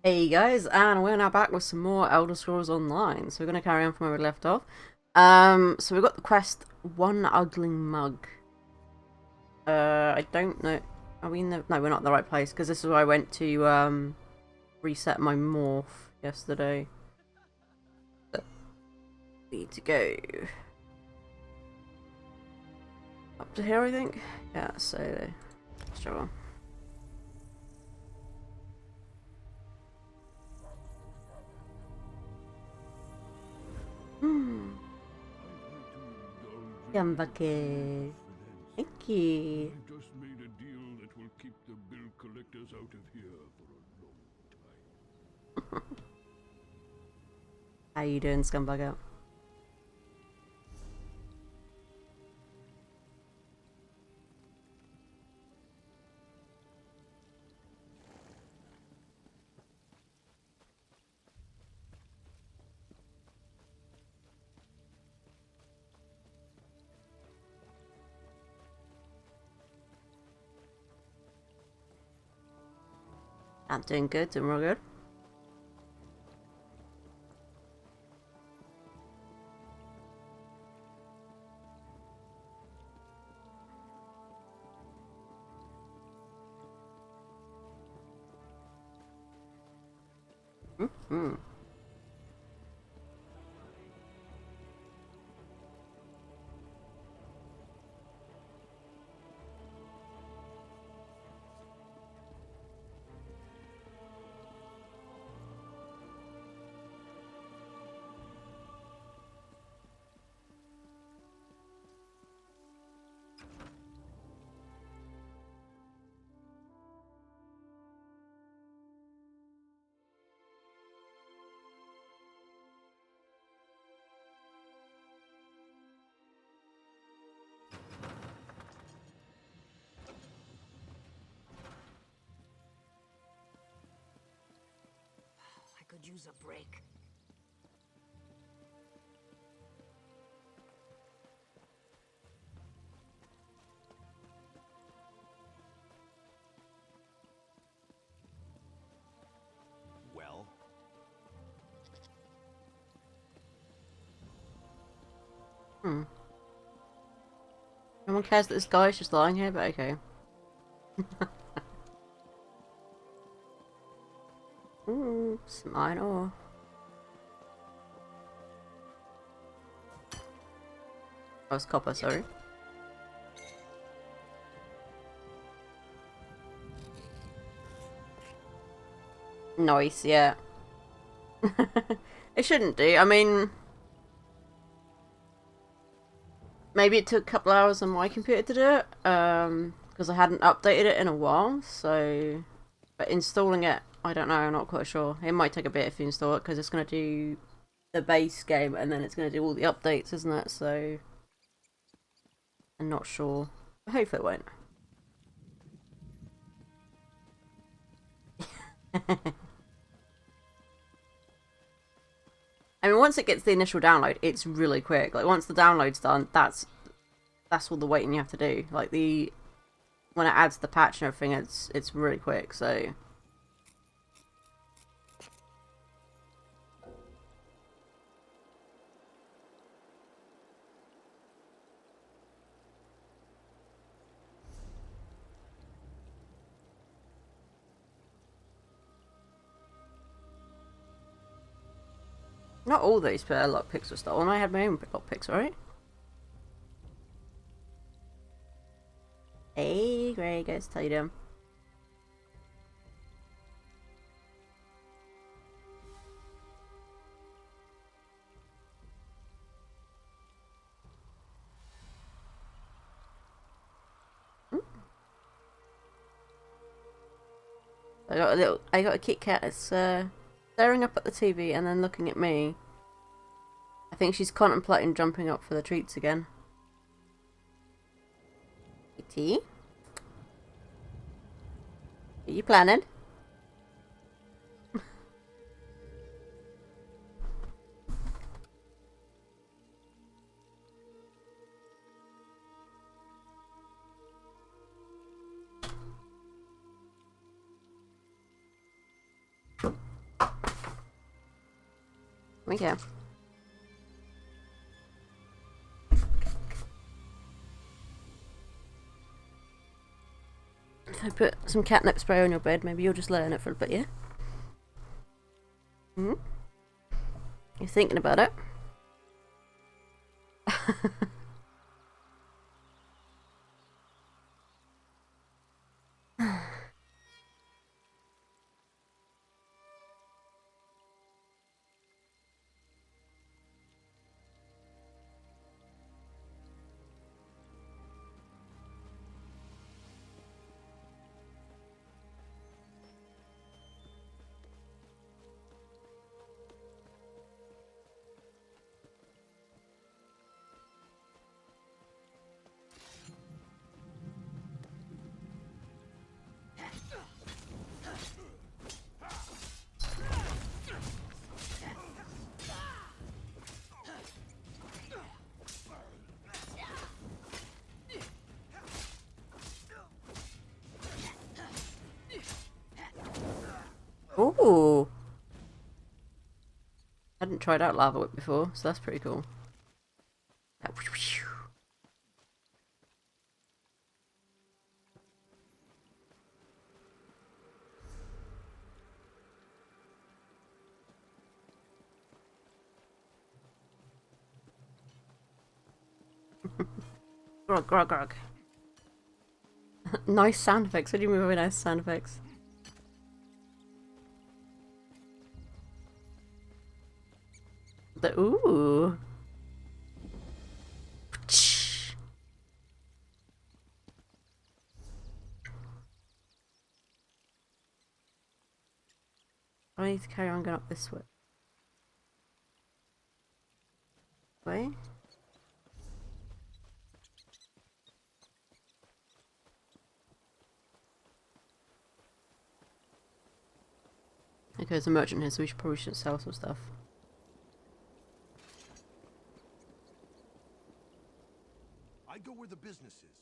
Hey guys, and we're now back with some more Elder Scrolls Online. So we're gonna carry on from where we left off. So we've got the quest One Ugly Mug. I don't know. Are we in the? No, we're not in the right place because this is where I went to reset my morph yesterday. But we need to go up to here, I think. Yeah. So let's travel. Hmm. Come back here. Thank you. I just made a deal that will keep the bill collectors out of here for a long time. How you doing, scumbag out? I'm doing good, doing real good. Mm-hmm. I could use a break. Well, Hmm. No one cares that this guy is just lying here, but okay. Ooh, some iron ore. Oh, it's copper, sorry. Nice, yeah. It shouldn't do. I mean, maybe it took a couple hours on my computer to do it, because I hadn't updated it in a while, so... But installing it, I don't know, I'm not quite sure. It might take a bit if you install it, because it's going to do the base game, and then it's going to do all the updates, isn't it? So... I'm not sure. Hopefully it won't. I mean, once it gets the initial download, it's really quick. Like, once the download's done, that's all the waiting you have to do. Like, when it adds the patch and everything, it's really quick, so... Not all these lockpicks were stolen. I had my own lockpicks, right? Hey, great, guys, tell you them. I got a Kit Kat. It's staring up at the TV and then looking at me. I think she's contemplating jumping up for the treats again. Kitty, are you planning? Okay. If I put some catnip spray on your bed, maybe you'll just lay on it for a bit, yeah? Hmm? You're thinking about it? Ooh! I hadn't tried out Lava Whip before, so that's pretty cool. Grog, grog, grog. Nice sound effects. What do you mean by nice sound effects? The ooh. I need to carry on going up this way. Okay, there's a merchant here, so we probably should sell some stuff. I go where the business is.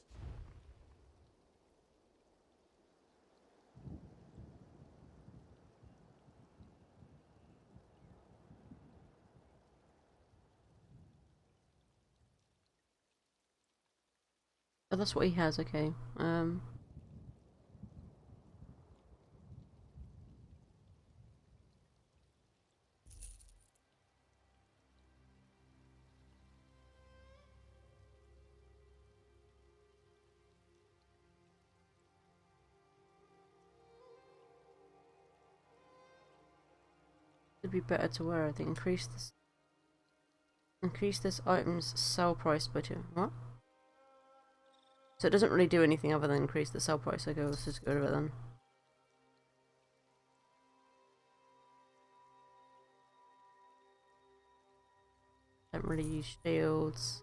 Oh, that's what he has, okay. It'd be better to wear, I think. Increase this item's sell price by 2. What? So it doesn't really do anything other than increase the sell price. Okay, let's just go rid of it then. Don't really use shields.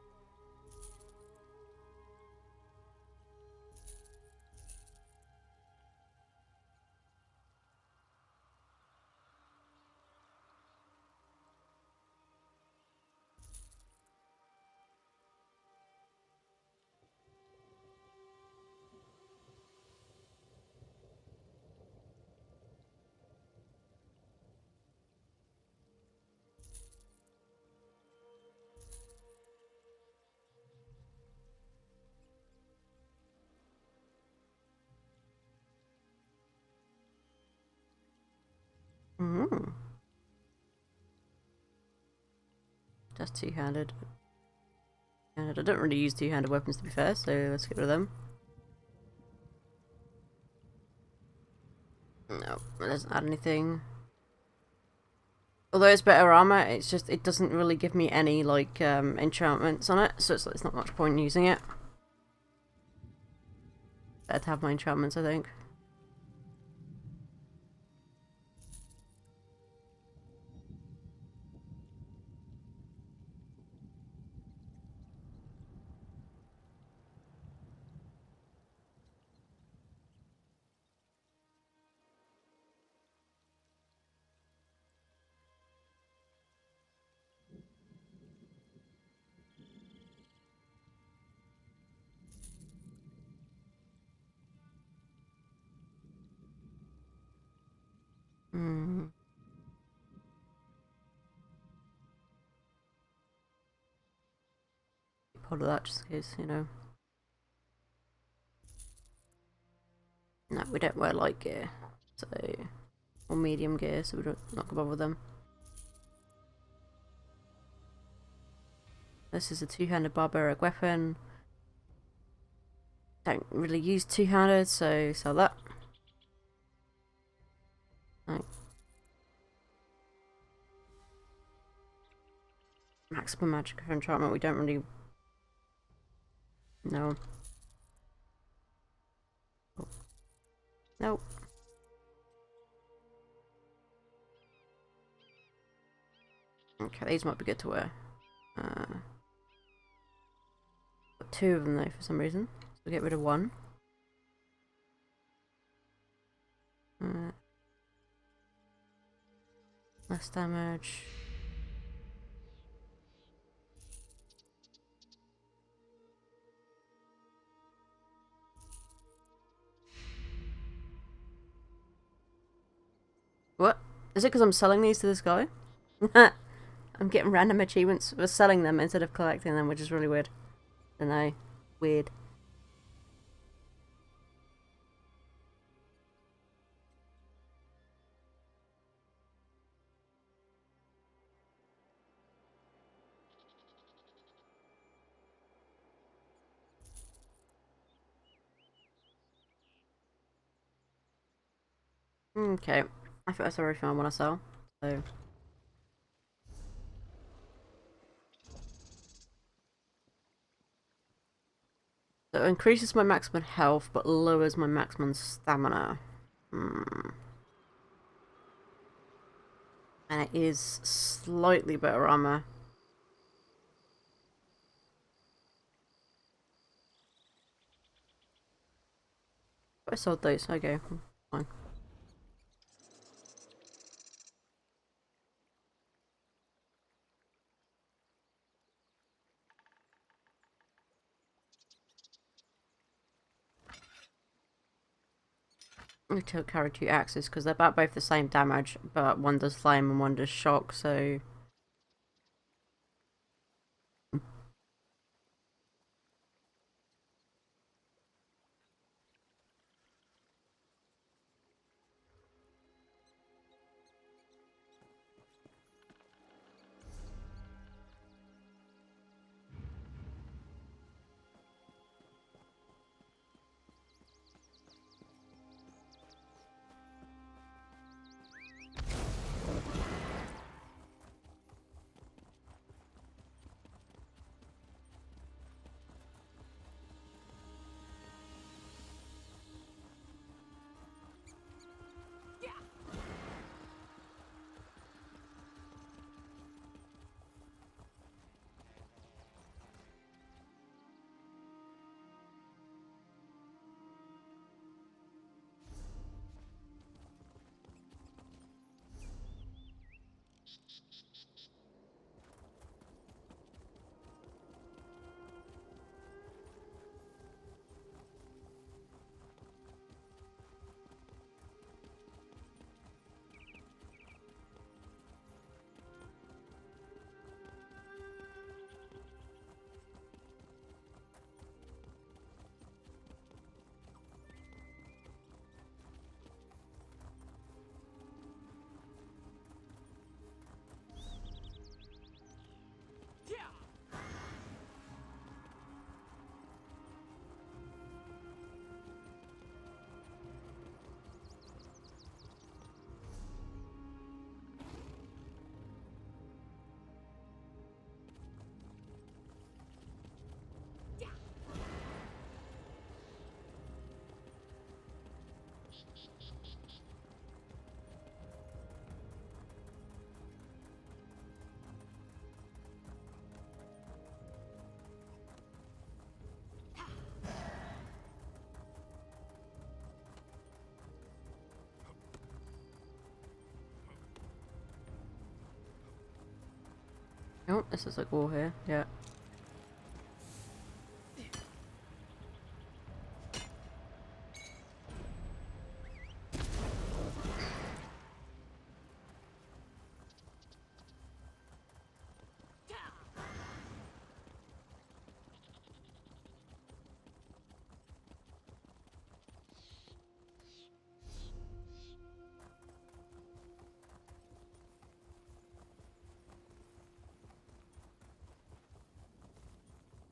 Mm. Just two-handed. And I don't really use two-handed weapons to be fair, so let's get rid of them. No, it doesn't add anything. Although it's better armor, it's just it doesn't really give me any like enchantments on it, so it's not much point in using it. Better to have my enchantments, I think. Hmm. hold of that just in case, you know. No, we don't wear light gear, so or medium gear, so we don't not gonna bother with them. This is a two-handed barbaric weapon. Don't really use two-handed, so sell that. Right. Maximum magic of enchantment, we don't really know. Nope. Okay, these might be good to wear. Got two of them though for some reason, so we'll get rid of one. Less damage. What? Is it because I'm selling these to this guy? I'm getting random achievements for selling them instead of collecting them, which is really weird. I don't know. Weird. Okay. I think that's everything I want to sell. So. So it increases my maximum health, but lowers my maximum stamina. And it is slightly better armor. I sold those, okay, fine. I took carry two axes because they're about both the same damage, but one does flame and one does shock, so. Oh, this is like war here, yeah.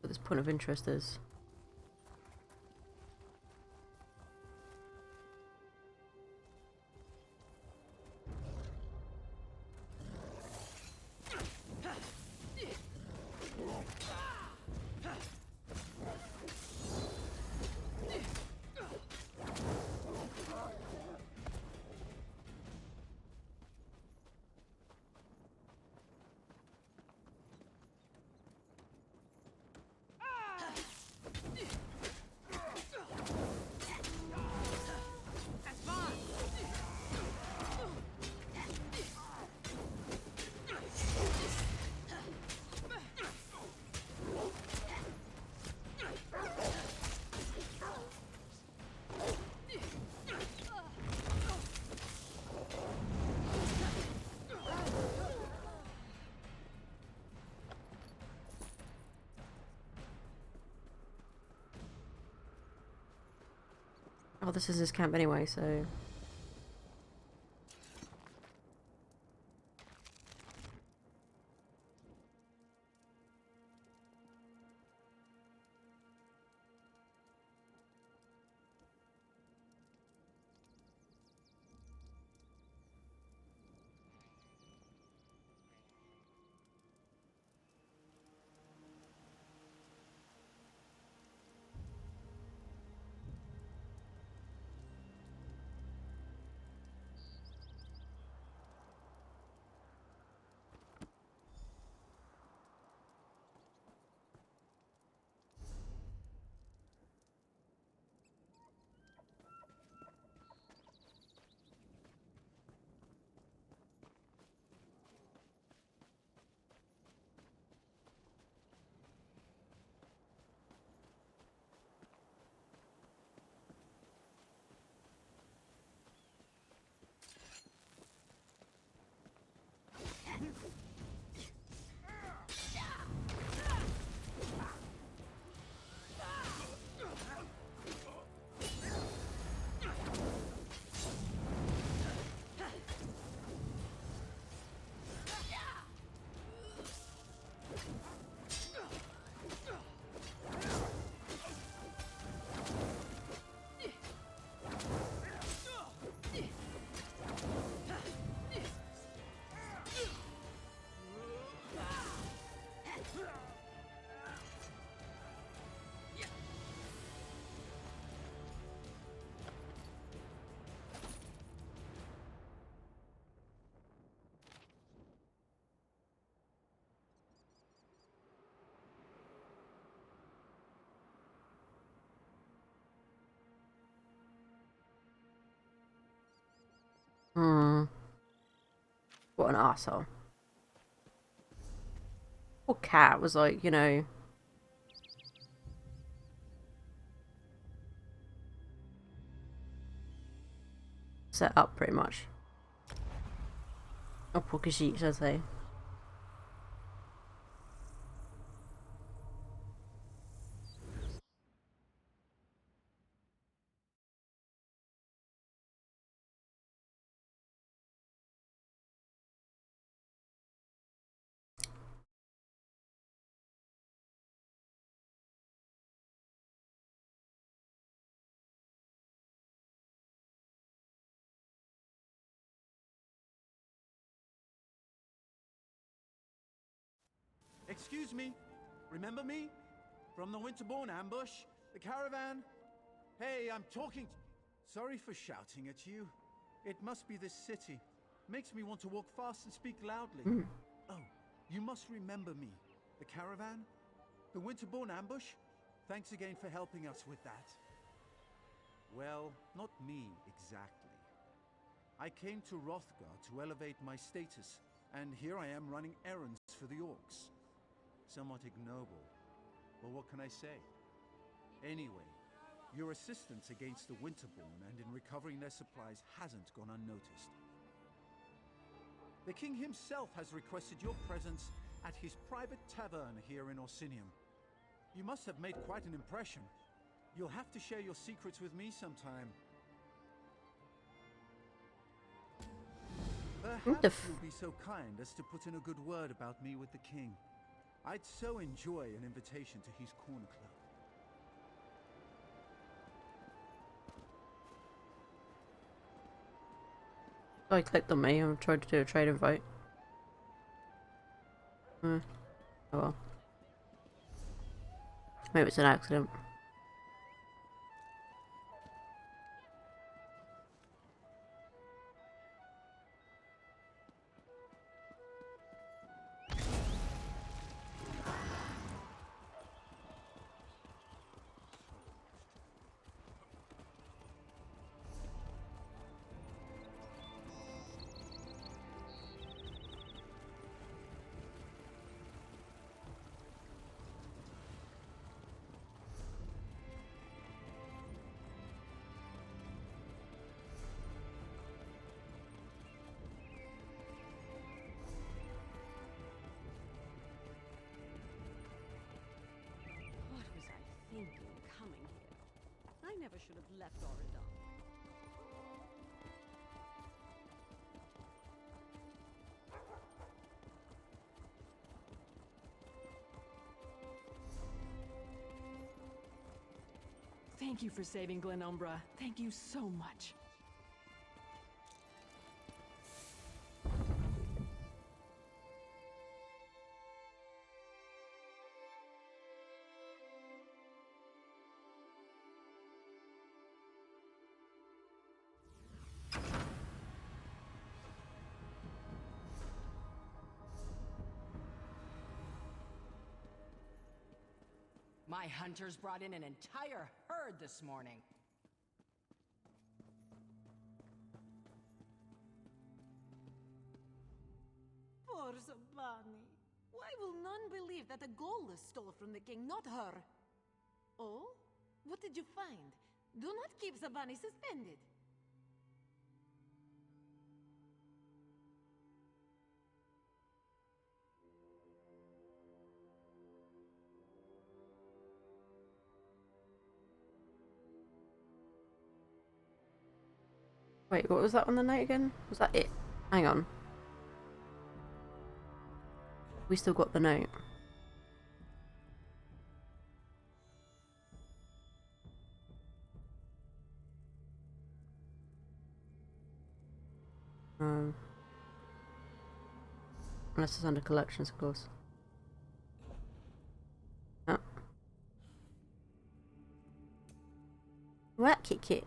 what this point of interest is. Oh, this is his camp anyway, so... Hmm. What an arsehole. Poor cat was like, you know... set up, pretty much. Oh, poor Khajiit, should I say. Excuse me. Remember me? From the Winterborn ambush? The caravan? Hey, I'm talking... Sorry for shouting at you. It must be this city. Makes me want to walk fast and speak loudly. Oh, you must remember me. The caravan? The Winterborn ambush? Thanks again for helping us with that. Well, not me exactly. I came to Hrothgar to elevate my status, and here I am running errands for the orcs. Somewhat ignoble, but what can I say? Anyway, your assistance against the Winterborn and in recovering their supplies hasn't gone unnoticed. The king himself has requested your presence at his private tavern here in Orsinium. You must have made quite an impression. You'll have to share your secrets with me sometime. Perhaps you'll be so kind as to put in a good word about me with the king. I'd so enjoy an invitation to his corner club. I clicked on me and tried to do a trade invite. Oh well. Maybe it's an accident. What was I thinking coming here? I never should have left Oregon. Thank you for saving Glenumbra. Thank you so much. My hunters brought in an entire herd this morning. Poor Zabani. Why will none believe that the gold is stole from the king, not her? Oh? What did you find? Do not keep Zabani suspended. Wait, what was that on the note again? Was that it? Hang on. We still got the note. Unless it's under collections, of course. Oh. What, Kit Kit?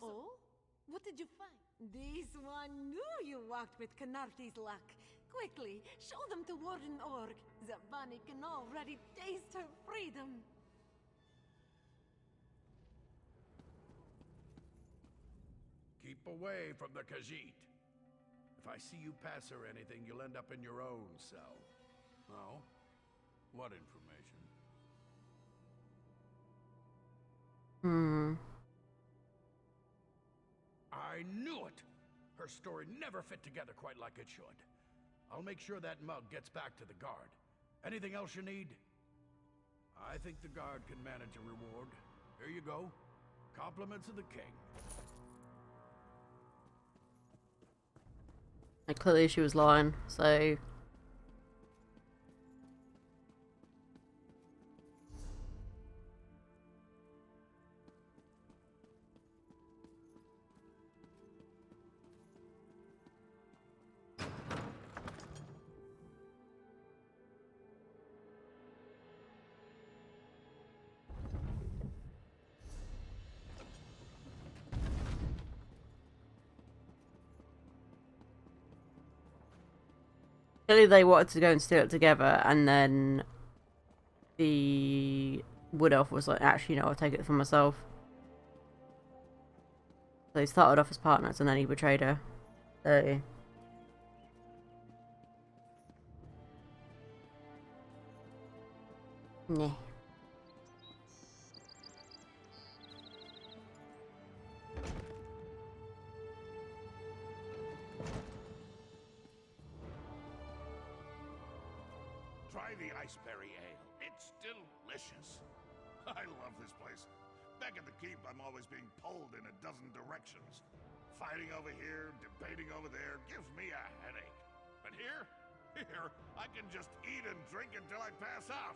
Oh? What did you find? This one knew you walked with Canarti's luck. Quickly, show them to Warden Org. Zabani can already taste her freedom. Keep away from the Khajiit. If I see you pass her anything, you'll end up in your own cell. Oh? What information? I knew it! Her story never fit together quite like it should. I'll make sure that mug gets back to the guard. Anything else you need? I think the guard can manage a reward. Here you go. Compliments of the king. Like, clearly she was lying, so... Clearly they wanted to go and steal it together, and then the Wood Elf was like, actually, no, I'll take it for myself. So they started off as partners, and then he betrayed her. So... yeah. Try the iceberry ale. It's delicious. I love this place. Back at the keep, I'm always being pulled in a dozen directions. Fighting over here, debating over there, gives me a headache. But here, I can just eat and drink until I pass out.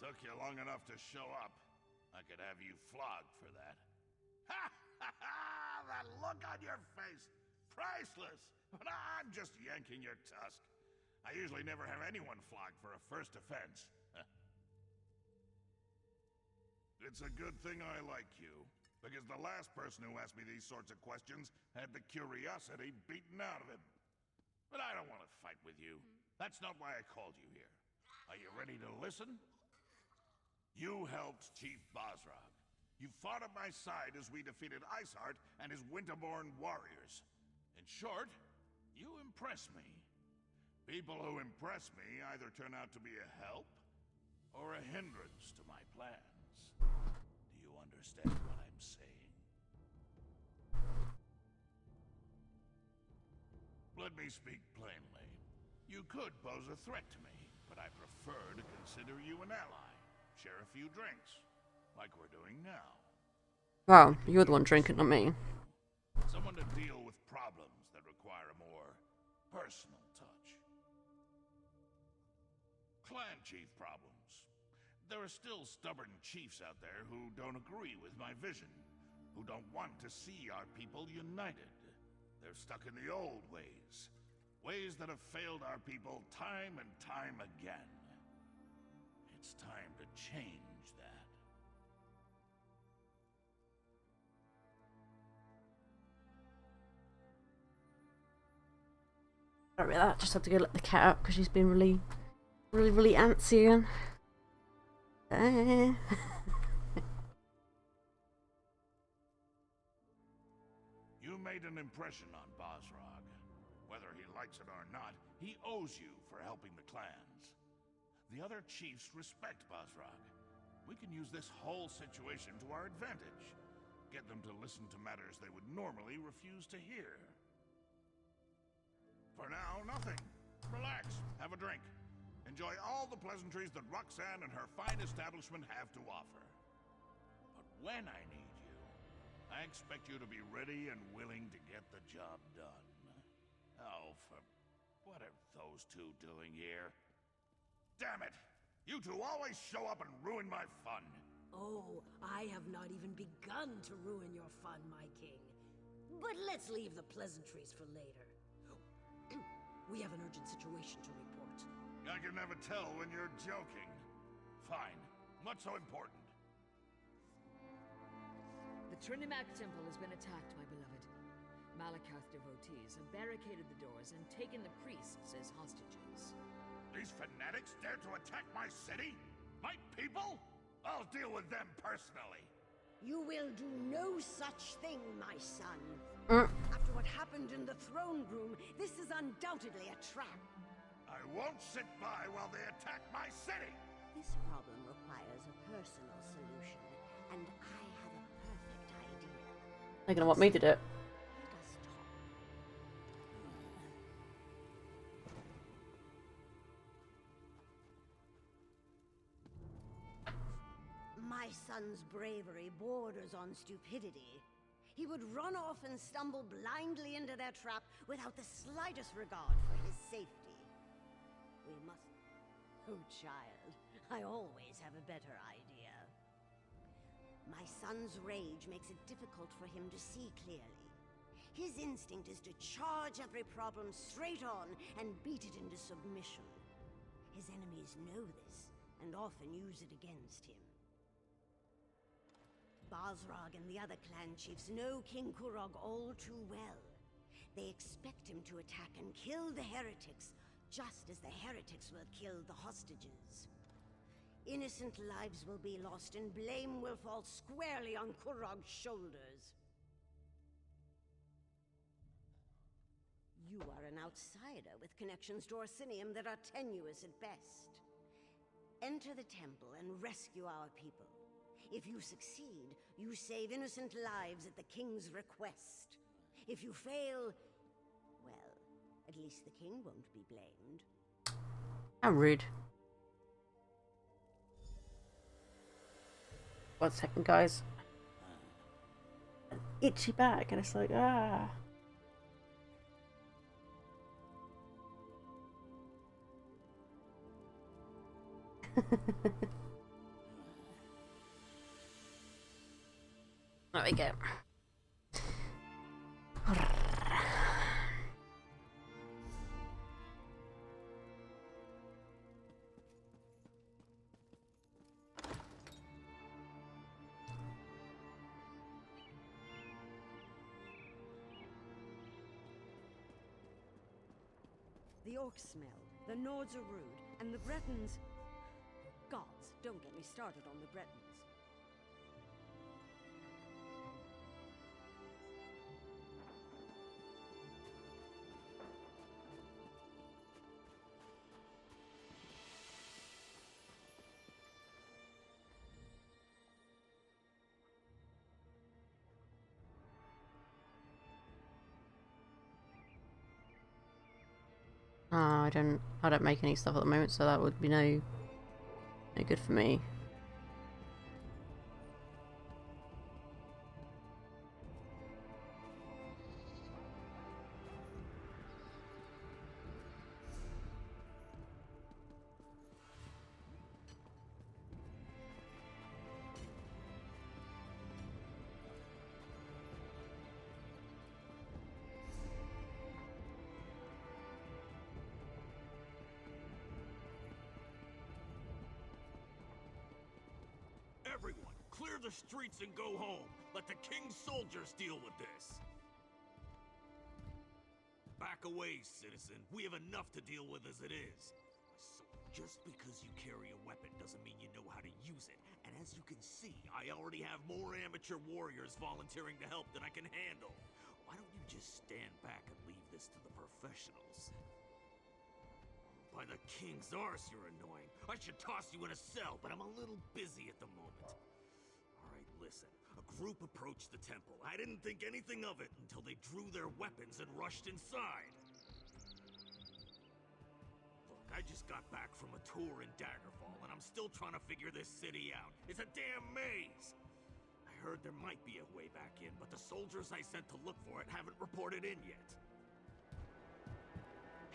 Took you long enough to show up. I could have you flogged for that. Ha ha ha! That look on your face! Priceless! But I'm just yanking your tusk. I usually never have anyone flogged for a first offense. It's a good thing I like you, because the last person who asked me these sorts of questions had the curiosity beaten out of him. But I don't want to fight with you. That's not why I called you here. Are you ready to listen? You helped Chief Bosrog. You fought at my side as we defeated Iceheart and his Winterborn warriors. In short, you impress me. People who impress me either turn out to be a help or a hindrance to my plans. Do you understand what I'm saying? Let me speak plainly. You could pose a threat to me, but I prefer to consider you an ally. Share a few drinks, like we're doing now. Well, you're the one drinking, not me. Someone to deal with problems that require a more personal touch. Clan chief problems. There are still stubborn chiefs out there who don't agree with my vision, who don't want to see our people united. They're stuck in the old ways, ways that have failed our people time and time again. It's time to change that. Sorry about that, just had to go let the cat out because she's been really antsy and... You made an impression on Bosrog. Whether he likes it or not, he owes you for helping the clans. The other chiefs respect Bosrog. We can use this whole situation to our advantage. Get them to listen to matters they would normally refuse to hear. For now, nothing. Relax, have a drink. Enjoy all the pleasantries that Roxanne and her fine establishment have to offer. But when I need you, I expect you to be ready and willing to get the job done. Oh, what are those two doing here? Damn it! You two always show up and ruin my fun. Oh, I have not even begun to ruin your fun, my king. But let's leave the pleasantries for later. We have an urgent situation to report. I can never tell when you're joking. Fine. What's so important? The Trinimac Temple has been attacked, my beloved. Malakath devotees have barricaded the doors and taken the priests as hostages. These fanatics dare to attack my city? My people? I'll deal with them personally. You will do no such thing, my son. After what happened in the throne room, this is undoubtedly a trap. I won't sit by while they attack my city. This problem requires a personal solution, and I have a perfect idea. They're gonna want me to do it. Let us talk. My son's bravery borders on stupidity. He would run off and stumble blindly into their trap without the slightest regard for his safety. We must... Oh, child, I always have a better idea. My son's rage makes it difficult for him to see clearly. His instinct is to charge every problem straight on and beat it into submission. His enemies know this and often use it against him. Bosrog and the other clan chiefs know King Kurog all too well. They expect him to attack and kill the heretics, just as the heretics will kill the hostages. Innocent lives will be lost and blame will fall squarely on Kurog's shoulders. You are an outsider with connections to Orsinium that are tenuous at best. Enter the temple and rescue our people. If you succeed, you save innocent lives at the king's request. If you fail, well, at least the king won't be blamed. How rude. 1 second, guys. An itchy back, and it's like, ah. There we go. The orcs smell, the Nords are rude, and the Bretons... Gods, don't get me started on the Bretons. I don't make any stuff at the moment, so that would be no good for me. Everyone, clear the streets and go home. Let the king's soldiers deal with this. Back away, citizen. We have enough to deal with as it is. So, just because you carry a weapon doesn't mean you know how to use it. And as you can see, I already have more amateur warriors volunteering to help than I can handle. Why don't you just stand back and leave this to the professionals? By the king's arse, you're annoying. I should toss you in a cell, but I'm a little busy at the moment. Alright, listen. A group approached the temple. I didn't think anything of it until they drew their weapons and rushed inside. Look, I just got back from a tour in Daggerfall, and I'm still trying to figure this city out. It's a damn maze! I heard there might be a way back in, but the soldiers I sent to look for it haven't reported in yet.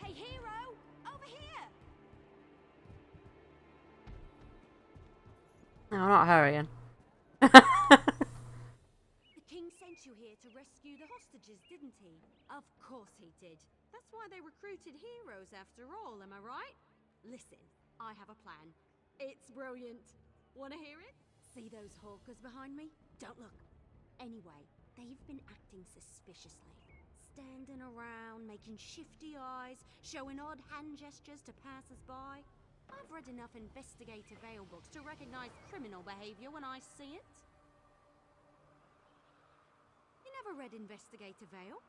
Hey, hero! Over here! No, I'm not hurrying. The king sent you here to rescue the hostages, didn't he? Of course he did. That's why they recruited heroes after all, am I right? Listen, I have a plan. It's brilliant. Wanna hear it? See those hawkers behind me? Don't look. Anyway, they've been acting suspiciously. Standing around, making shifty eyes, showing odd hand gestures to passers-by. I've read enough investigative Vale books to recognize criminal behavior when I see it. You never read Investigator Vale?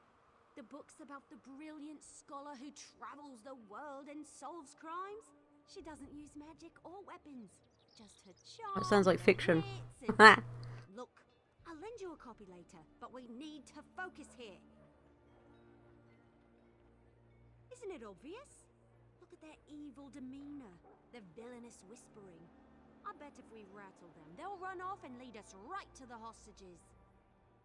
The book's about the brilliant scholar who travels the world and solves crimes. She doesn't use magic or weapons, just her charm. That sounds like fiction. Look, I'll lend you a copy later, but we need to focus here. Isn't it obvious? Look at their evil demeanor, their villainous whispering. I bet if we rattle them, they'll run off and lead us right to the hostages.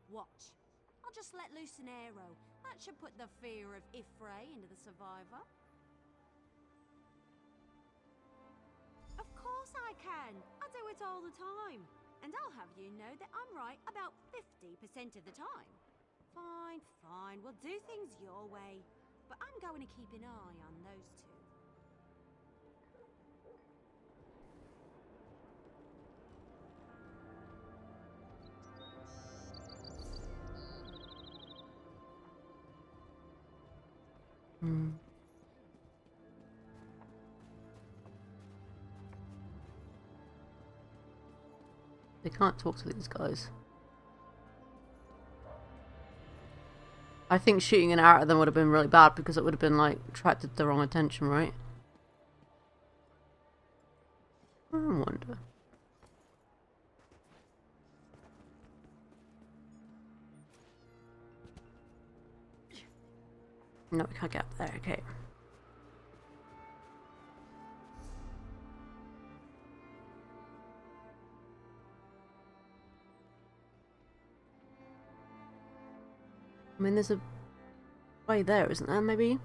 Watch. I'll just let loose an arrow. That should put the fear of Ifray into the survivor. Of course I can. I do it all the time. And I'll have you know that I'm right about 50% of the time. Fine, fine. We'll do things your way. But I'm going to keep an eye on those two. Hmm. They can't talk to these guys. I think shooting an arrow at them would have been really bad because it would have been like attracted the wrong attention, right? I wonder. No, we can't get up there. Okay. I mean, there's a way there, isn't there? Maybe.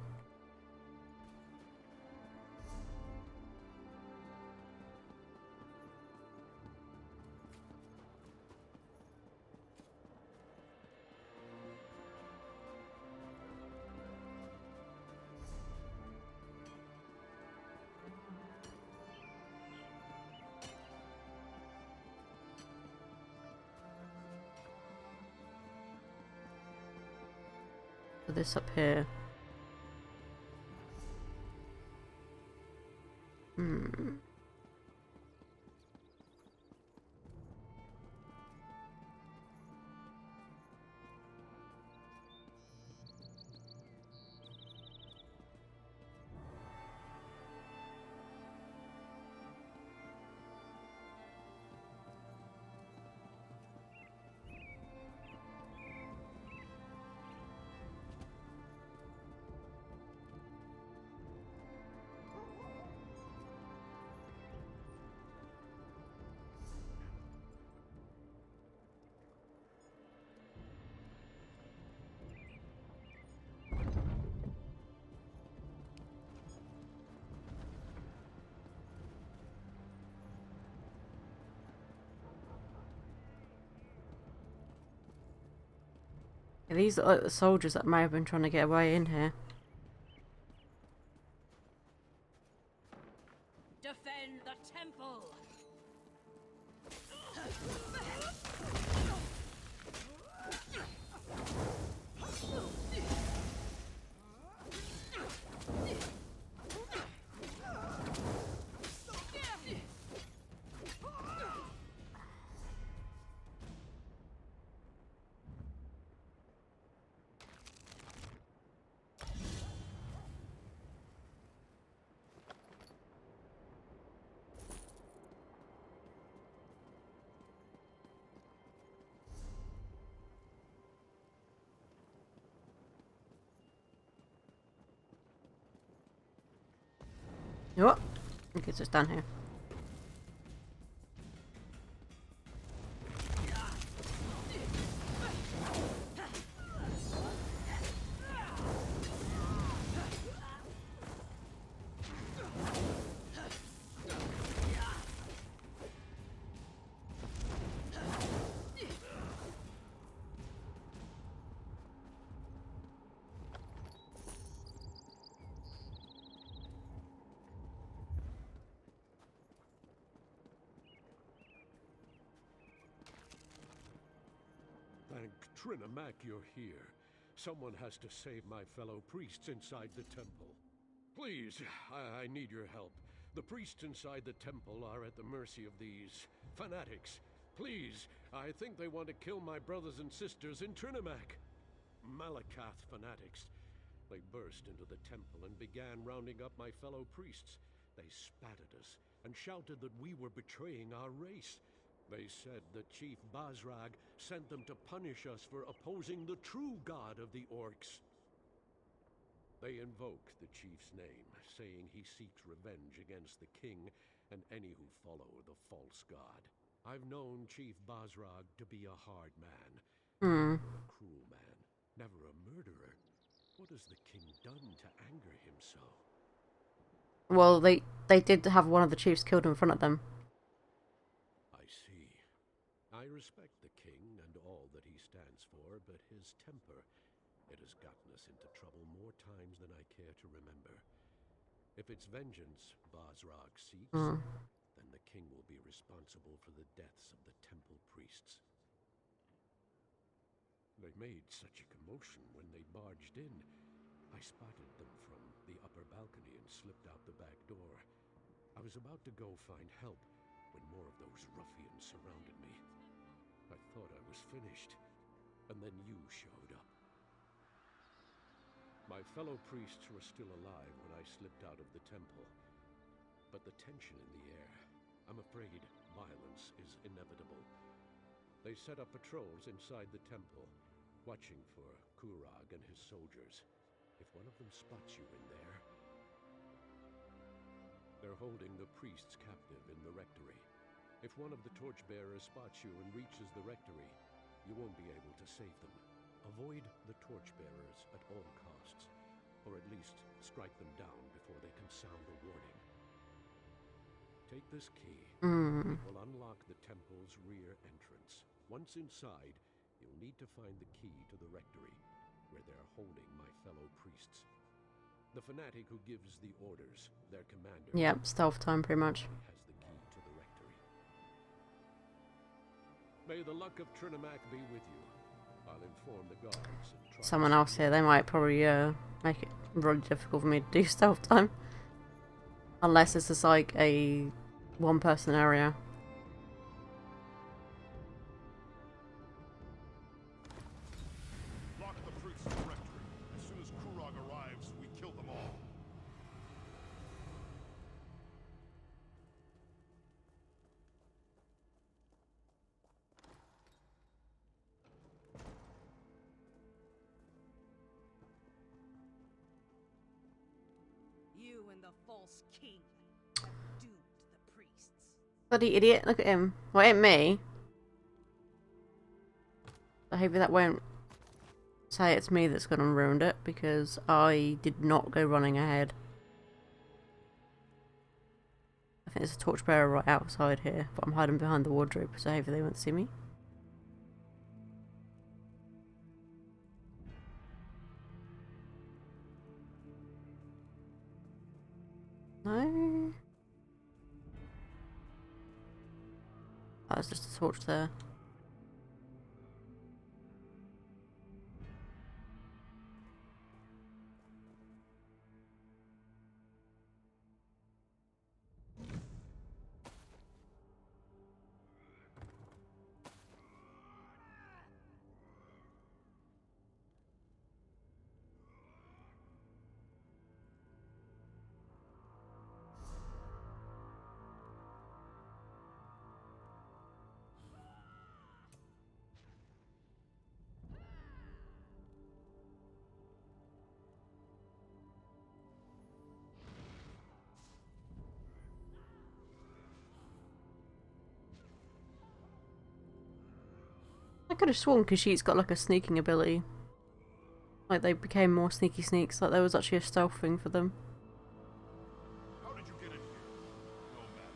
So this up here. Hmm. Yeah, these are like the soldiers that may have been trying to get away in here. Defend the temple! What? Okay, so it's down here. Thank Trinamak you're here. Someone has to save my fellow priests inside the temple. Please, I need your help. The priests inside the temple are at the mercy of these fanatics. Please, I think they want to kill my brothers and sisters in Trinamak. Malakath fanatics. They burst into the temple and began rounding up my fellow priests. They spat at us and shouted that we were betraying our race. They said that Chief Bazrag sent them to punish us for opposing the true god of the orcs. They invoke the chief's name, saying he seeks revenge against the king and any who follow the false god. I've known Chief Bazrag to be a hard man, a cruel man, never a murderer. What has the king done to anger him so? Well, they did have one of the chiefs killed in front of them. I see. I respect the king and all that he stands for, but his temper, it has gotten us into trouble more times than I care to remember. If it's vengeance Bazrag seeks, then the king will be responsible for the deaths of the temple priests. They made such a commotion when they barged in. I spotted them from the upper balcony and slipped out the back door. I was about to go find help when more of those ruffians surrounded me. I thought I was finished, and then you showed up. My fellow priests were still alive when I slipped out of the temple, but the tension in the air, I'm afraid violence is inevitable. They set up patrols inside the temple, watching for Kurag and his soldiers. If one of them spots you in there... They're holding the priests captive in the rectory. If one of the torchbearers spots you and reaches the rectory, you won't be able to save them. Avoid the torchbearers at all costs, or at least strike them down before they can sound a warning. Take this key. It will unlock the temple's rear entrance. Once inside, you'll need to find the key to the rectory, where they're holding my fellow priests. The fanatic who gives the orders, their commander... Yep, stealth time pretty much. ...has the key to the rectory. May the luck of Trinimac be with you. I'll inform the guards and try... Someone else here, they might probably make it really difficult for me to do stealth time. Unless this is like a one-person area. Lock the priests in the rectory. As soon as Kurag arrives, we kill them all. You and the false king have doomed the priests. Bloody idiot, look at him. Well, it ain't me. I hope that won't say it's me that's gonna ruin it, because I did not go running ahead. I think there's a torchbearer right outside here, but I'm hiding behind the wardrobe, so hopefully they won't see me. No? Oh, there's just a torch there. I could have sworn Khajiit's got like a sneaking ability. Like they became more sneaky sneaks, like there was actually a stealth thing for them. How did you get in here? No matter.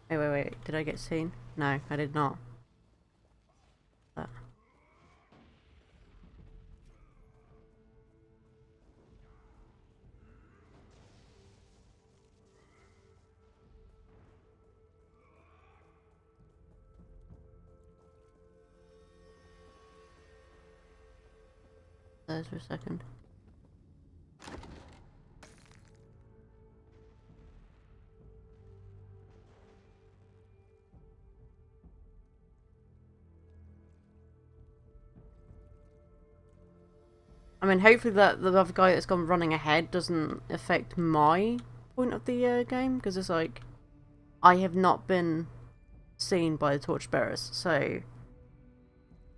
Tell me. Wait. Did I get seen? No, I did not. But there's for a second. I mean, hopefully that the other guy that's gone running ahead doesn't affect my point of the game, because it's like, I have not been seen by the torchbearers, so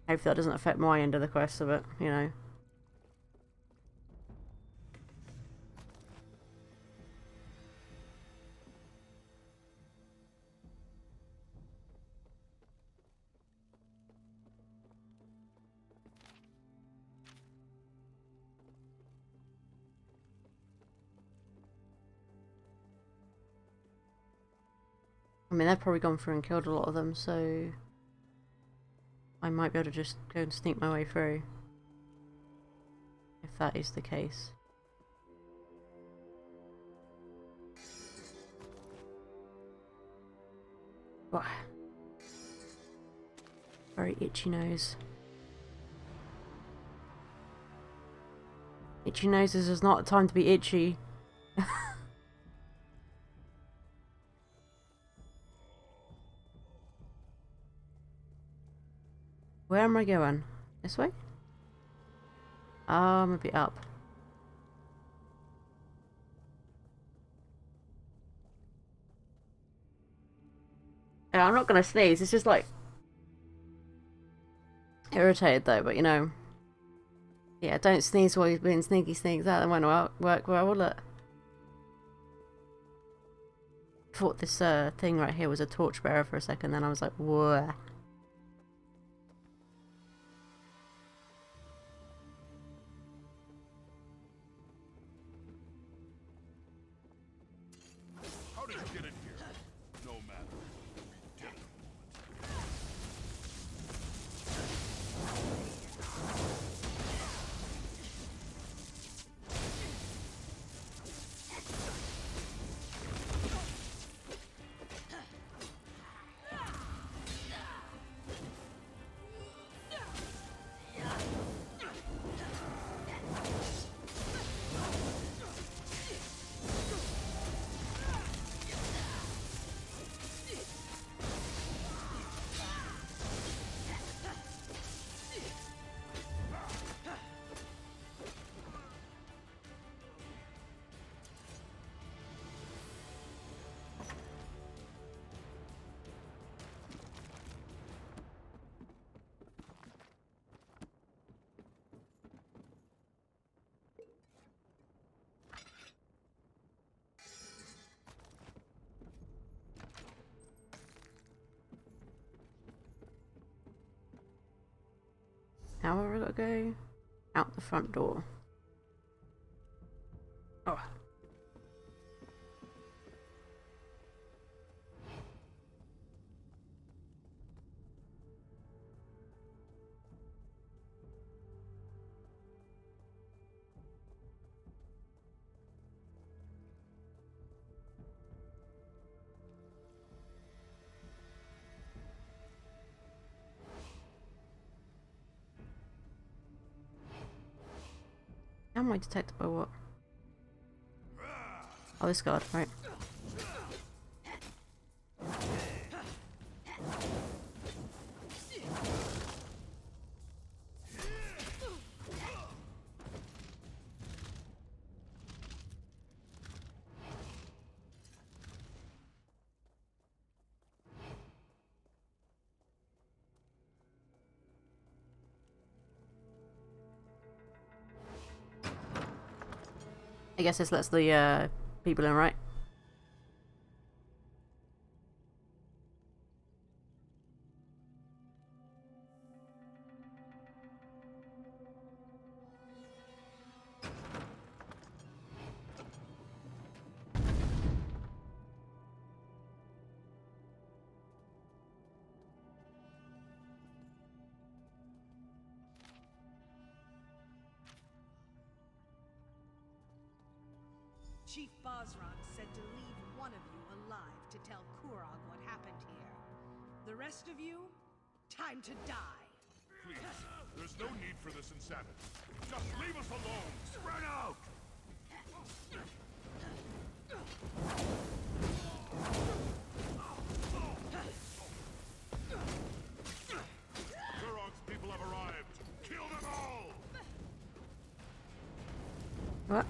hopefully that doesn't affect my end of the quest of it, you know. I mean, they've probably gone through and killed a lot of them, so I might be able to just go and sneak my way through. If that is the case. Wow. Very itchy nose. Itchy noses is not a time to be itchy. Where am I going? This way? Maybe up. Yeah, I'm not gonna sneeze, it's just like irritated though, but you know. Yeah, don't sneeze while you're being sneaky sneaks. That won't work well, will it? Thought this thing right here was a torchbearer for a second, then I was like, whoa. How did you get in here? No matter. You did it. Now where we gotta go? Out the front door. Oh. Am I detected by what? Oh, this guard, right. I guess this lets the people in, right? Chief Basran said to leave one of you alive to tell Kurog what happened here. The rest of you, time to die. Please, there's no need for this insanity. Just leave us alone. Spread out. Kurog's people have arrived. Kill them all. What?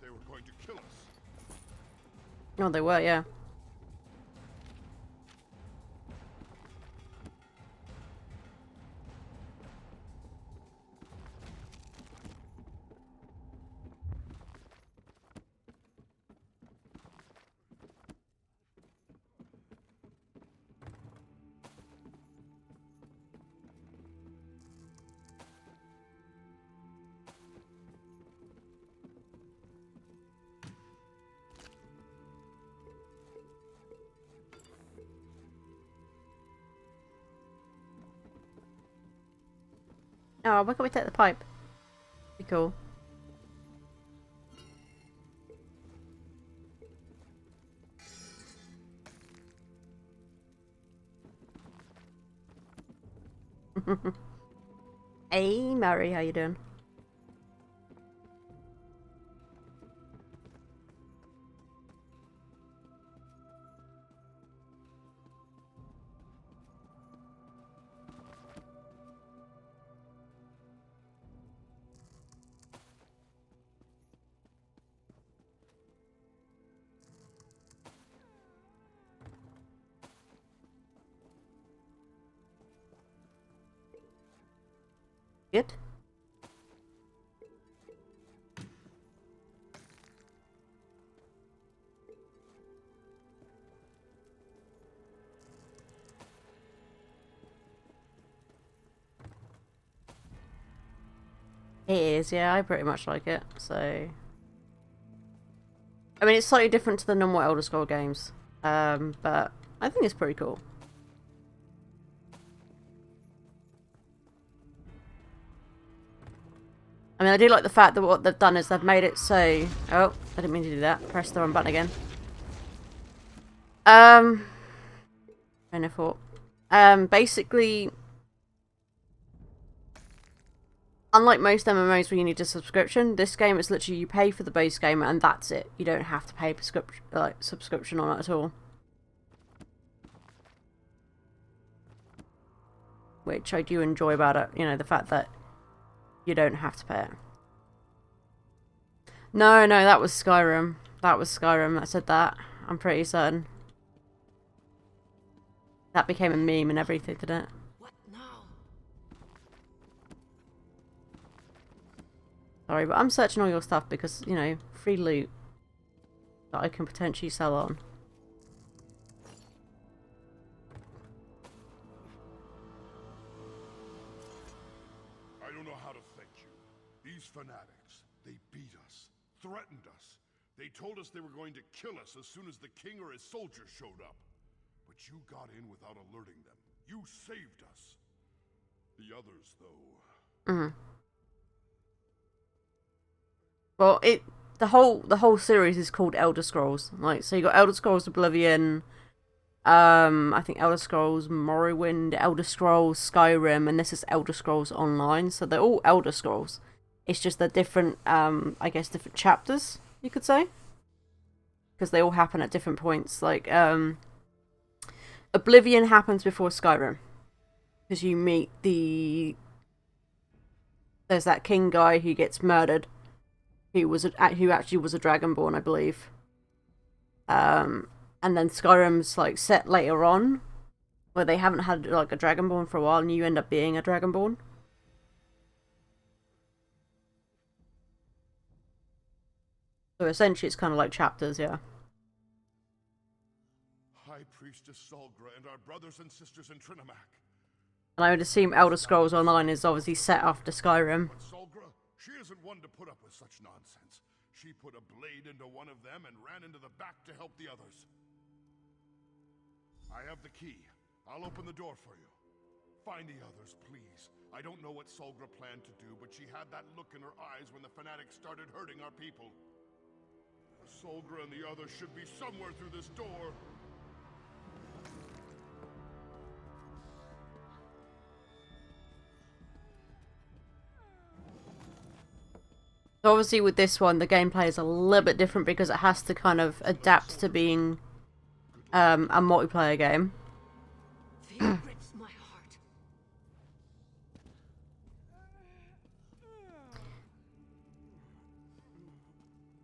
They were going to kill us. Oh, they were, yeah. Oh, why can't we take the pipe? Be cool. Hey, Mary, how you doing? Good. It is, yeah, I pretty much like it, so... I mean, it's slightly different to the normal Elder Scroll games, but I think it's pretty cool. I mean, I do like the fact that what they've done is they've made it so... Oh, I didn't mean to do that. Press the wrong button again. Train of thought. Basically... Unlike most MMOs where you need a subscription, this game is literally you pay for the base game and that's it. You don't have to pay subscription on it at all. Which I do enjoy about it, you know, the fact that you don't have to pay it. No, that was Skyrim. That was Skyrim that said that. I'm pretty certain. That became a meme and everything, didn't it? What now? Sorry, but I'm searching all your stuff because, you know, free loot that I can potentially sell on. I don't know how to thank you. These fanatics, they beat us, threatened us. They told us they were going to kill us as soon as the king or his soldiers showed up. But you got in without alerting them. You saved us. The others, though... Mm-hmm. Well, the whole series is called Elder Scrolls. Like, so you got Elder Scrolls Oblivion, I think Elder Scrolls Morrowind, Elder Scrolls Skyrim, and this is Elder Scrolls Online. So they're all Elder Scrolls. It's just they're different, I guess, different chapters, you could say, because they all happen at different points. Like, Oblivion happens before Skyrim, because you meet there's that king guy who gets murdered. Who actually was a Dragonborn, I believe. And then Skyrim's like set later on, where they haven't had like a Dragonborn for a while, and you end up being a Dragonborn. So essentially, it's kind of like chapters, yeah. High Priestess Solgra and our brothers and sisters in Trinimac. And I would assume Elder Scrolls Online is obviously set after Skyrim. But Solgra, she isn't one to put up with such nonsense. She put a blade into one of them and ran into the back to help the others. I have the key. I'll open the door for you. Find the others, please. I don't know what Solgra planned to do, but she had that look in her eyes when the fanatics started hurting our people. Solgra and the others should be somewhere through this door. So obviously with this one, the gameplay is a little bit different because it has to kind of adapt to being a multiplayer game. Fear grips my heart.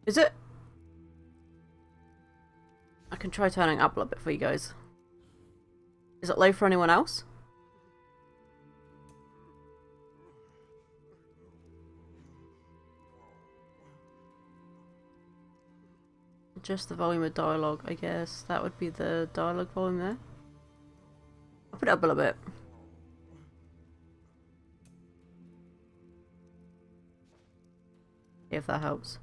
Is it? I can try turning up a little bit for you guys. Is it low for anyone else? Just the volume of dialogue, I guess. That would be the dialogue volume there. I'll put it up a little bit. See if that helps.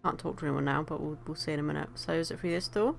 Can't talk to anyone now, but we'll see in a minute. So is it through this door?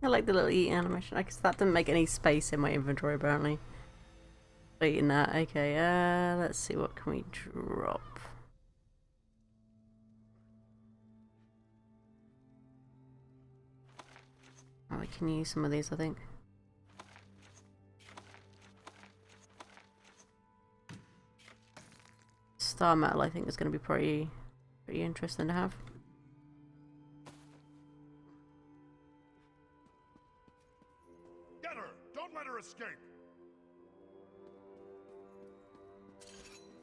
I like the little eating animation. I guess that didn't make any space in my inventory apparently. Eating that. Okay, let's see, what can we drop? Oh, we can use some of these, I think. Star metal, I think, is going to be pretty interesting to have. Get her! Don't let her escape!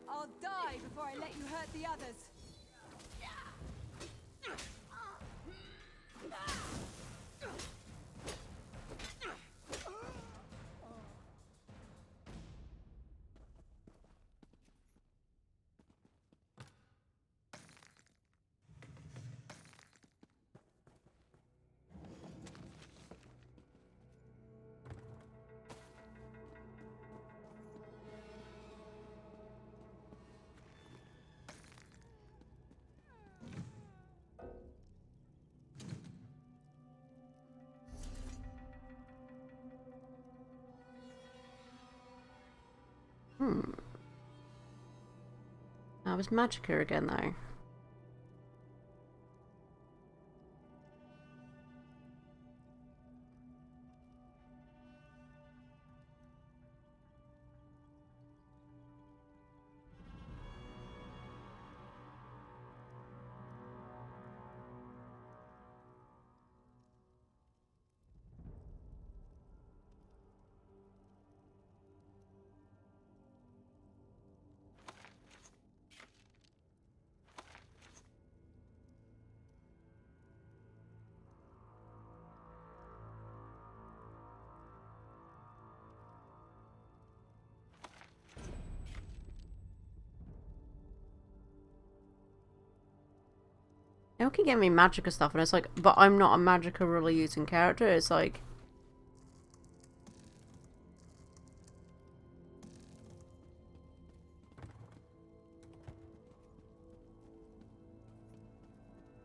I'll die before I let you hurt the others. That was Magicka again, though. They'll keep getting me Magicka stuff, and it's like, but I'm not a Magicka really using character. It's like,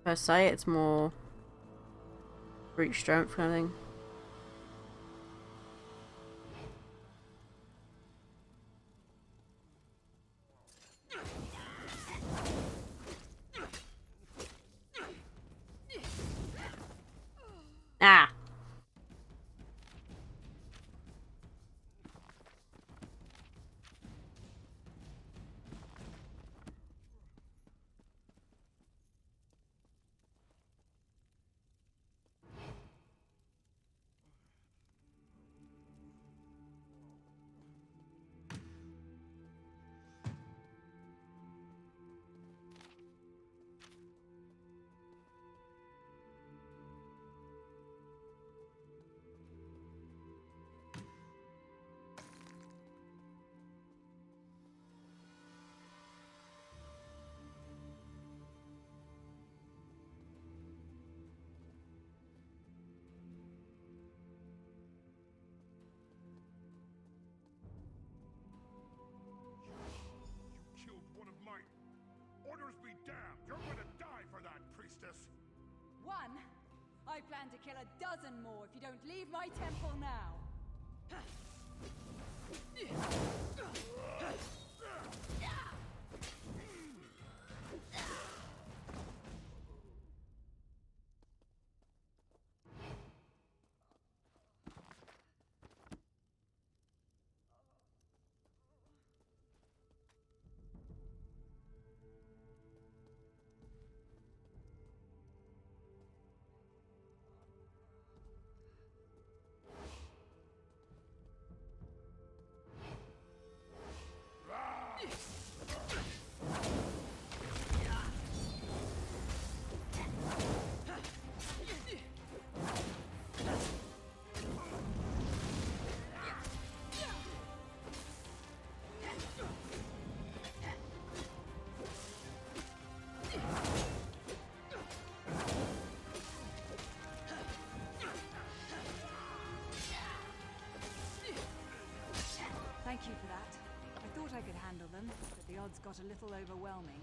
per se, it's more brute strength kind of thing. Ah! Orders be damned! You're gonna die for that, priestess! One? I plan to kill a dozen more if you don't leave my temple now. Thank you for that. I thought I could handle them, but the odds got a little overwhelming.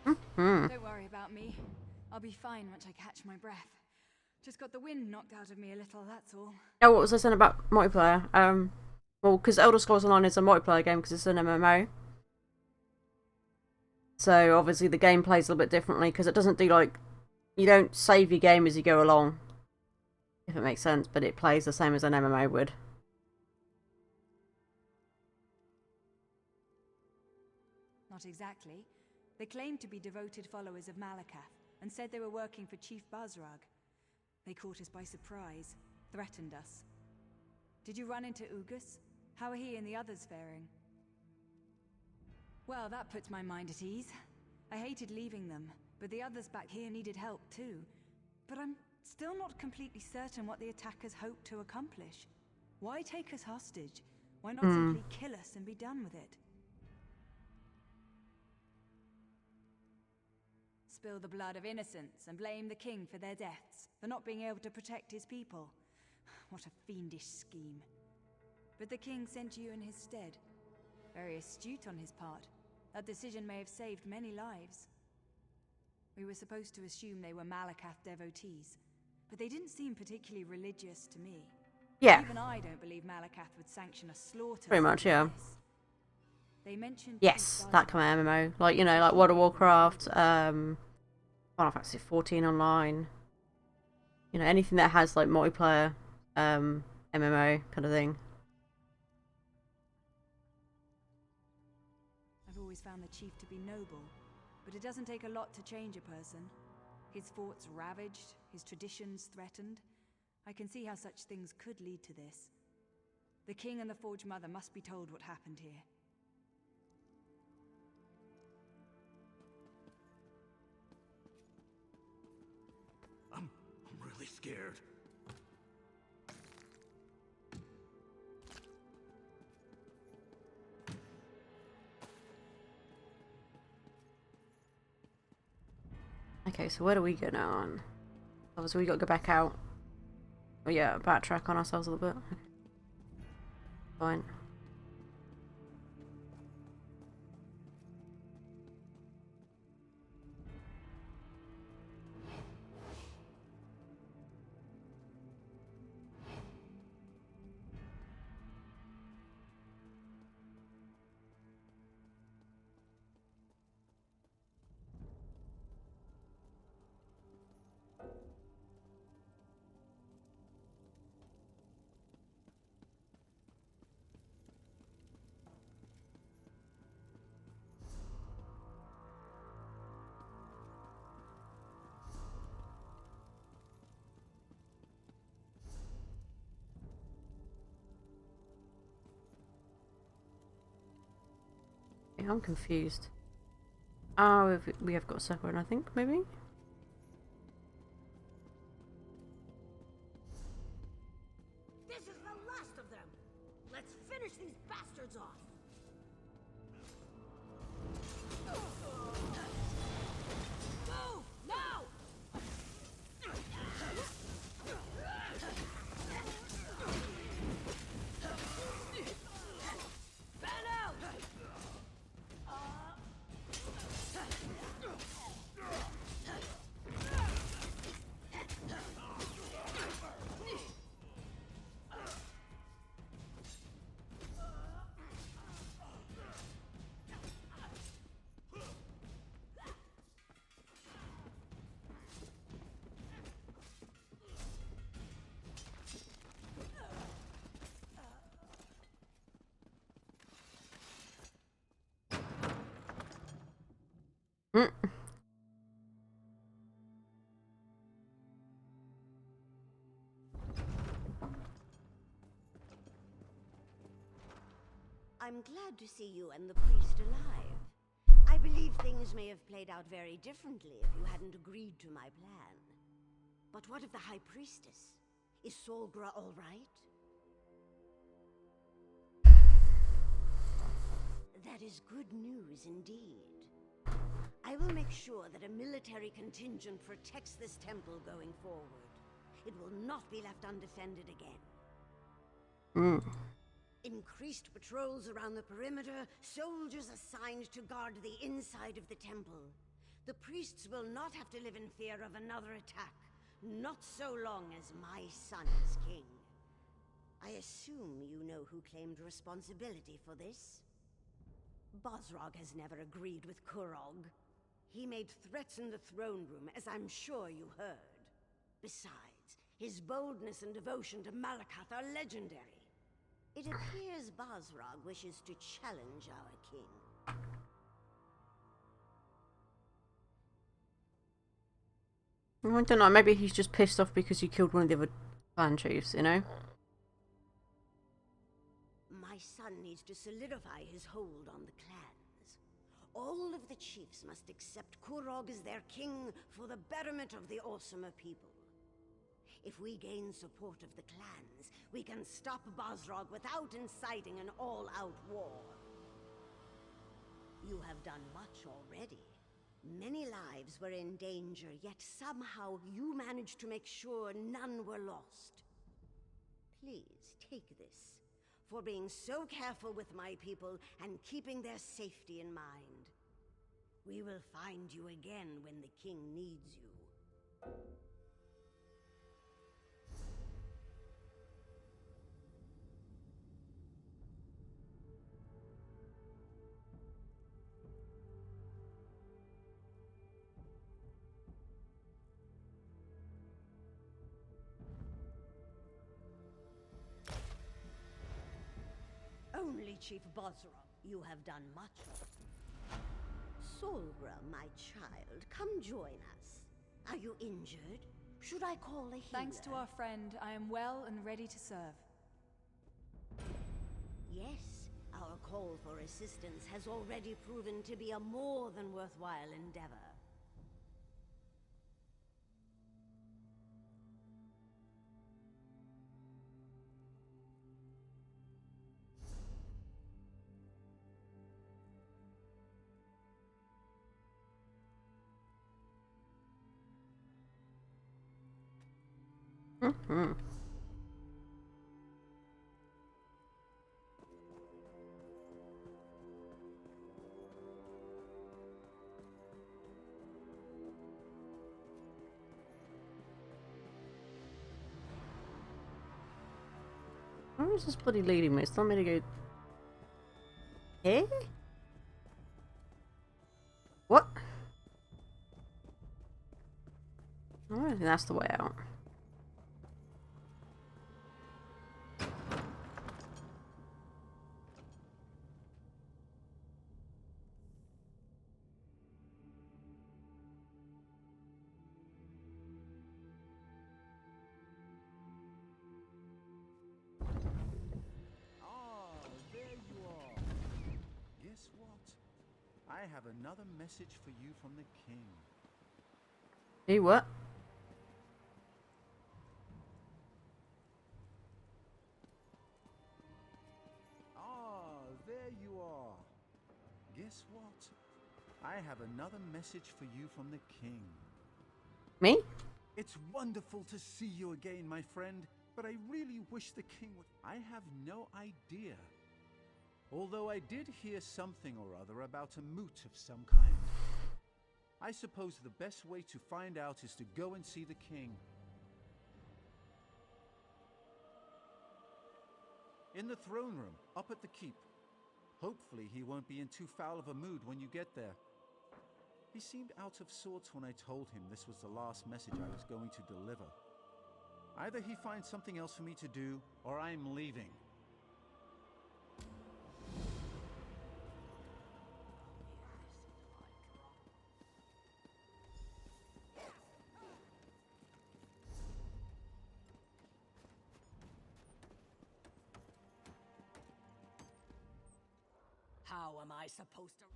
Don't worry about me. I'll be fine once I catch my breath. Just got the wind knocked out of me a little, that's all. Oh, what was I saying about multiplayer? Well, because Elder Scrolls Online is a multiplayer game because it's an MMO. So obviously the game plays a little bit differently because it doesn't do like, you don't save your game as you go along, if it makes sense, but it plays the same as an MMO would. Not exactly. They claimed to be devoted followers of Malakath and said they were working for Chief Bazrag. They caught us by surprise, threatened us. Did you run into Ugus? How are he and the others faring? Well, that puts my mind at ease. I hated leaving them, but the others back here needed help too. But I'm still not completely certain what the attackers hope to accomplish. Why take us hostage? Why not simply kill us and be done with it? Spill the blood of innocents and blame the king for their deaths, for not being able to protect his people. What a fiendish scheme. But the king sent you in his stead. Very astute on his part. That decision may have saved many lives. We were supposed to assume they were Malakath devotees, but they didn't seem particularly religious to me. Yeah. Even I don't believe Malakath would sanction a slaughter. Pretty much, yeah. They mentioned Yes, that kind of MMO. Like, you know, like World of Warcraft, Final Fantasy 14 Online. You know, anything that has like multiplayer, MMO kind of thing. I've always found the chief to be noble, but it doesn't take a lot to change a person. His forts ravaged, his traditions threatened. I can see how such things could lead to this. The king and the Forge Mother must be told what happened here. I'm really scared. Okay, so where do we go now on? Obviously we got to go back out. Oh yeah, backtrack on ourselves a little bit. Fine. I'm confused. Oh, we have got a second one, I think, maybe? This is the last of them! Let's finish these bastards off! Move! Now! Fan out! Mm. I'm glad to see you and the priest alive. I believe things may have played out very differently if you hadn't agreed to my plan. But what of the High Priestess? Is Solgra all right? That is good news indeed. I will make sure that a military contingent protects this temple going forward. It will not be left undefended again. Mm. Increased patrols around the perimeter, soldiers assigned to guard the inside of the temple. The priests will not have to live in fear of another attack. Not so long as my son is king. I assume you know who claimed responsibility for this? Bosrog has never agreed with Kurog. He made threats in the throne room, as I'm sure you heard. Besides, his boldness and devotion to Malakath are legendary. It appears Bosrog wishes to challenge our king. I don't know, maybe he's just pissed off because you killed one of the other clan chiefs, you know? My son needs to solidify his hold on the clans. All of the chiefs must accept Kurog as their king for the betterment of the Awesomer people. If we gain support of the clans, we can stop Bosrog without inciting an all-out war. You have done much already. Many lives were in danger, yet somehow you managed to make sure none were lost. Please, take this, for being so careful with my people and keeping their safety in mind. We will find you again when the king needs you. Only Chief Bosrog, you have done much. Solgra, my child, come join us. Are you injured? Should I call a healer? Thanks to our friend, I am well and ready to serve. Yes, our call for assistance has already proven to be a more than worthwhile endeavor. Mm-hmm. Where is this bloody lady, mate? It's telling me to go... Eh? What? I don't think that's the way out. Guess what? I have another message for you from the king. Hey, what? There you are. Guess what? I have another message for you from the king. Me? It's wonderful to see you again, my friend, but I really wish the king would... I have no idea. Although I did hear something or other about a moot of some kind. I suppose the best way to find out is to go and see the king. In the throne room, up at the keep. Hopefully he won't be in too foul of a mood when you get there. He seemed out of sorts when I told him this was the last message I was going to deliver. Either he finds something else for me to do, or I'm leaving. How am I supposed to...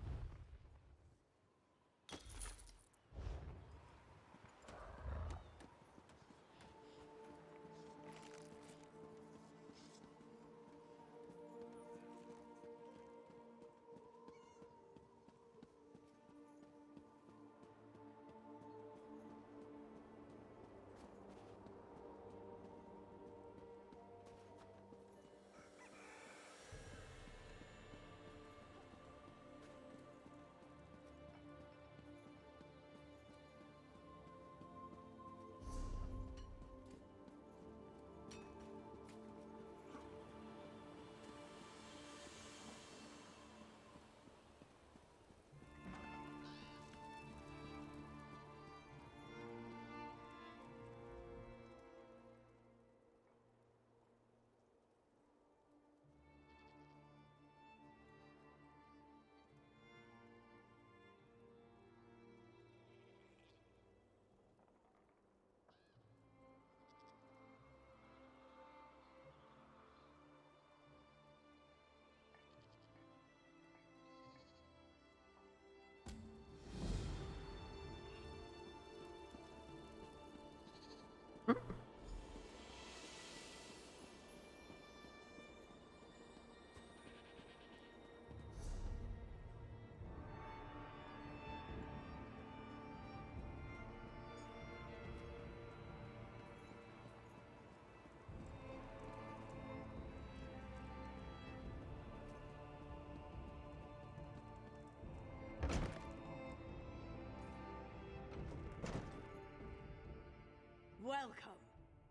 Welcome.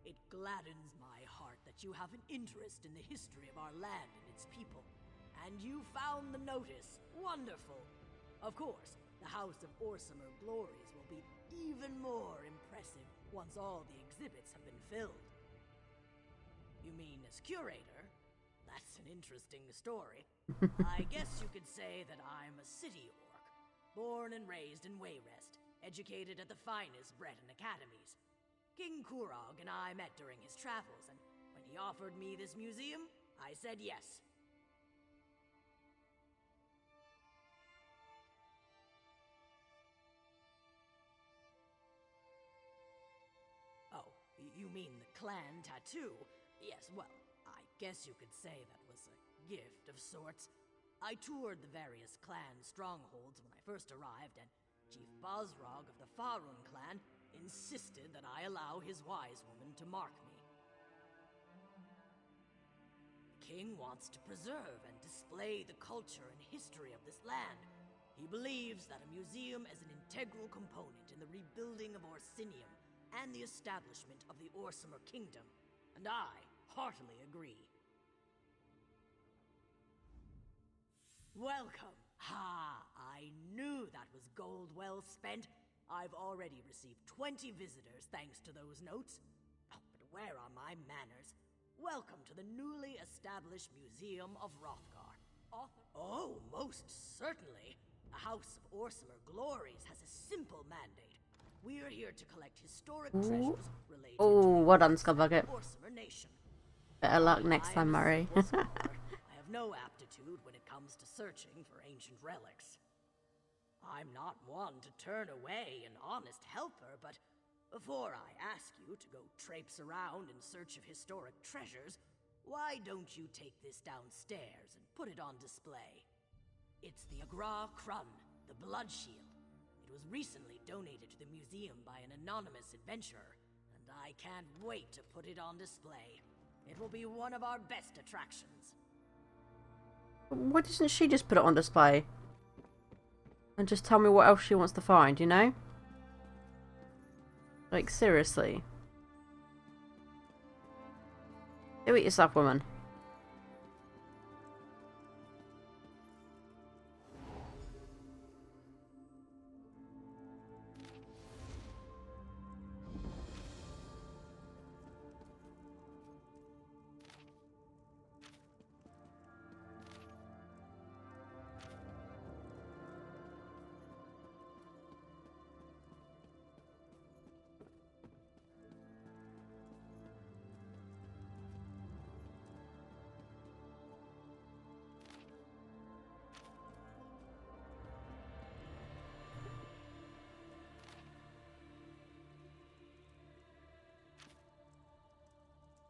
It gladdens my heart that you have an interest in the history of our land and its people. And you found the notice. Wonderful. Of course, the House of Orsimer glories will be even more impressive once all the exhibits have been filled. You mean as curator? That's an interesting story. I guess you could say that I'm a city orc. Born and raised in Wayrest, educated at the finest Breton academies. King Kurog and I met during his travels, and when he offered me this museum, I said yes. Oh, you mean the clan tattoo? Yes, well, I guess you could say that was a gift of sorts. I toured the various clan strongholds when I first arrived, and Chief Bosrog of the Farun clan insisted that I allow his wise woman to mark me. The king wants to preserve and display the culture and history of this land. He believes that a museum is an integral component in the rebuilding of Orsinium and the establishment of the Orsimer Kingdom, and I heartily agree. Welcome. Ha! I knew that was gold well spent. I've already received 20 visitors thanks to those notes. Oh, but where are my manners? Welcome to the newly established Museum of Hrothgar. Oh, most certainly. The House of Orsimer Glories has a simple mandate. We're here to collect historic treasures related to well done, Skybucket. Orsimer Nation. Better luck next time, Murray. I have no aptitude when it comes to searching for ancient relics. I'm not one to turn away an honest helper, but before I ask you to go traipse around in search of historic treasures, why don't you take this downstairs and put it on display? It's the Agra Krun, the Blood Shield. It was recently donated to the museum by an anonymous adventurer, and I can't wait to put it on display. It will be one of our best attractions. Why doesn't she just put it on display? And just tell me what else she wants to find, you know? Like, seriously. Do it yourself, woman.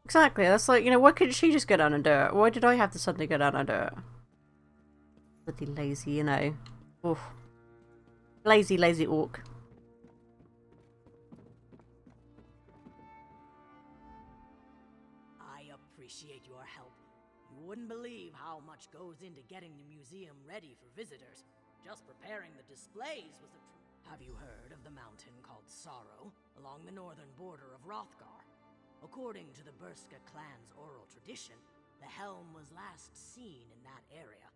Exactly, that's like, you know, why couldn't she just go down and do it? Why did I have to suddenly go down and do it? Bloody lazy, you know. Oof. Lazy, lazy orc. I appreciate your help. You wouldn't believe how much goes into getting the museum ready for visitors. Just preparing the displays was a Have you heard of the mountain called Sorrow, along the northern border of Hrothgar? According to the Burska clan's oral tradition, the helm was last seen in that area.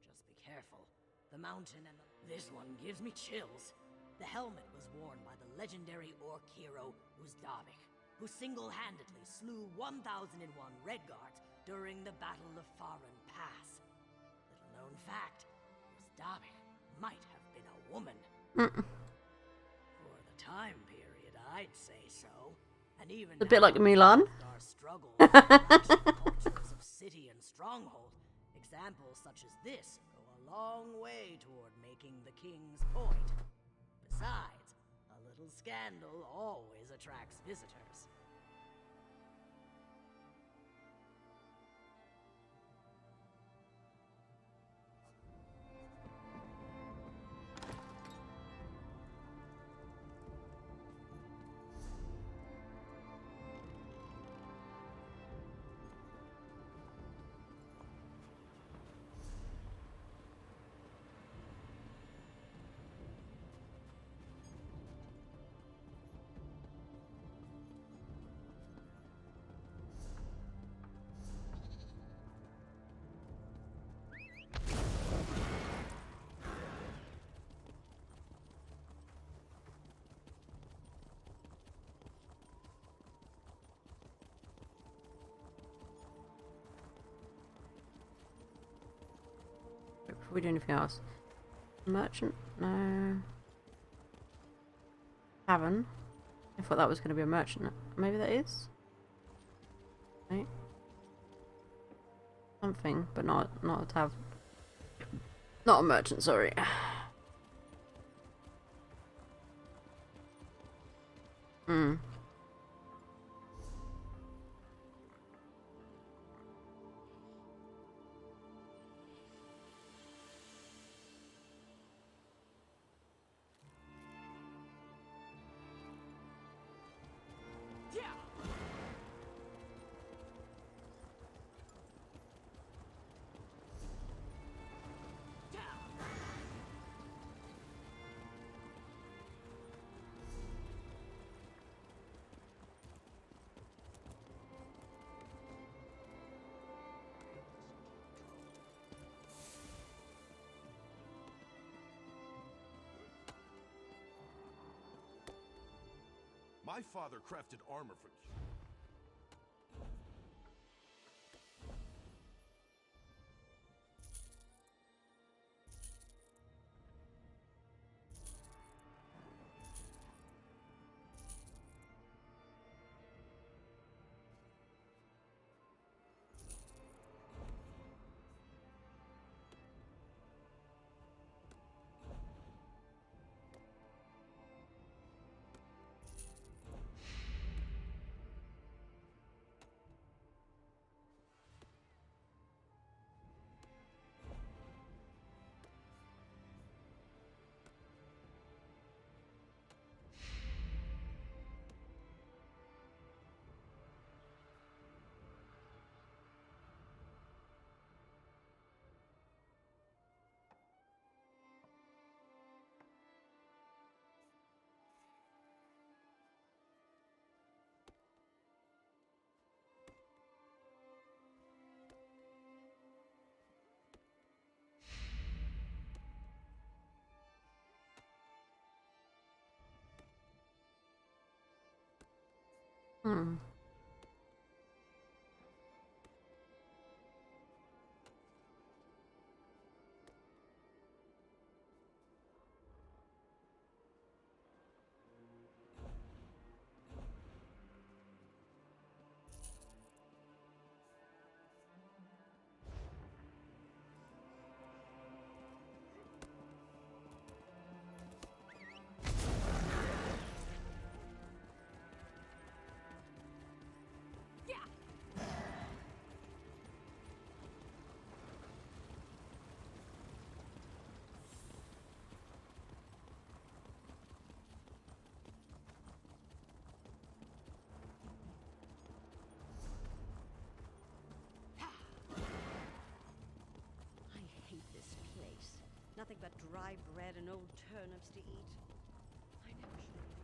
Just be careful. The mountain and This one gives me chills. The helmet was worn by the legendary orc hero Uzdavik, who single-handedly slew 1001 Redguards during the Battle of Farun Pass. Little known fact, Uzdavik might have been a woman. For the time period, I'd say so. And even a bit like Mulan. Our struggles with the cultures of city and stronghold, examples such as this go a long way toward making the king's point. Besides, a little scandal always attracts visitors. we do anything else? Merchant? No. Tavern? I thought that was going to be a merchant. Maybe that is? Right. Something, but not a tavern. Not a merchant, sorry. Hmm. My father crafted armor for... Hmm. I hate this place. Nothing but dry bread and old turnips to eat. I never should have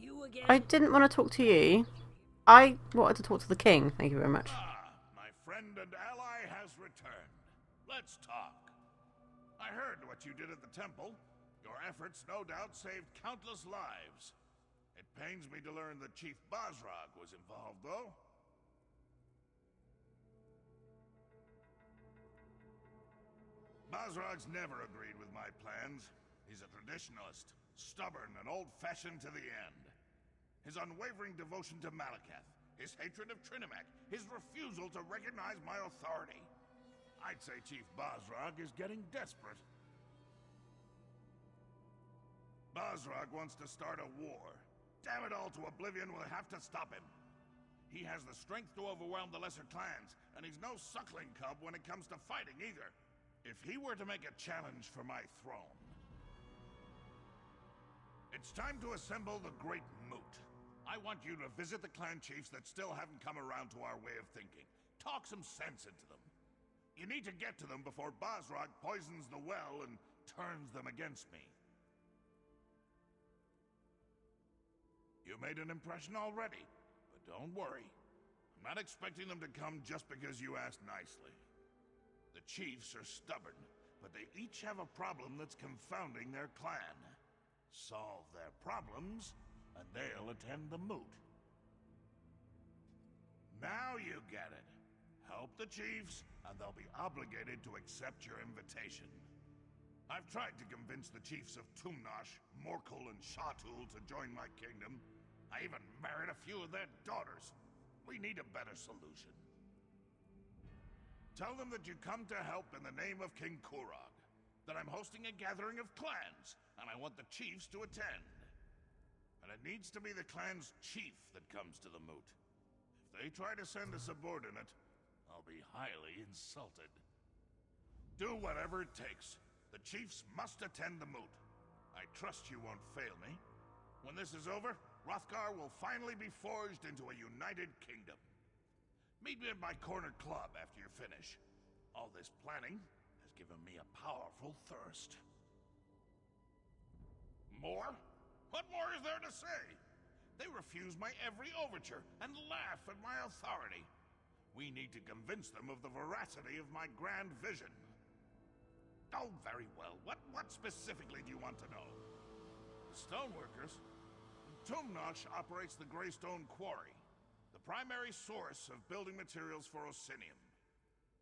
You again? I didn't want to talk to you. I wanted to talk to the king. Thank you very much. Ah, my friend and ally has returned. Let's talk. I heard what you did at the temple. Your efforts no doubt saved countless lives. It pains me to learn that Chief Basrog was involved, though. Basrag's never agreed with my plans. He's a traditionalist, stubborn and old-fashioned to the end. His unwavering devotion to Malakath, his hatred of Trinimac, his refusal to recognize my authority. I'd say Chief Basrag is getting desperate. Basrag wants to start a war. Damn it all to oblivion, we'll have to stop him. He has the strength to overwhelm the lesser clans, and he's no suckling cub when it comes to fighting either. If he were to make a challenge for my throne... It's time to assemble the Great Moot. I want you to visit the clan chiefs that still haven't come around to our way of thinking. Talk some sense into them. You need to get to them before Basrag poisons the well and turns them against me. You made an impression already, but don't worry. I'm not expecting them to come just because you asked nicely. The chiefs are stubborn, but they each have a problem that's confounding their clan. Solve their problems, and they'll attend the moot. Now you get it. Help the chiefs, and they'll be obligated to accept your invitation. I've tried to convince the chiefs of Tumnash, Morkel, and Shatul to join my kingdom. I even married a few of their daughters. We need a better solution. Tell them that you come to help in the name of King Kurog, that I'm hosting a gathering of clans, and I want the chiefs to attend. And it needs to be the clan's chief that comes to the moot. If they try to send a subordinate, I'll be highly insulted. Do whatever it takes. The chiefs must attend the moot. I trust you won't fail me. When this is over, Hrothgar will finally be forged into a united kingdom. Meet me at my corner club after you finish. All this planning has given me a powerful thirst. More? What more is there to say? They refuse my every overture and laugh at my authority. We need to convince them of the veracity of my grand vision. Oh, very well. What specifically do you want to know? The stoneworkers? Tumnash operates the Greystone Quarry, the primary source of building materials for Osinium.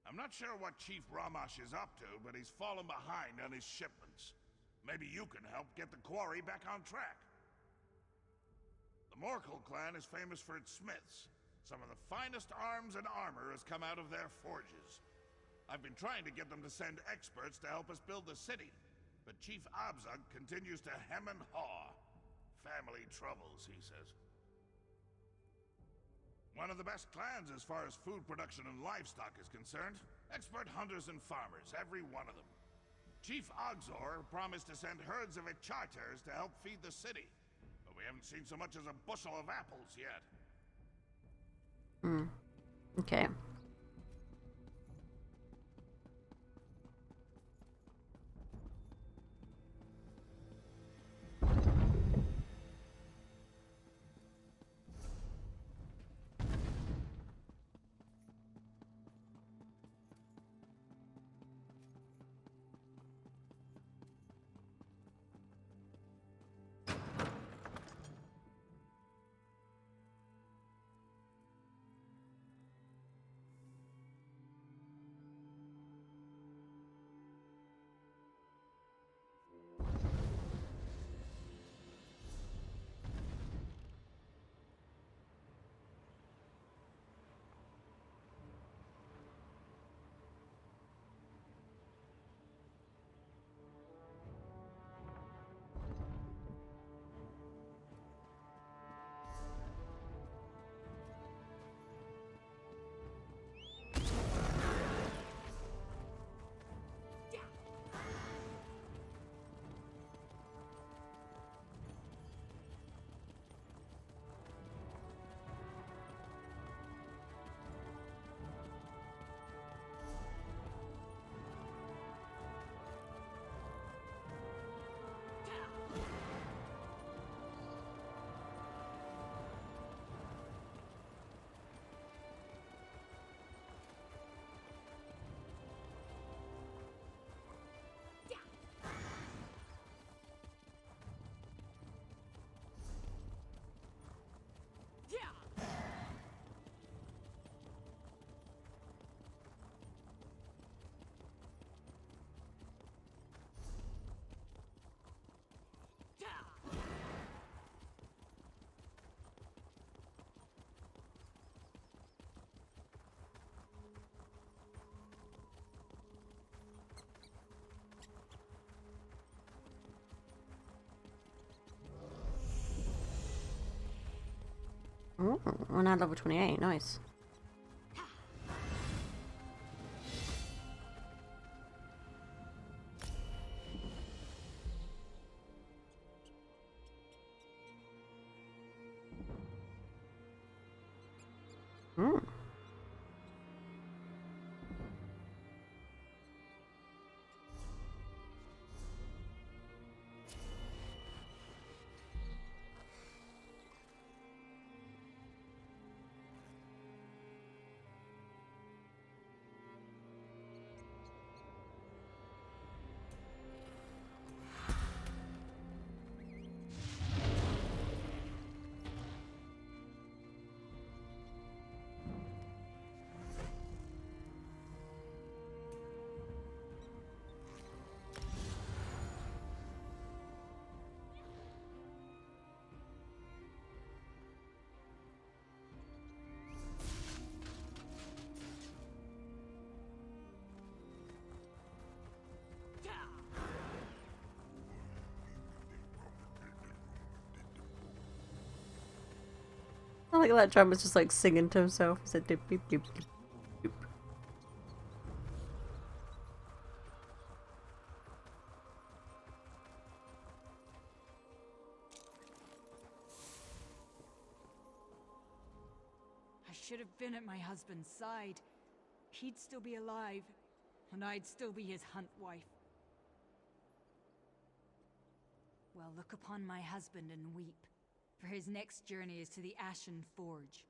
I'm not sure what Chief Ramash is up to, but he's fallen behind on his shipments. Maybe you can help get the quarry back on track. The Morkel clan is famous for its smiths. Some of the finest arms and armor has come out of their forges. I've been trying to get them to send experts to help us build the city, but Chief Abzug continues to hem and haw. Family troubles, he says. One of the best clans as far as food production and livestock is concerned. Expert hunters and farmers, every one of them. Chief Ogzor promised to send herds of Icharters to help feed the city, but we haven't seen so much as a bushel of apples yet. Okay. Oh, we're now level 28. Nice. Hmm. I like that drummer's just like singing to himself. He said doop doop doop doop doop. I should have been at my husband's side. He'd still be alive, and I'd still be his hunt wife. Well, look upon my husband and weep, for his next journey is to the Ashen Forge.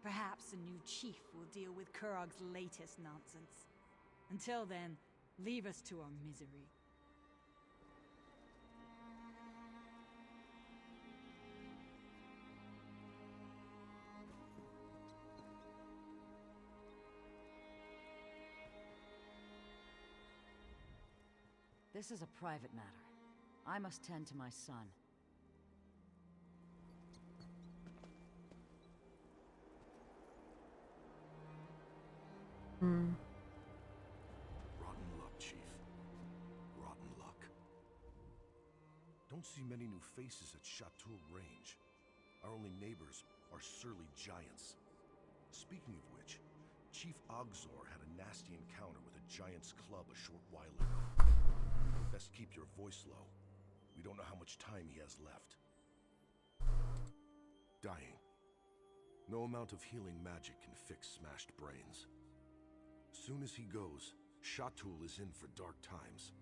Perhaps a new chief will deal with Kurog's latest nonsense. Until then, leave us to our misery. This is a private matter. I must tend to my son. Hmm. Rotten luck, Chief. Rotten luck. Don't see many new faces at Chateau Range. Our only neighbors are surly giants. Speaking of which, Chief Ogzor had a nasty encounter with a giant's club a short while ago. Best keep your voice low. We don't know how much time he has left. Dying. No amount of healing magic can fix smashed brains. Soon as he goes, Chatul is in for dark times.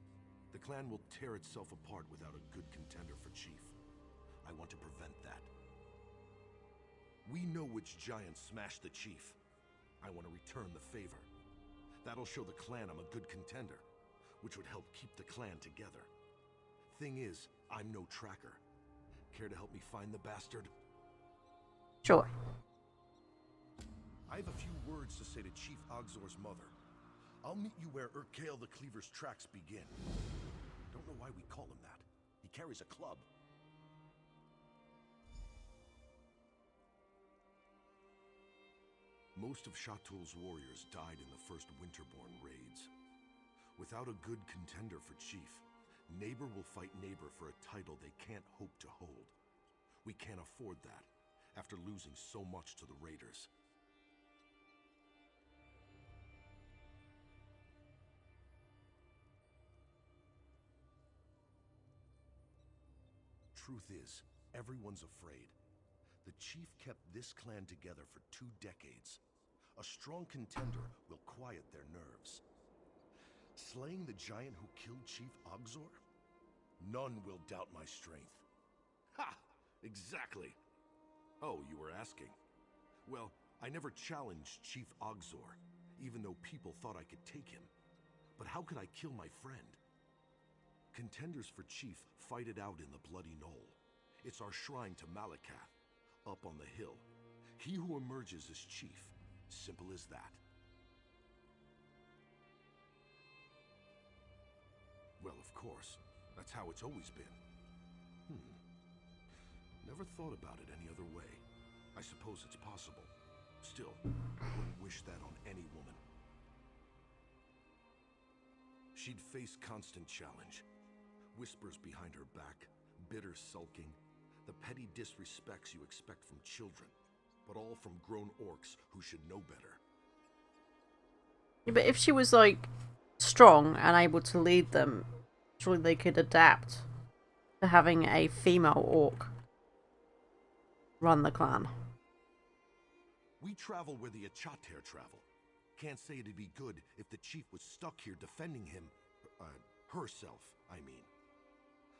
The clan will tear itself apart without a good contender for chief. I want to prevent that. We know which giant smashed the chief. I want to return the favor. That'll show the clan I'm a good contender, which would help keep the clan together. Thing is, I'm no tracker. Care to help me find the bastard? Sure. I have a few words to say to Chief Ogzor's mother. I'll meet you where Urkael the Cleaver's tracks begin. Don't know why we call him that. He carries a club. Most of Chatul's warriors died in the first Winterborn raids. Without a good contender for chief, neighbor will fight neighbor for a title they can't hope to hold. We can't afford that, after losing so much to the raiders. Truth is, everyone's afraid. The chief kept this clan together for 2 decades. A strong contender will quiet their nerves. Slaying the giant who killed Chief Ogzor? None will doubt my strength. Ha! Exactly! Oh, you were asking. Well, I never challenged Chief Ogzor, even though people thought I could take him. But how could I kill my friend? Contenders for chief fight it out in the Bloody Knoll. It's our shrine to Malakath, up on the hill. He who emerges as chief. Simple as that. Well, of course. That's how it's always been. Never thought about it any other way. I suppose it's possible. Still, I wouldn't wish that on any woman. She'd face constant challenge. Whispers behind her back, bitter sulking, The petty disrespects you expect from children, but all from grown orcs who should know better. Yeah, but if she was, like, strong and able to lead them, surely they could adapt to having a female orc run the clan. We travel where the Achater travel. Can't say it'd be good if the chief was stuck here defending him, herself, I mean.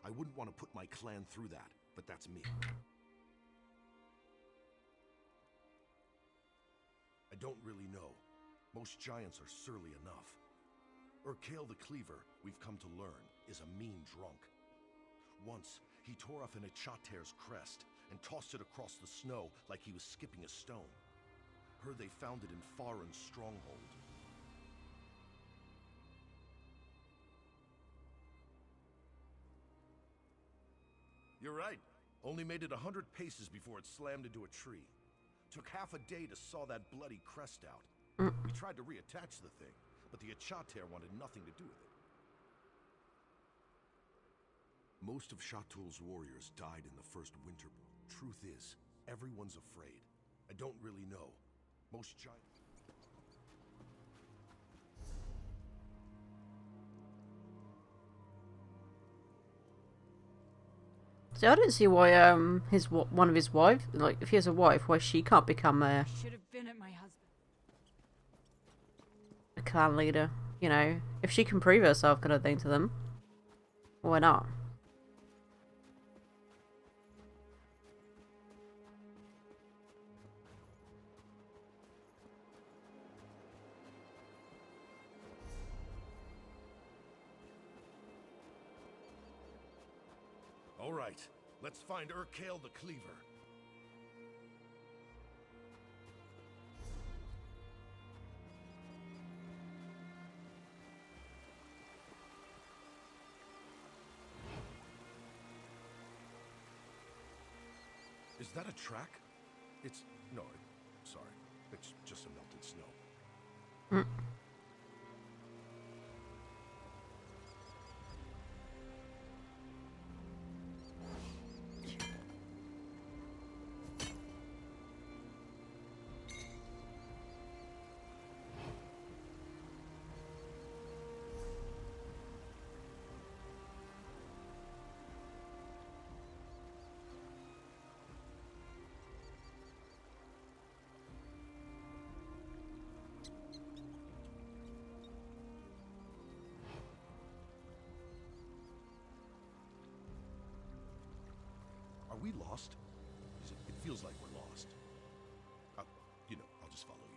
I wouldn't want to put my clan through that, but that's me. I don't really know. Most giants are surly enough. Urkale the Cleaver, we've come to learn, is a mean drunk. Once, he tore off an Achater's crest and tossed it across the snow like he was skipping a stone. Heard they found it in Farin's stronghold. You're right. Only made it 100 paces before it slammed into a tree. Took half a day to saw that bloody crest out. We tried to reattach the thing, but the Achater wanted nothing to do with it. Most of Shatul's warriors died in the first winter. Truth is, everyone's afraid. I don't really know. Most giants... See, I don't see why one of his wives, like if he has a wife, why she can't become a Should have been at my husband. clan leader. You know, if she can prove herself, kind of thing to them, why not? All right, let's find Urkale the Cleaver. Is that a track? No, sorry. It's just some melted snow. Are we lost? It feels like we're lost. I'll just follow you.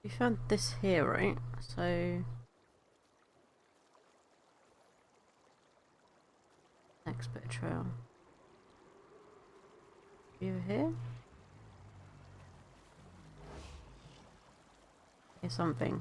We found this here, right? So next bit of trail. Over here? Here's something.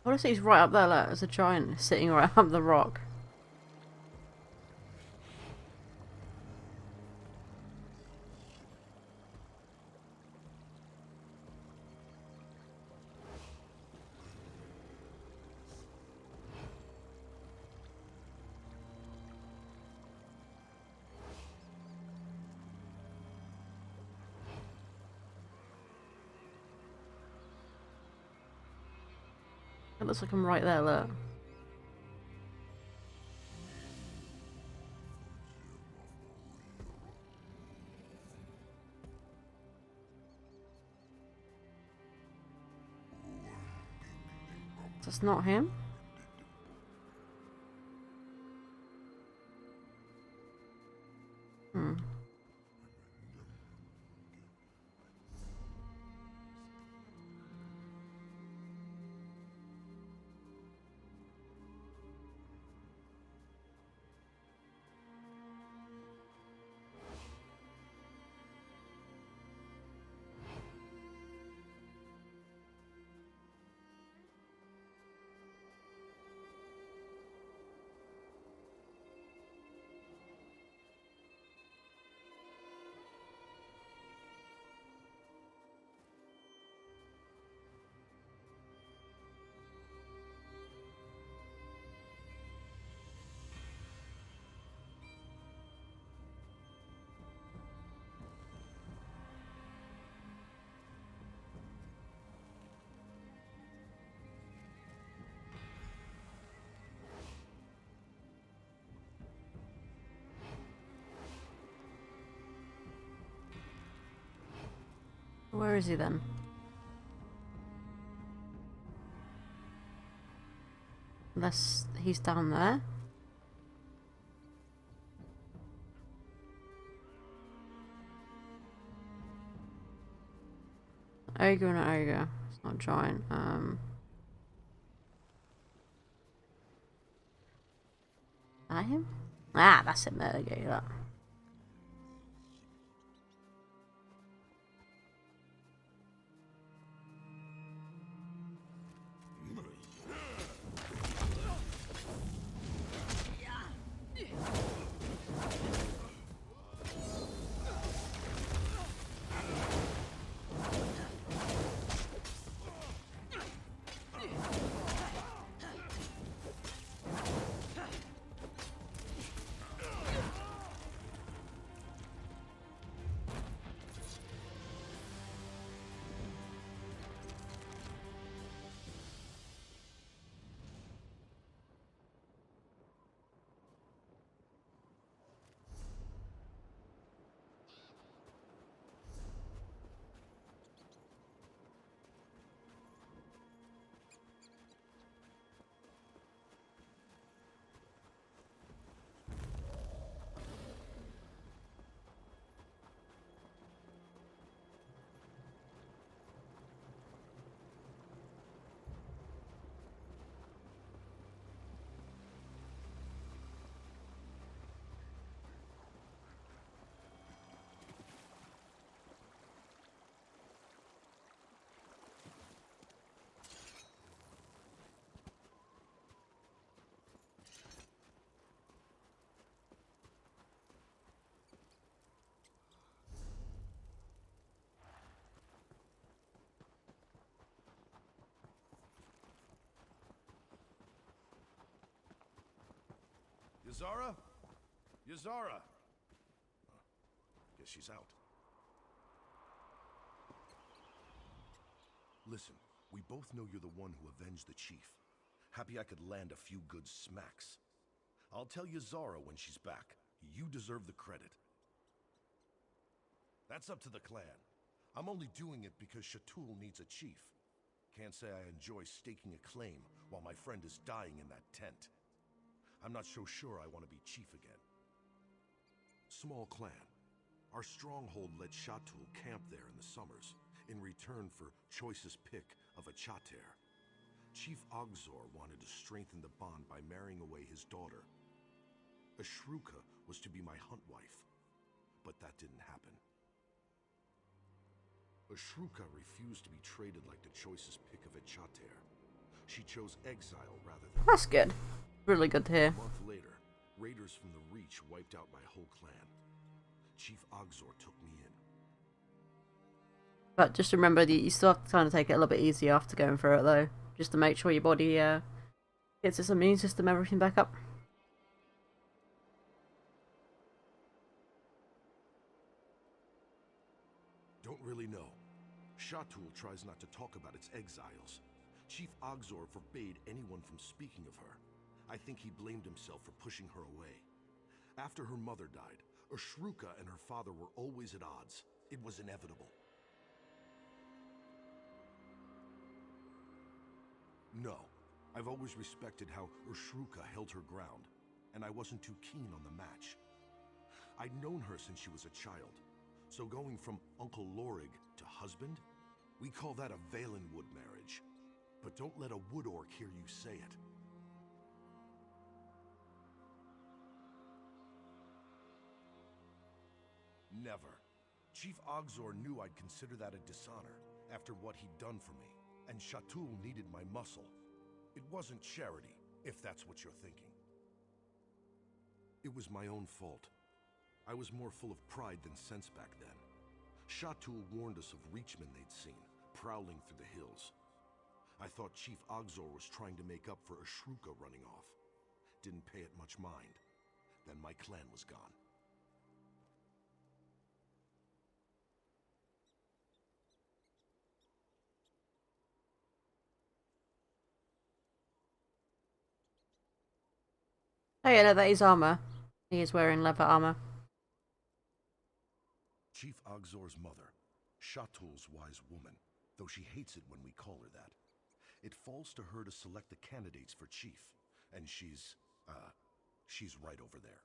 Honestly, he's right up there. Look, there's a giant sitting right up the rock. It looks like I'm right there, look. That's not him? Hmm. Where is he then? Unless he's down there. Ogre and an ogre. It's not giant. That him? Ah, that's him. There we go. That. Yazara? Yazara! Guess she's out. Listen, we both know you're the one who avenged the chief. Happy I could land a few good smacks. I'll tell Yazara when she's back. You deserve the credit. That's up to the clan. I'm only doing it because Shatul needs a chief. Can't say I enjoy staking a claim while my friend is dying in that tent. I'm not so sure I want to be chief again. Small clan. Our stronghold let Shatul camp there in the summers, in return for choicest pick of a Chater. Chief Ogzor wanted to strengthen the bond by marrying away his daughter. Ashruka was to be my hunt wife, but that didn't happen. Ashruka refused to be traded like the choicest pick of a Chater. She chose exile rather than... That's good. Really good to hear. A month later, raiders from the Reach wiped out my whole clan. Chief Ogzor took me in. But just remember that you still have to kind of take it a little bit easier after going through it, though. Just to make sure your body gets its immune system, everything back up. Don't really know. Shatul tries not to talk about its exiles. Chief Ogzor forbade anyone from speaking of her. I think he blamed himself for pushing her away. After her mother died, Ashruka and her father were always at odds. It was inevitable. No, I've always respected how Ashruka held her ground, and I wasn't too keen on the match. I'd known her since she was a child, so going from Uncle Lorig to husband, we call that a Valenwood marriage. But don't let a wood orc hear you say it. Never. Chief Ogzor knew I'd consider that a dishonor after what he'd done for me, and Shatul needed my muscle. It wasn't charity, if that's what you're thinking. It was my own fault. I was more full of pride than sense back then. Shatul warned us of reachmen they'd seen, prowling through the hills. I thought Chief Ogzor was trying to make up for Ashruka running off. Didn't pay it much mind. Then my clan was gone. Oh yeah, no, that is armor. He is wearing leather armor. Chief Ogzor's mother, Shatul's wise woman, though she hates it when we call her that. It falls to her to select the candidates for chief, and she's right over there.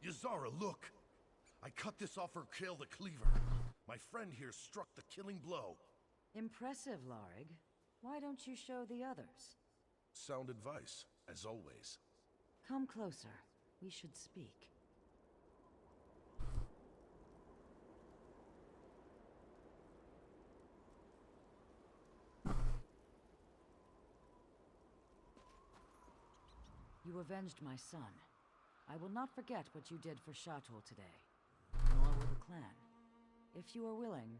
Yazara, look! I cut this off her Kale the Cleaver. My friend here struck the killing blow. Impressive, Lorig. Why don't you show the others? Sound advice, as always. Come closer. We should speak. You avenged my son. I will not forget what you did for Shatul today, nor will the clan. If you are willing,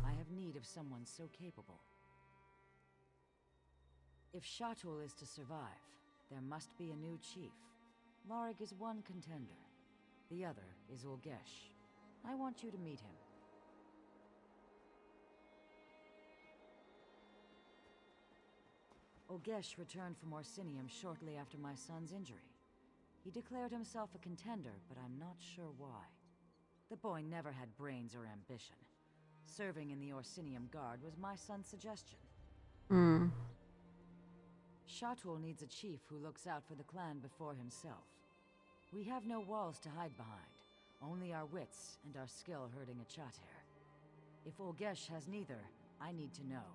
I have need of someone so capable. If Shatul is to survive, there must be a new chief. Lorig is one contender. The other is Ulgesh. I want you to meet him. Ulgesh returned from Orsinium shortly after my son's injury. He declared himself a contender, but I'm not sure why. The boy never had brains or ambition. Serving in the Orsinium Guard was my son's suggestion. Shatul needs a chief who looks out for the clan before himself. We have no walls to hide behind, only our wits and our skill herding a Chater. If Ulgesh has neither, I need to know.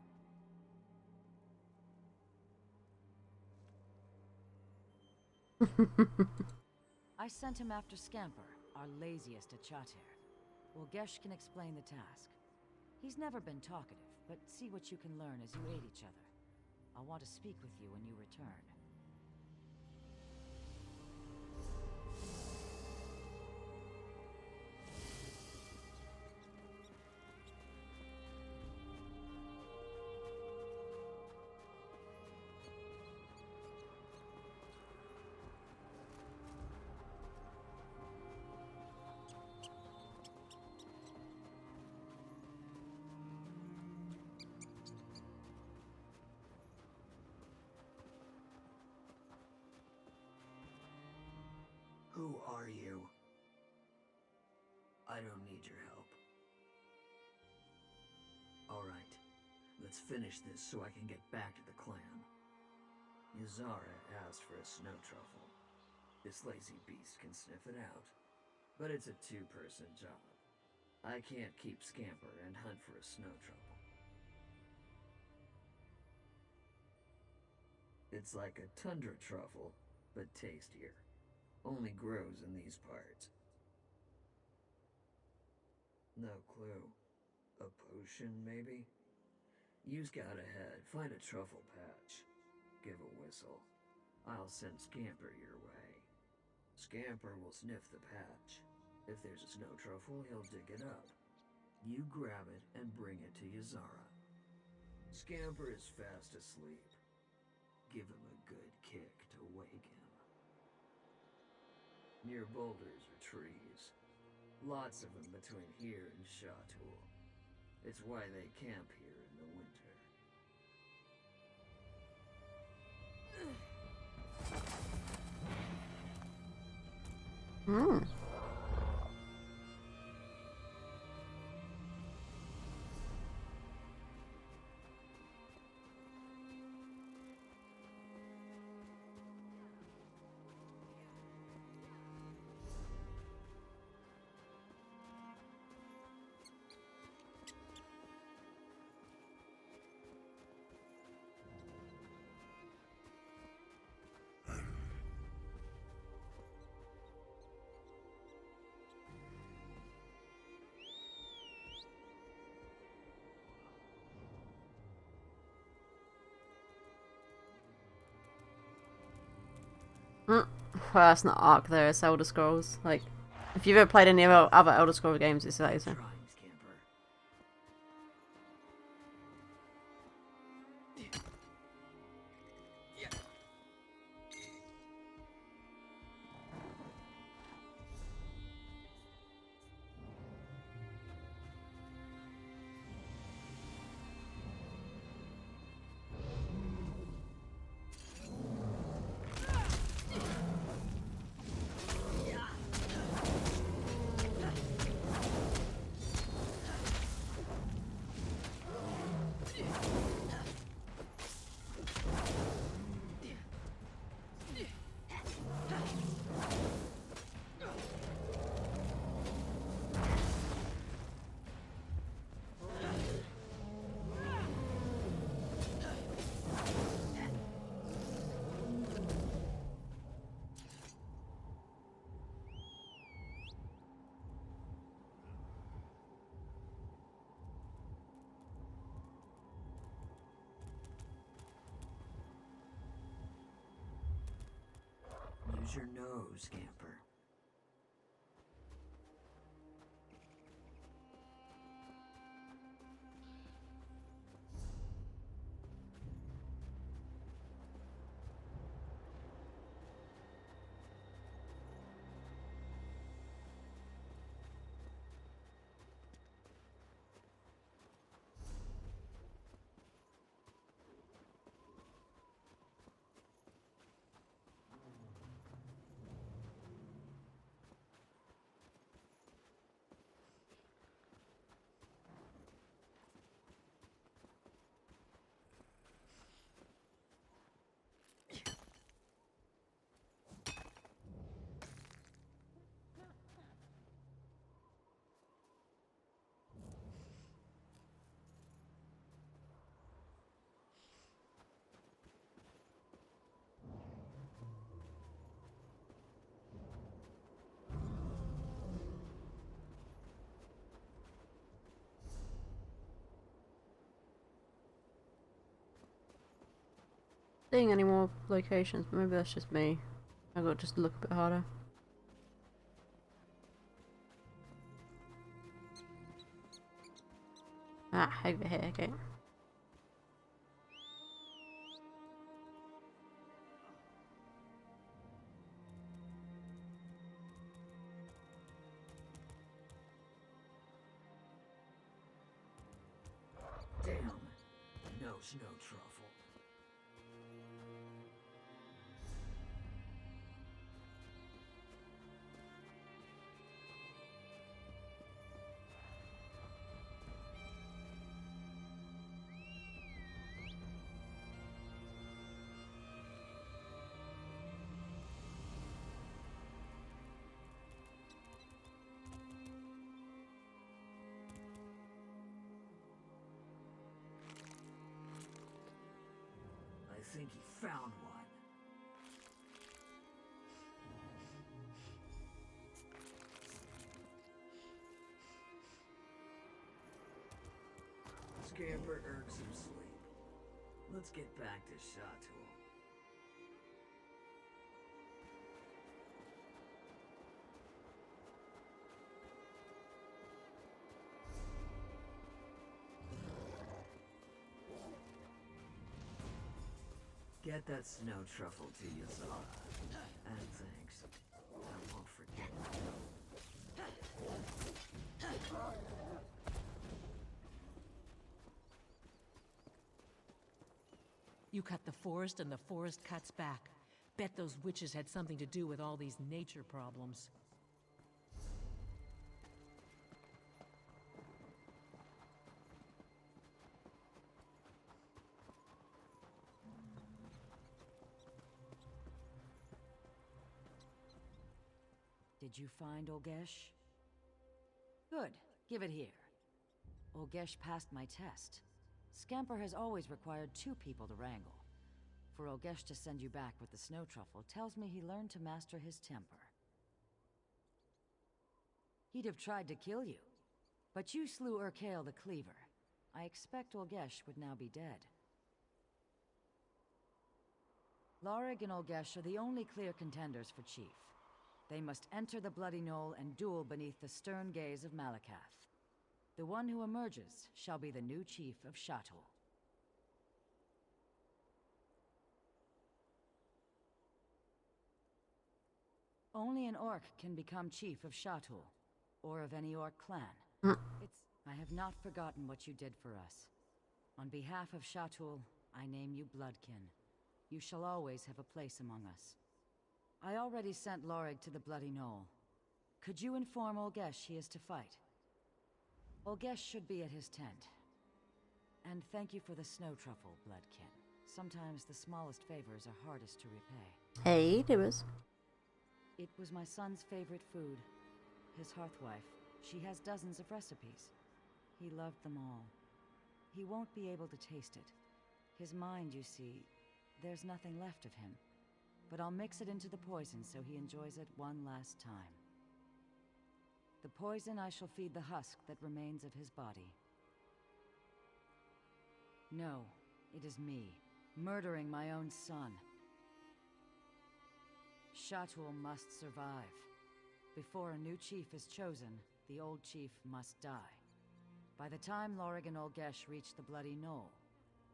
I sent him after Scamper, our laziest at Chater. Ulgesh can explain the task. He's never been talkative, but see what you can learn as you aid each other. I'll want to speak with you when you return. Who are you? I don't need your help. Alright, let's finish this so I can get back to the clan. Yazara asked for a snow truffle. This lazy beast can sniff it out. But it's a two-person job. I can't keep Scamper and hunt for a snow truffle. It's like a tundra truffle, but tastier. Only grows in these parts. No clue. A potion, maybe? You scout ahead, find a truffle patch. Give a whistle. I'll send Scamper your way. Scamper will sniff the patch. If there's a snow truffle, he'll dig it up. You grab it and bring it to Yazara. Scamper is fast asleep. Give him a good kick to wake him. Near boulders or trees. Lots of them between here and Shatul. It's why they camp here in the winter. Hmm. Well, that's not Ark there, it's Elder Scrolls. Like, if you've ever played any other Elder Scrolls games, it's that, isn't it? Shrines, camper. Use your nose, camper. Seeing any more locations, but maybe that's just me. I got to just look a bit harder. Ah, over here, okay. Damn. No snow truffle. I think he found one. Scamper earned some sleep. Let's get back to Chateau. Get that snow truffle to Yazara. And thanks. I won't forget. You cut the forest and the forest cuts back. Bet those witches had something to do with all these nature problems. Did you find Olgesh? Good. Give it here. Olgesh passed my test. Scamper has always required 2 people to wrangle. For Olgesh to send you back with the snow truffle tells me he learned to master his temper. He'd have tried to kill you, but you slew Urkael the Cleaver. I expect Olgesh would now be dead. Lorig and Olgesh are the only clear contenders for chief. They must enter the Bloody Knoll and duel beneath the stern gaze of Malakath. The one who emerges shall be the new chief of Shatul. Only an orc can become chief of Shatul, or of any orc clan. I have not forgotten what you did for us. On behalf of Shatul, I name you Bloodkin. You shall always have a place among us. I already sent Lorig to the Bloody Knoll. Could you inform Olgesh he is to fight? Olgesh should be at his tent. And thank you for the snow truffle, Bloodkin. Sometimes the smallest favors are hardest to repay. Hey, doers. It was my son's favorite food. His hearthwife. She has dozens of recipes. He loved them all. He won't be able to taste it. His mind, you see, there's nothing left of him. But I'll mix it into the poison so he enjoys it one last time. The poison I shall feed the husk that remains of his body. No, it is me, murdering my own son. Shatul must survive. Before a new chief is chosen, the old chief must die. By the time Lorig and Olgesh reach the Bloody Knoll,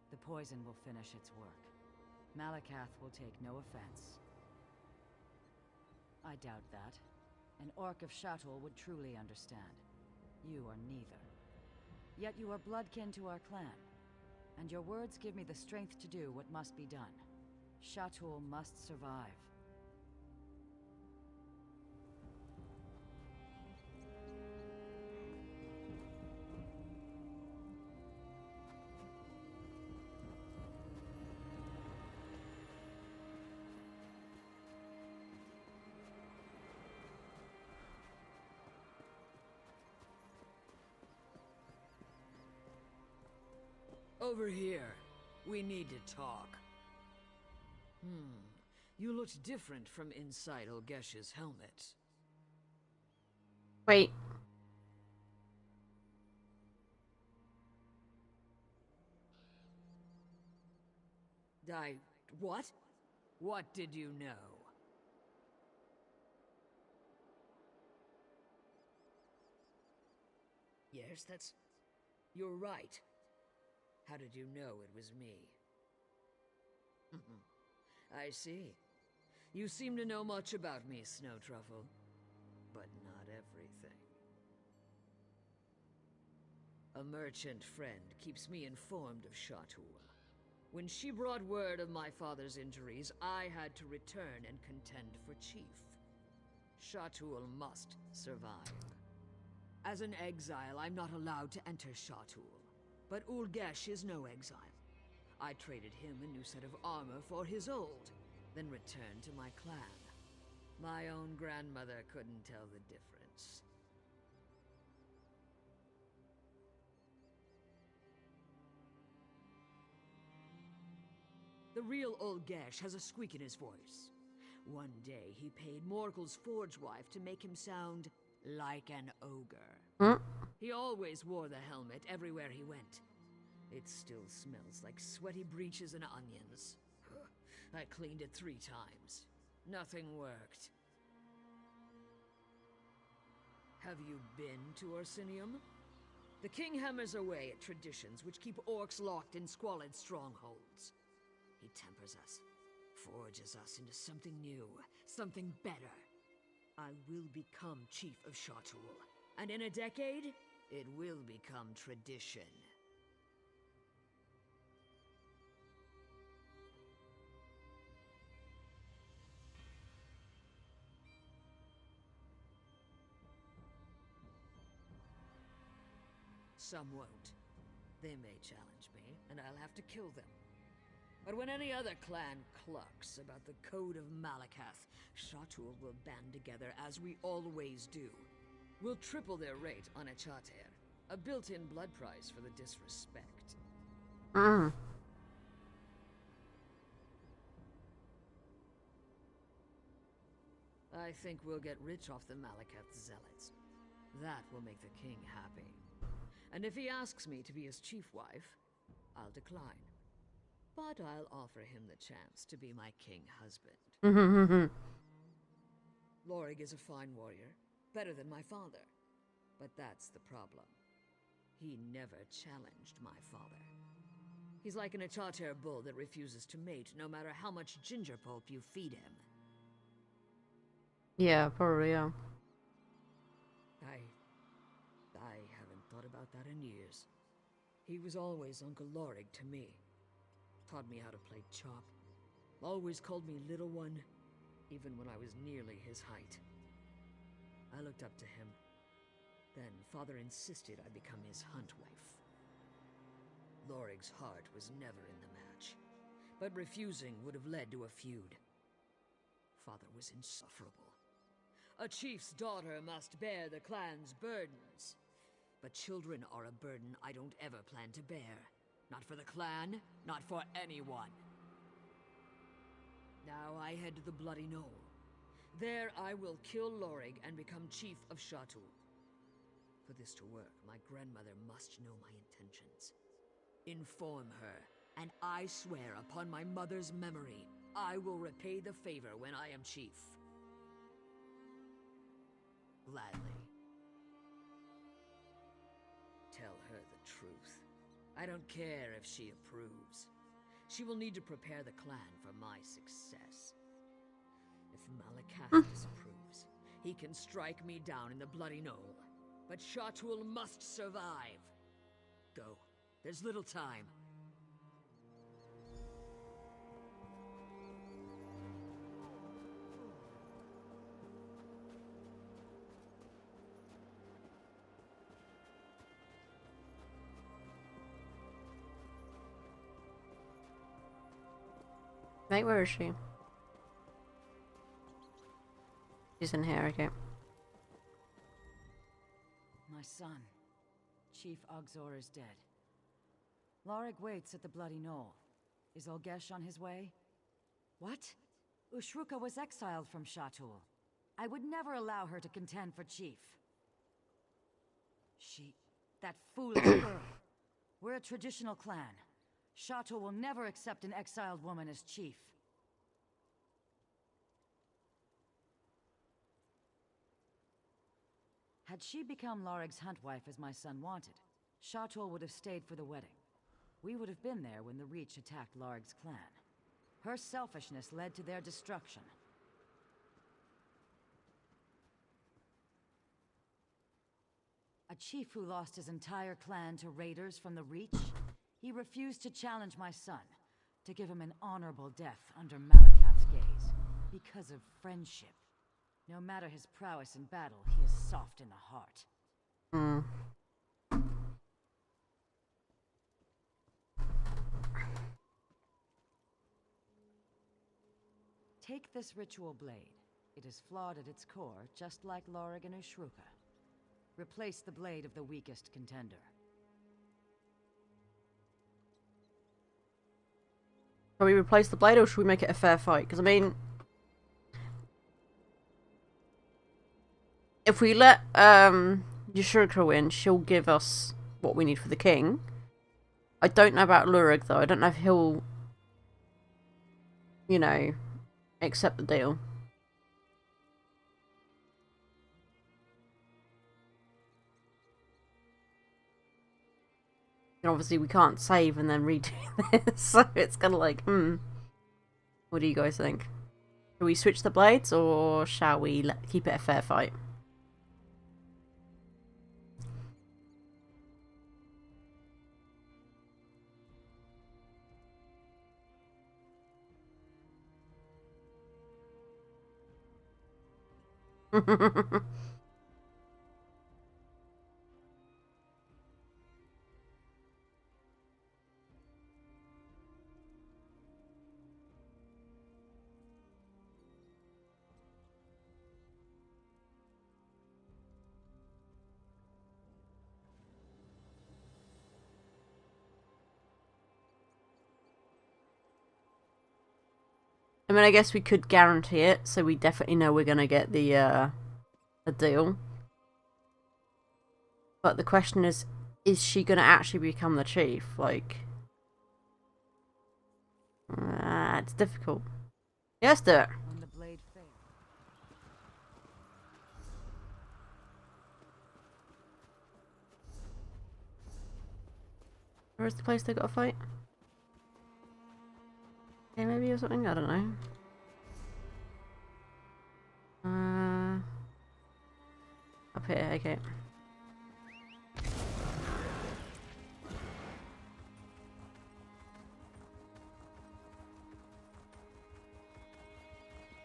the poison will finish its work. Malakath will take no offense. I doubt that. An orc of Shatul would truly understand. You are neither. Yet you are bloodkin to our clan, and your words give me the strength to do what must be done. Shatul must survive. Over here. We need to talk. You looked different from inside Olgesh's helmet. Wait. What? What did you know? Yes, you're right. How did you know it was me? I see. You seem to know much about me, Snow Truffle. But not everything. A merchant friend keeps me informed of Shatul. When she brought word of my father's injuries, I had to return and contend for chief. Shatul must survive. As an exile, I'm not allowed to enter Shatul. But Olgesh is no exile. I traded him a new set of armor for his old, then returned to my clan. My own grandmother couldn't tell the difference. The real Olgesh has a squeak in his voice. One day, he paid Morgul's forge wife to make him sound like an ogre. He always wore the helmet everywhere he went. It still smells like sweaty breeches and onions. I cleaned it 3 times. Nothing worked. Have you been to Orsinium? The king hammers away at traditions which keep orcs locked in squalid strongholds. He tempers us, forges us into something new, something better. I will become chief of Shatul, and in a decade, it will become tradition. Some won't. They may challenge me, and I'll have to kill them. But when any other clan clucks about the Code of Malakath, Shatul will band together as we always do. We'll triple their rate on Echater, a built-in blood price for the disrespect. Mm. I think we'll get rich off the Malakath zealots. That will make the king happy. And if he asks me to be his chief wife, I'll decline. But I'll offer him the chance to be my king husband. Lorig is a fine warrior, better than my father. But that's the problem. He never challenged my father. He's like an Echater bull that refuses to mate no matter how much ginger pulp you feed him. Yeah, probably, yeah. I haven't thought about that in years. He was always Uncle Lorig to me. Taught me how to play chop. Always called me Little One, even when I was nearly his height. I looked up to him. Then Father insisted I become his hunt wife. Lorig's heart was never in the match, but refusing would have led to a feud. Father was insufferable. A chief's daughter must bear the clan's burdens. But children are a burden I don't ever plan to bear. Not for the clan, not for anyone. Now I head to the Bloody Knoll. There I will kill Lorig and become chief of Shatul. For this to work, my grandmother must know my intentions. Inform her, and I swear upon my mother's memory, I will repay the favor when I am chief. Gladly. Tell her the truth. I don't care if she approves. She will need to prepare the clan for my success. If Malakath disapproves, he can strike me down in the Bloody Knoll. But Shatul must survive. Go. There's little time. Mate, where is she? She's in here, okay. My son, Chief Ogzor is dead. Lorig waits at the Bloody Knoll. Is Olgesh on his way? What? Ushruka was exiled from Shatul. I would never allow her to contend for chief. That foolish girl. We're a traditional clan. Shatul will never accept an exiled woman as chief. Had she become Lorig's hunt wife as my son wanted, Shatul would have stayed for the wedding. We would have been there when the Reach attacked Lorig's clan. Her selfishness led to their destruction. A chief who lost his entire clan to raiders from the Reach? He refused to challenge my son, to give him an honorable death under Malakath's gaze. Because of friendship. No matter his prowess in battle, he is soft in the heart. Take this ritual blade. It is flawed at its core, just like Lorig and Ushruka. Replace the blade of the weakest contender. Shall we replace the blade or should we make it a fair fight? Because, I mean, if we let Ushruka win, she'll give us what we need for the king. I don't know about Lorig, though. I don't know if he'll, you know, accept the deal. And obviously we can't save and then redo this, so it's kind of like, What do you guys think? Shall we switch the blades, or shall we keep it a fair fight? I mean, I guess we could guarantee it, so we definitely know we're gonna get the deal. But the question is she gonna actually become the chief? Like, it's difficult. Yeah, let's do it. When the blade failed. Where's the place they gotta fight? Okay, maybe or something. I don't know. Up here. Okay.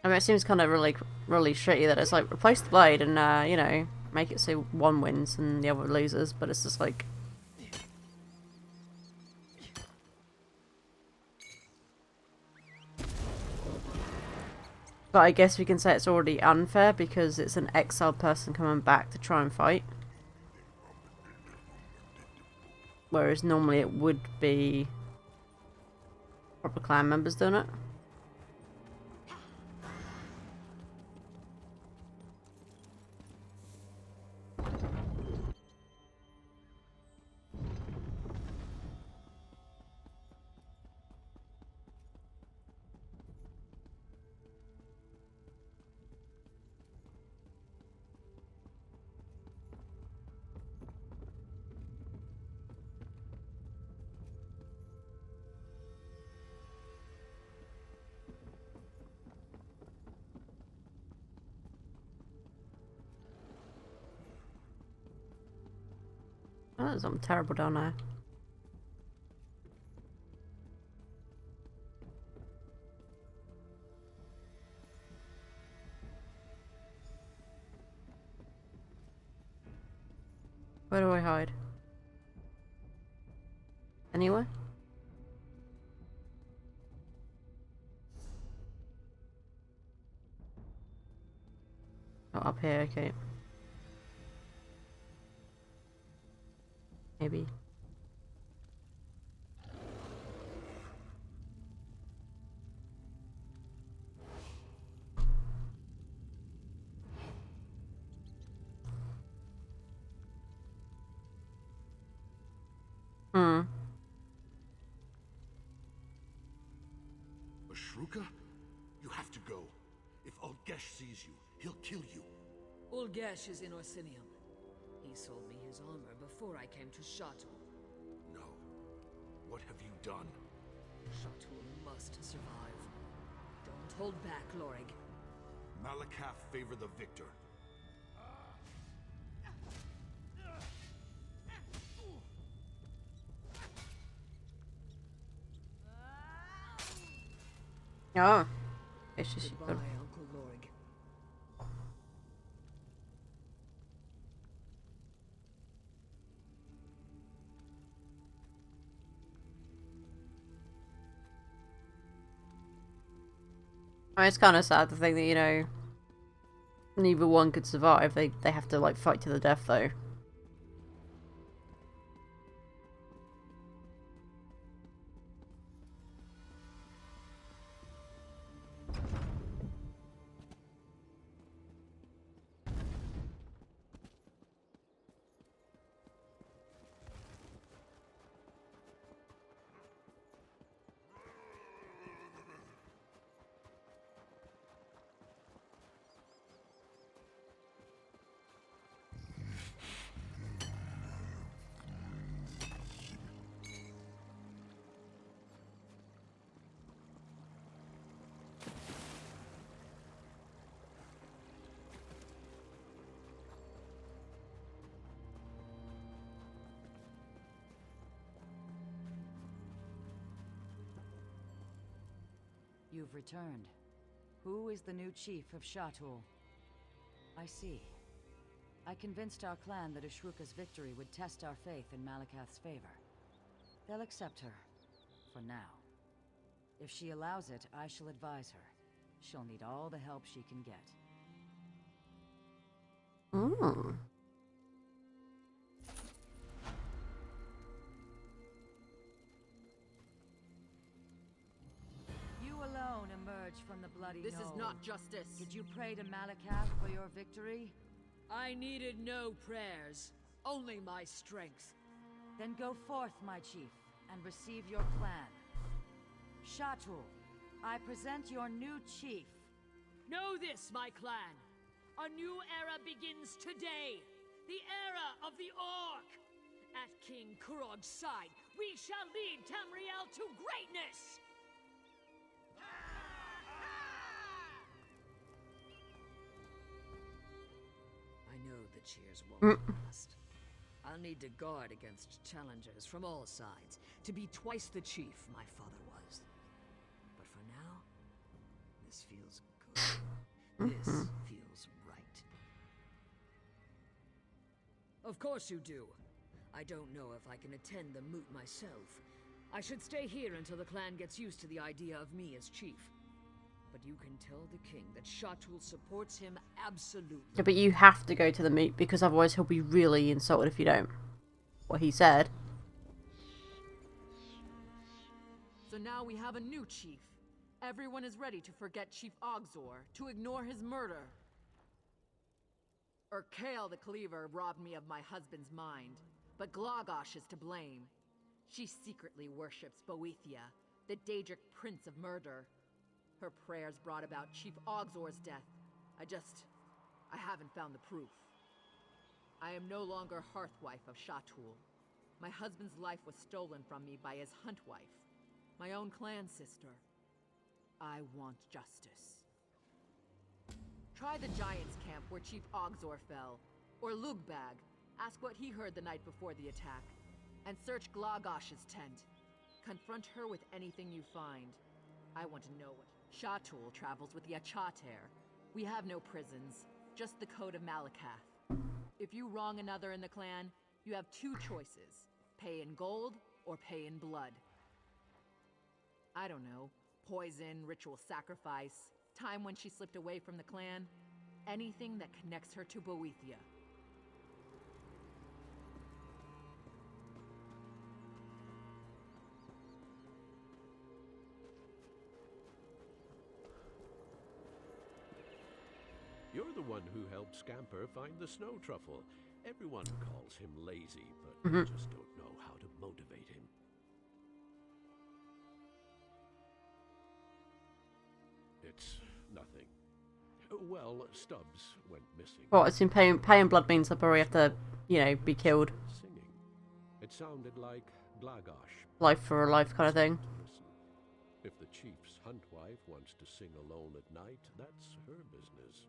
I mean, it seems kind of really shitty that it's like replace the blade and you know, make it so one wins and the other loses, but it's just like. But I guess we can say it's already unfair because it's an exiled person coming back to try and fight. Whereas normally it would be proper clan members doing it. Oh, there's something terrible down there. Where do I hide? Anywhere? Oh, up here, okay. Maybe. Ashruka? You have to go. If Ulgesh sees you, he'll kill you. Ulgesh is in Orsinium. He sold me his armor before I came to Shatul. No. What have you done? Shatul must survive. Don't hold back, Lorig. Malakath favor the victor. Oh. It's just Goodbye, Uncle Lorig. I mean, it's kind of sad to think that, you know, neither one could survive. They have to, like, fight to the death, though. You've returned. Who is the new chief of Shatul? I see. I convinced our clan that Ashruka's victory would test our faith in Malakath's favor. They'll accept her. For now. If she allows it, I shall advise her. She'll need all the help she can get. Mm. You alone emerge emerge from the bloody This is knoll. not justice. Did you pray to Malakath for your victory? I needed no prayers, only my strength. Then go forth, my chief, and receive your plan. Shatul, I present your new chief. Know this, my clan. A new era begins today. The era of the Orc. At King Kurog's side, we shall lead Tamriel to greatness! I know the cheers won't last. I'll need to guard against challengers from all sides, to be twice the chief my father was. But for now, this feels good. This feels right. Of course you do. I don't know if I can attend the moot myself. I should stay here until the clan gets used to the idea of me as chief. But you can tell the king that Shatul supports him absolutely. Yeah, but you have to go to the meet because otherwise he'll be really insulted if you don't. What he said. So now we have a new chief. Everyone is ready to forget Chief Ogzor, to ignore his murder. Urkael the Cleaver robbed me of my husband's mind, but Glagosh is to blame. She secretly worships Boethia, the Daedric prince of murder. Her prayers brought about Chief Ogzor's death. I haven't found the proof. I am no longer Hearthwife of Shatul. My husband's life was stolen from me by his huntwife, my own clan sister. I want justice. Try the Giants' camp where Chief Ogzor fell, or Lugbag. Ask what he heard the night before the attack. And search Glagosh's tent. Confront her with anything you find. I want to know what Shatul travels with the Achater. We have no prisons, just the Code of Malakath. If you wrong another in the clan, you have two choices. Pay in gold, or pay in blood. I don't know. Poison, ritual sacrifice, time when she slipped away from the clan. Anything that connects her to Boethia. You're the one who helped Scamper find the snow truffle. Everyone calls him lazy, but I just don't know how to motivate him. It's nothing. Well, Stubbs went missing. What, it's in pay and blood means they'll probably have to, you know, be killed. Singing. It sounded like Glagosh. Life for a life kind of thing. Listen. If the chief's huntwife wants to sing alone at night, that's her business.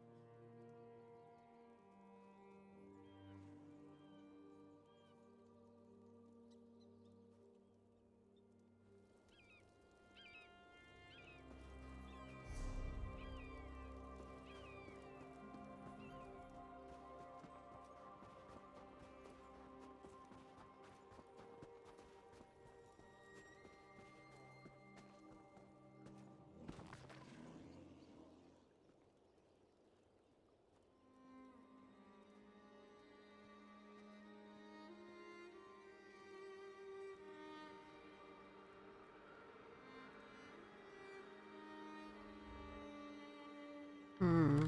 Hmm.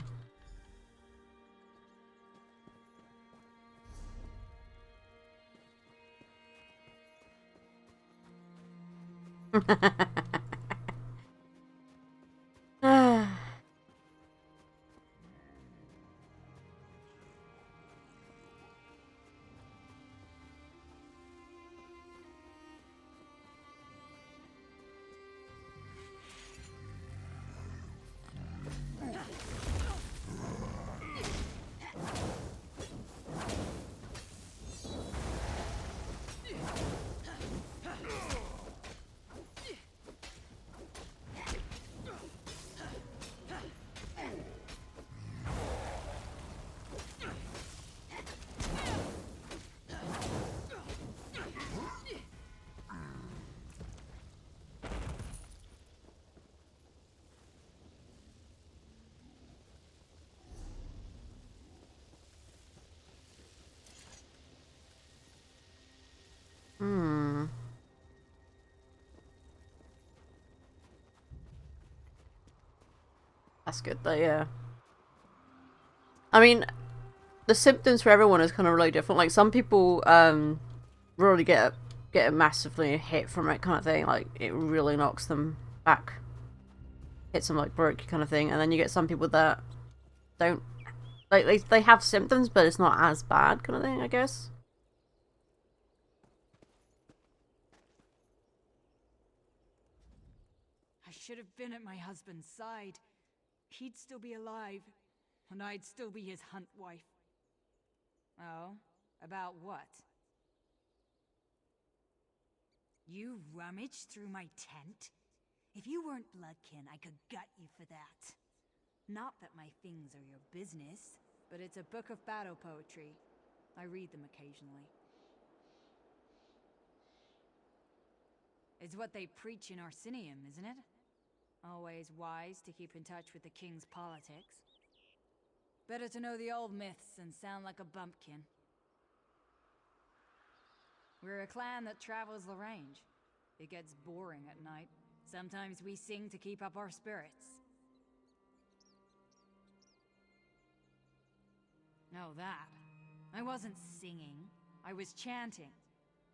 That's good though, yeah. I mean, the symptoms for everyone is kind of really different. Like some people really get a massively hit from it kind of thing. Like it really knocks them back, hits them like broke kind of thing. And then you get some people that don't, like they have symptoms, but it's not as bad kind of thing, I guess. I should have been at my husband's side. He'd still be alive, and I'd still be his hunt wife. Oh? About what? You rummaged through my tent? If you weren't bloodkin, I could gut you for that. Not that my things are your business, but it's a book of battle poetry. I read them occasionally. It's what they preach in Orsinium, isn't it? Always wise to keep in touch with the king's politics. Better to know the old myths than sound like a bumpkin. We're a clan that travels the range. It gets boring at night. Sometimes we sing to keep up our spirits. No, that. I wasn't singing. I was chanting.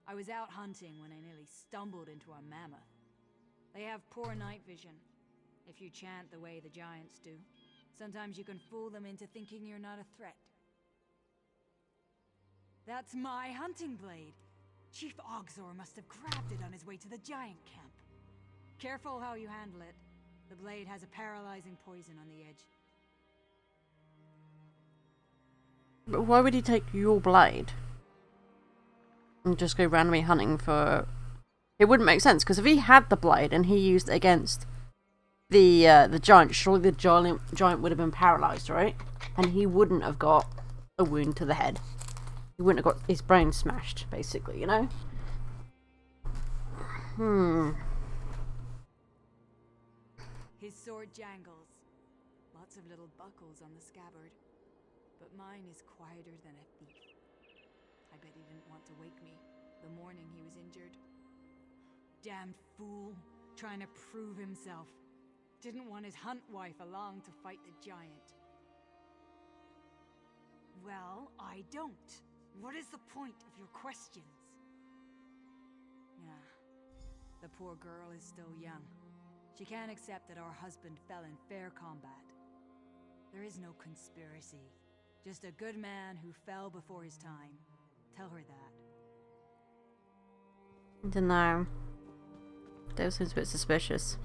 I was out hunting when I nearly stumbled into a mammoth. They have poor night vision. If you chant the way the giants do, sometimes you can fool them into thinking you're not a threat. That's my hunting blade. Chief Ogzor must have grabbed it on his way to the giant camp. Careful how you handle it. The blade has a paralyzing poison on the edge. But why would he take your blade? And just go randomly hunting for... It wouldn't make sense, because if he had the blade and he used it against the giant, surely the giant would have been paralyzed, right? And he wouldn't have got a wound to the head. He wouldn't have got his brain smashed, basically, you know? His sword jangles. Lots of little buckles on the scabbard. But mine is quieter than a thief. I bet he didn't want to wake me the morning he was injured. Damned fool, trying to prove himself. Didn't want his hunt wife along to fight the giant. Well, I don't. What is the point of your questions? Yeah, the poor girl is still young. She can't accept that our husband fell in fair combat. There is no conspiracy. Just a good man who fell before his time. Tell her that. I don't know. That seems a bit suspicious.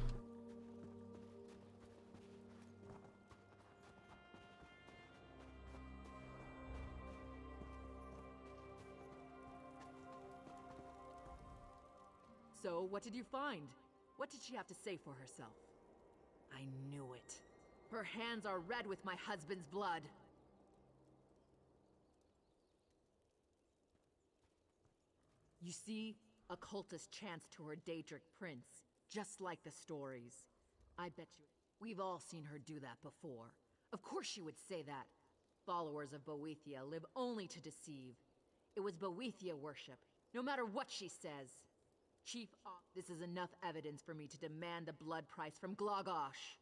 So, what did you find? What did she have to say for herself? I knew it. Her hands are red with my husband's blood. You see, a cultist chants to her Daedric prince, just like the stories. I bet you we've all seen her do that before. Of course she would say that. Followers of Boethia live only to deceive. It was Boethia worship, no matter what she says. Chief, this is enough evidence for me to demand the blood price from Glogosh.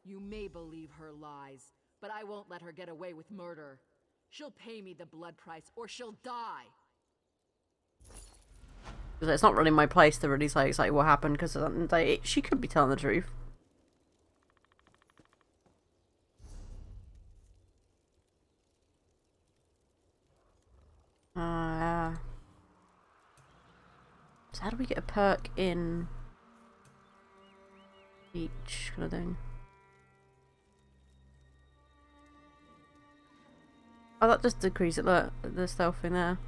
You may believe her lies, but I won't let her get away with murder. She'll pay me the blood price, or she'll die. It's not really my place to really say exactly what happened, because she could be telling the truth. So how do we get a perk in each kind of thing? Oh, that just decreases the stealth thing there.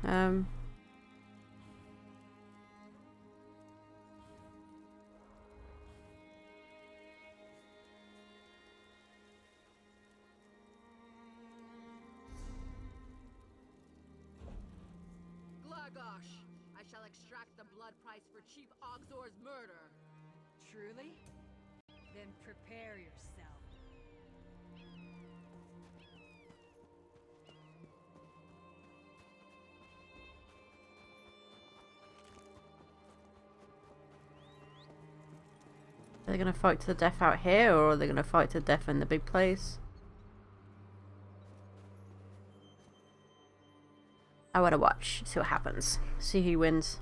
Glogosh, I shall extract the blood price for Chief Ogzor's murder. Truly? Then prepare yourself. Are they gonna fight to the death out here, or are they gonna fight to death in the big place? I wanna watch, see what happens, see who wins.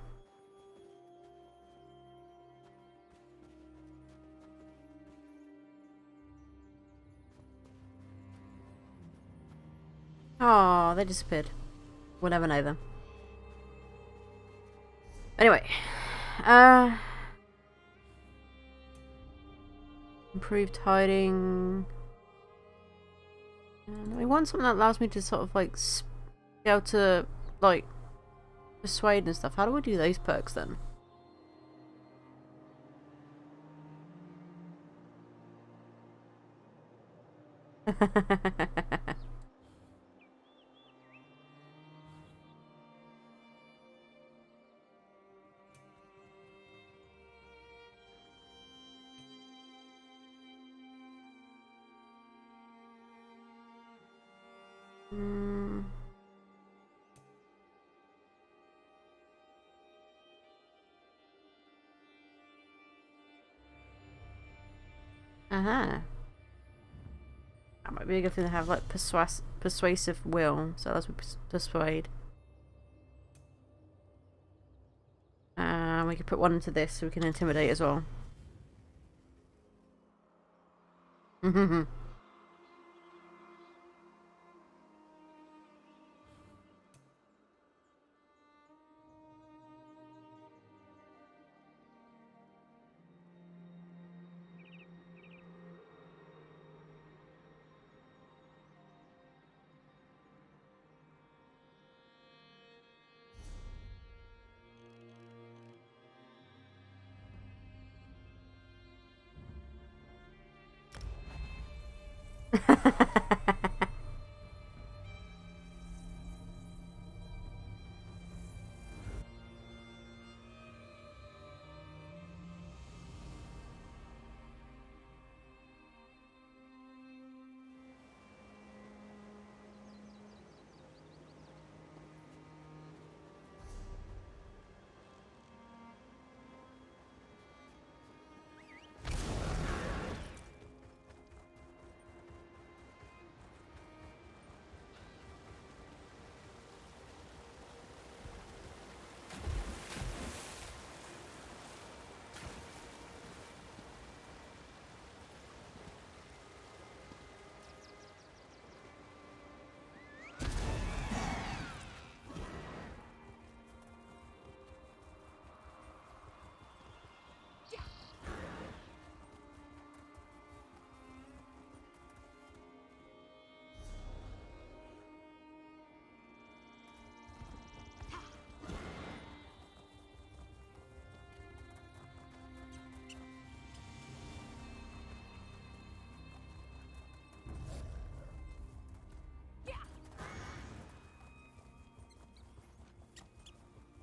Oh, they disappeared. We'll never know them. Anyway, improved hiding. And I want something that allows me to sort of like be able to like persuade and stuff. How do I do those perks then? Uh-huh. That might be a good thing to have, like, persuasive will, so that's persuade. We could put one into this so we can intimidate as well.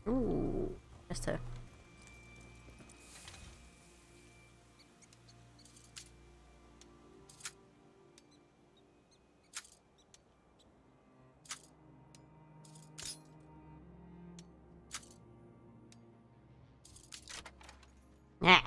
Ooh, just a. Yeah.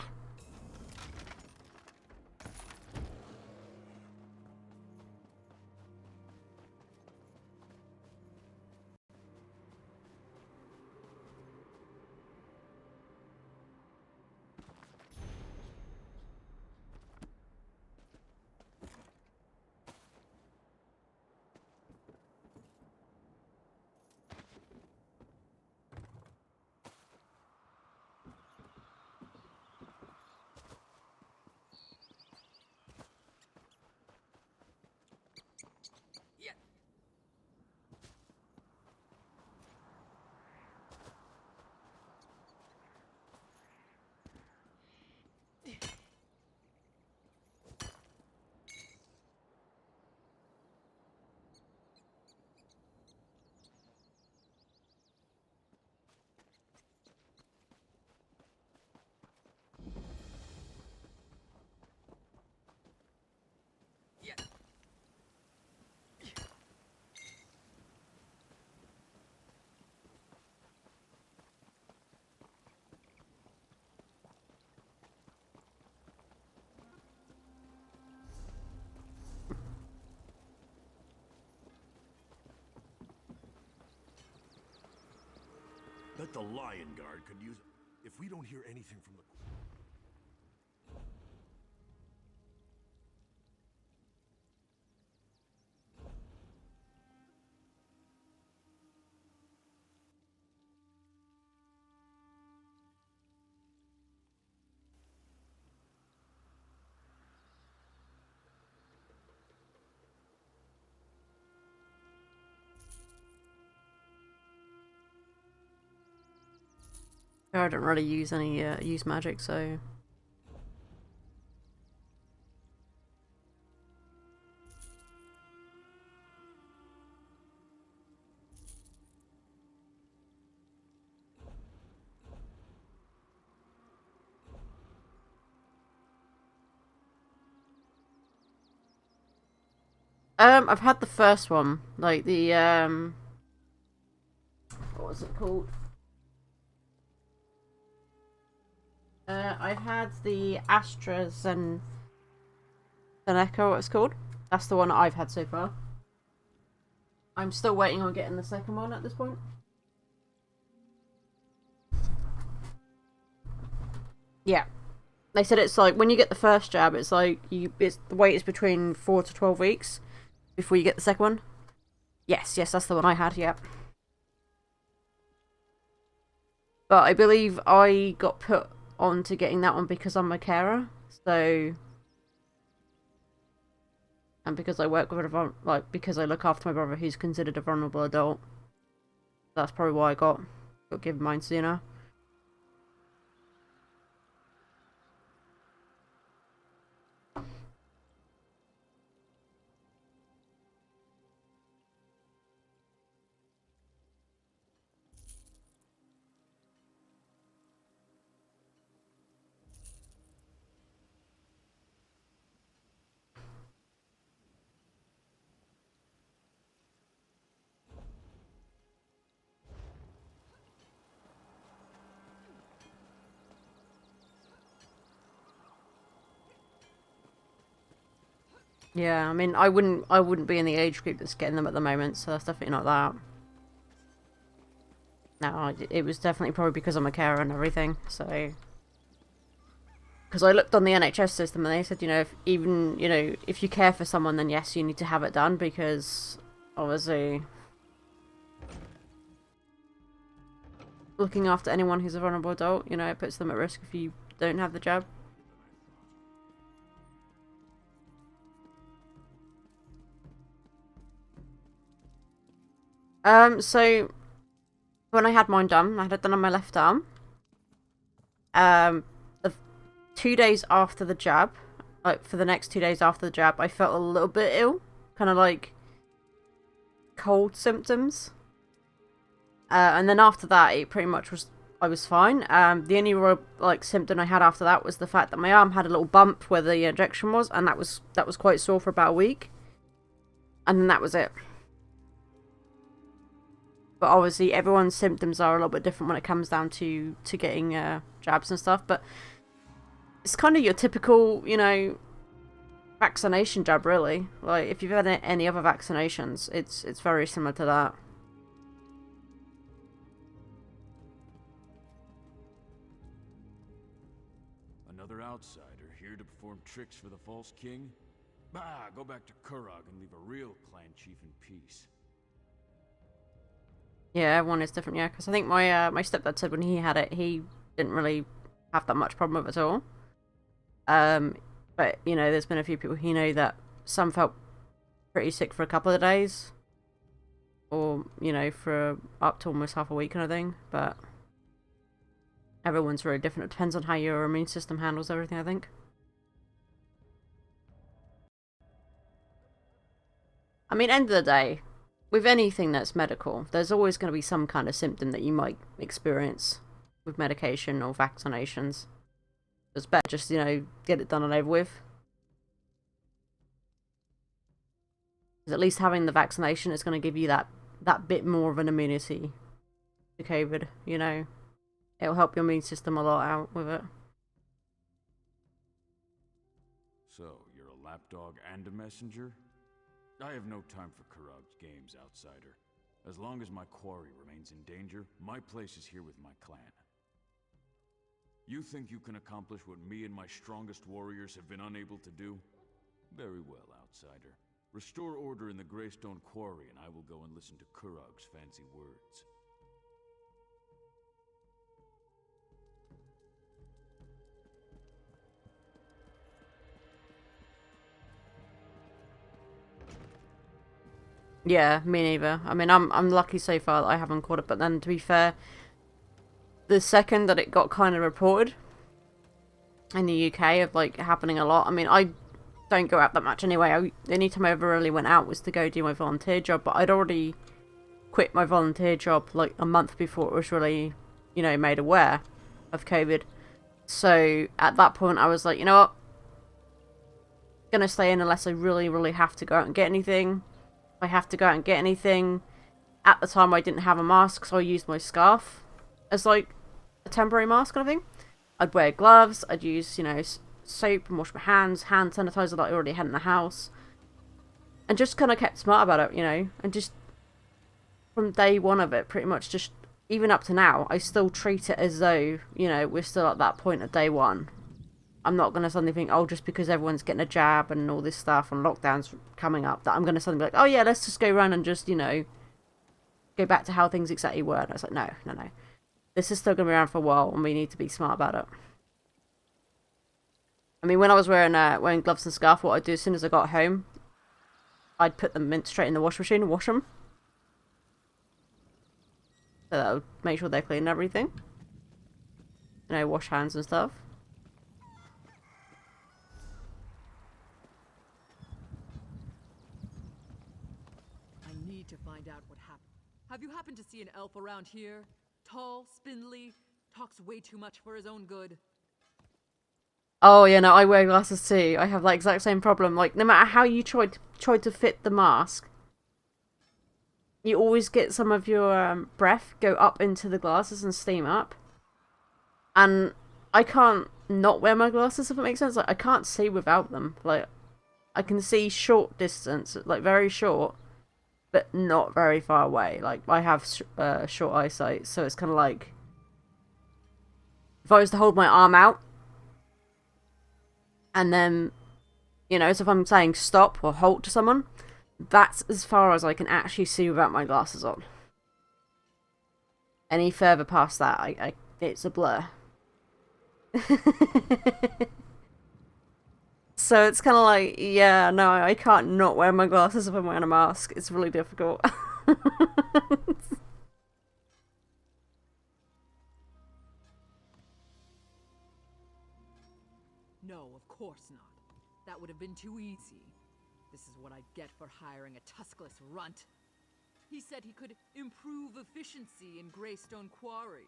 bet the Lion Guard could use... If we don't hear anything from the... I don't really use any use magic, so I've had the first one, like the what was it called? I've had the AstraZeneca, what it's called. That's the one I've had so far. I'm still waiting on getting the second one at this point. Yeah. They said it's like when you get the first jab, it's like the wait is between 4 to 12 weeks before you get the second one. Yes, that's the one I had, yeah. But I believe I got put on to getting that one because I'm a carer, so, and because I work with because I look after my brother who's considered a vulnerable adult. That's probably why I got given mine sooner. Yeah, I mean, I wouldn't be in the age group that's getting them at the moment, so that's definitely not that. No, it was definitely probably because I'm a carer and everything, so... Because I looked on the NHS system and they said, you know, if you care for someone, then yes, you need to have it done, because, obviously... looking after anyone who's a vulnerable adult, you know, it puts them at risk if you don't have the jab. So when I had mine done, I had it done on my left arm. 2 days after the jab, like for the next 2 days after the jab, I felt a little bit ill, kind of like cold symptoms. And then after that, it pretty much was, I was fine. The only real, like, symptom I had after that was the fact that my arm had a little bump where the injection was, and that was quite sore for about a week. And then that was it. But obviously, everyone's symptoms are a little bit different when it comes down to getting jabs and stuff. But it's kind of your typical, you know, vaccination jab, really. Like, if you've had any other vaccinations, it's very similar to that. Another outsider here to perform tricks for the false king? Bah, go back to Kurog and leave a real clan chief in peace. Yeah, everyone is different, yeah. Because I think my stepdad said when he had it, he didn't really have that much problem with it at all. But, you know, there's been a few people he know that some felt pretty sick for a couple of days. Or, you know, for up to almost half a week kind of thing. But everyone's really different. It depends on how your immune system handles everything, I think. I mean, end of the day, with anything that's medical, there's always going to be some kind of symptom that you might experience with medication or vaccinations. It's better just, you know, get it done and over with. Because at least having the vaccination is going to give you that bit more of an immunity to COVID, you know. It'll help your immune system a lot out with it. So, you're a lapdog and a messenger? I have no time for Kurog's games, outsider. As long as my quarry remains in danger, my place is here with my clan. You think you can accomplish what me and my strongest warriors have been unable to do? Very well, outsider. Restore order in the Greystone Quarry, and I will go and listen to Kurog's fancy words. Yeah, me neither. I mean, I'm lucky so far that I haven't caught it, but then to be fair, the second that it got kind of reported in the UK of like happening a lot. I mean, I don't go out that much anyway. The only time I ever really went out was to go do my volunteer job, but I'd already quit my volunteer job like a month before it was really, you know, made aware of COVID. So at that point, I was like, you know what? I'm gonna stay in unless I really, really have to go out and get anything. If I have to go out and get anything. At the time, I didn't have a mask, so I used my scarf as like a temporary mask kind of thing. I'd wear gloves. I'd use, you know, soap and wash my hands, hand sanitizer that I already had in the house, and just kind of kept smart about it, you know, and just from day one of it, pretty much just even up to now, I still treat it as though, you know, we're still at that point of day one. I'm not going to suddenly think, oh, just because everyone's getting a jab and all this stuff and lockdowns coming up, that I'm going to suddenly be like, oh yeah, let's just go around and just, you know, go back to how things exactly were. And I was like, no. This is still going to be around for a while, and we need to be smart about it. I mean, when I was wearing gloves and scarf, what I'd do as soon as I got home, I'd put them straight in the washing machine and wash them. So that would make sure they're clean and everything. You know, wash hands and stuff. I need to find out what happened. Have you happened to see an elf around here? Tall, spindly, talks way too much for his own good. Oh yeah, no, I wear glasses too. I have the exact same problem. Like, no matter how you try to fit the mask, you always get some of your breath go up into the glasses and steam up. And I can't not wear my glasses, if it makes sense. Like, I can't see without them. Like, I can see short distance, like very short, but not very far away. Like, I have short eyesight, so it's kind of like, if I was to hold my arm out, and then, you know, so if I'm saying stop or halt to someone, that's as far as I can actually see without my glasses on. Any further past that, it's a blur. So it's kind of like, yeah, no, I can't not wear my glasses if I'm wearing a mask. It's really difficult. No, of course not. That would have been too easy. This is what I get for hiring a tuskless runt. He said he could improve efficiency in Greystone Quarry.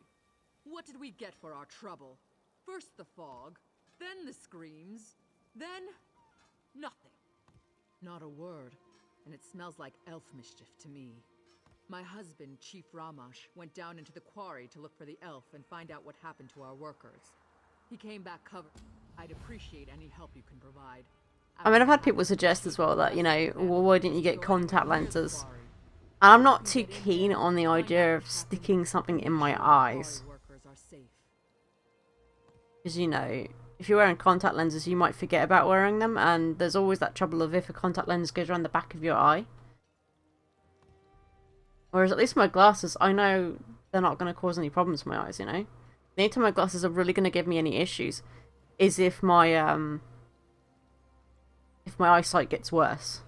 What did we get for our trouble? First the fog, then the screams, then nothing. Not a word, and it smells like elf mischief to me. My husband, Chief Ramash, went down into the quarry to look for the elf and find out what happened to our workers. He came back covered. I'd appreciate any help you can provide. I mean, I've had people suggest as well that, you know, well, why didn't you get contact lenses? And I'm not too keen on the idea of sticking something in my eyes. Because, you know, if you're wearing contact lenses, you might forget about wearing them, and there's always that trouble of if a contact lens goes around the back of your eye. Whereas at least my glasses, I know they're not going to cause any problems for my eyes, you know? The only time my glasses are really going to give me any issues is if my eyesight gets worse.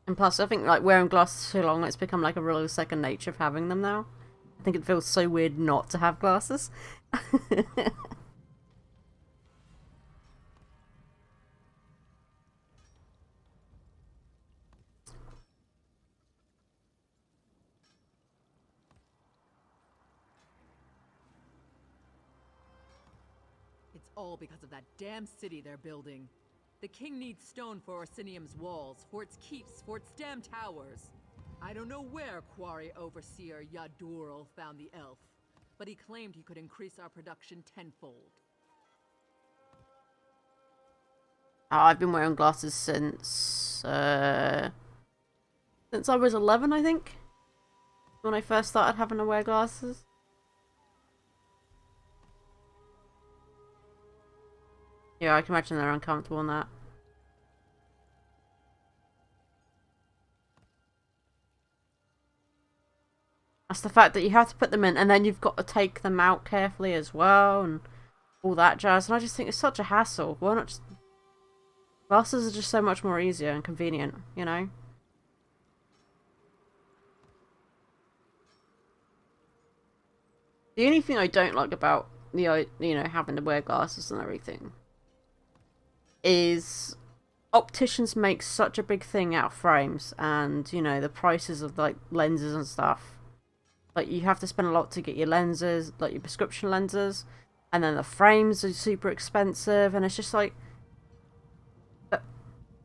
And plus, I think, like, wearing glasses so long, it's become, like, a real second nature of having them now. I think it feels so weird not to have glasses. It's all because of that damn city they're building. The king needs stone for Orsinium's walls, for its keeps, for its damn towers. I don't know where Quarry Overseer Yadurl found the elf, but he claimed he could increase our production tenfold. Oh, I've been wearing glasses since I was 11, I think. When I first started having to wear glasses. Yeah, I can imagine they're uncomfortable in that. That's the fact that you have to put them in and then you've got to take them out carefully as well and all that jazz. And I just think it's such a hassle. Why not just... Glasses are just so much more easier and convenient, you know? The only thing I don't like about the, you know, having to wear glasses and everything is opticians make such a big thing out of frames and, you know, the prices of like lenses and stuff. Like, you have to spend a lot to get your lenses, like your prescription lenses, and then the frames are super expensive, and it's just like,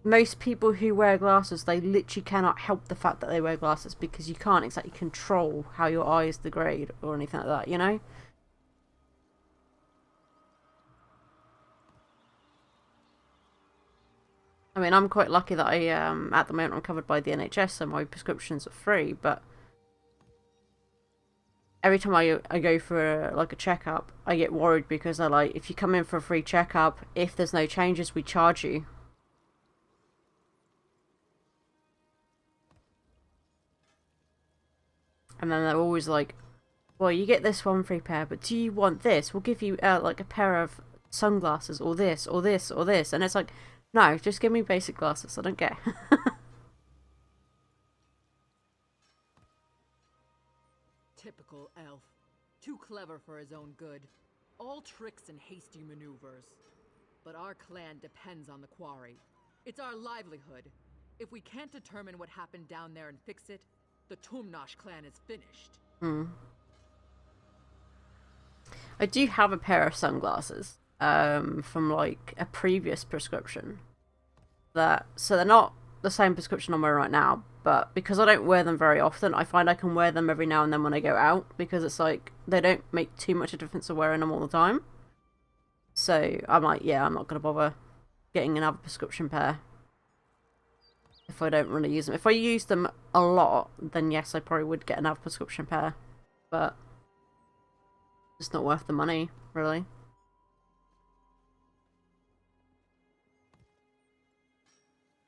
most people who wear glasses, they literally cannot help the fact that they wear glasses because you can't exactly control how your eyes degrade or anything like that, you know? I mean, I'm quite lucky that at the moment I'm covered by the NHS, so my prescriptions are free, but every time I go for like a checkup, I get worried because they're like, if you come in for a free checkup, if there's no changes, we charge you. And then they're always like, well, you get this one free pair, but do you want this? We'll give you like a pair of sunglasses or this or this or this. And it's like, no, just give me basic glasses. I don't care. Typical elf. Too clever for his own good. All tricks and hasty maneuvers. But our clan depends on the quarry. It's our livelihood. If we can't determine what happened down there and fix it, the Tumnash clan is finished. I do have a pair of sunglasses from like a previous prescription. So they're not the same prescription I'm wearing right now, but because I don't wear them very often, I find I can wear them every now and then when I go out because it's like they don't make too much of a difference of wearing them all the time. So I'm like, yeah, I'm not gonna bother getting another prescription pair if I don't really use them. If I use them a lot, then yes, I probably would get another prescription pair, but it's not worth the money, really.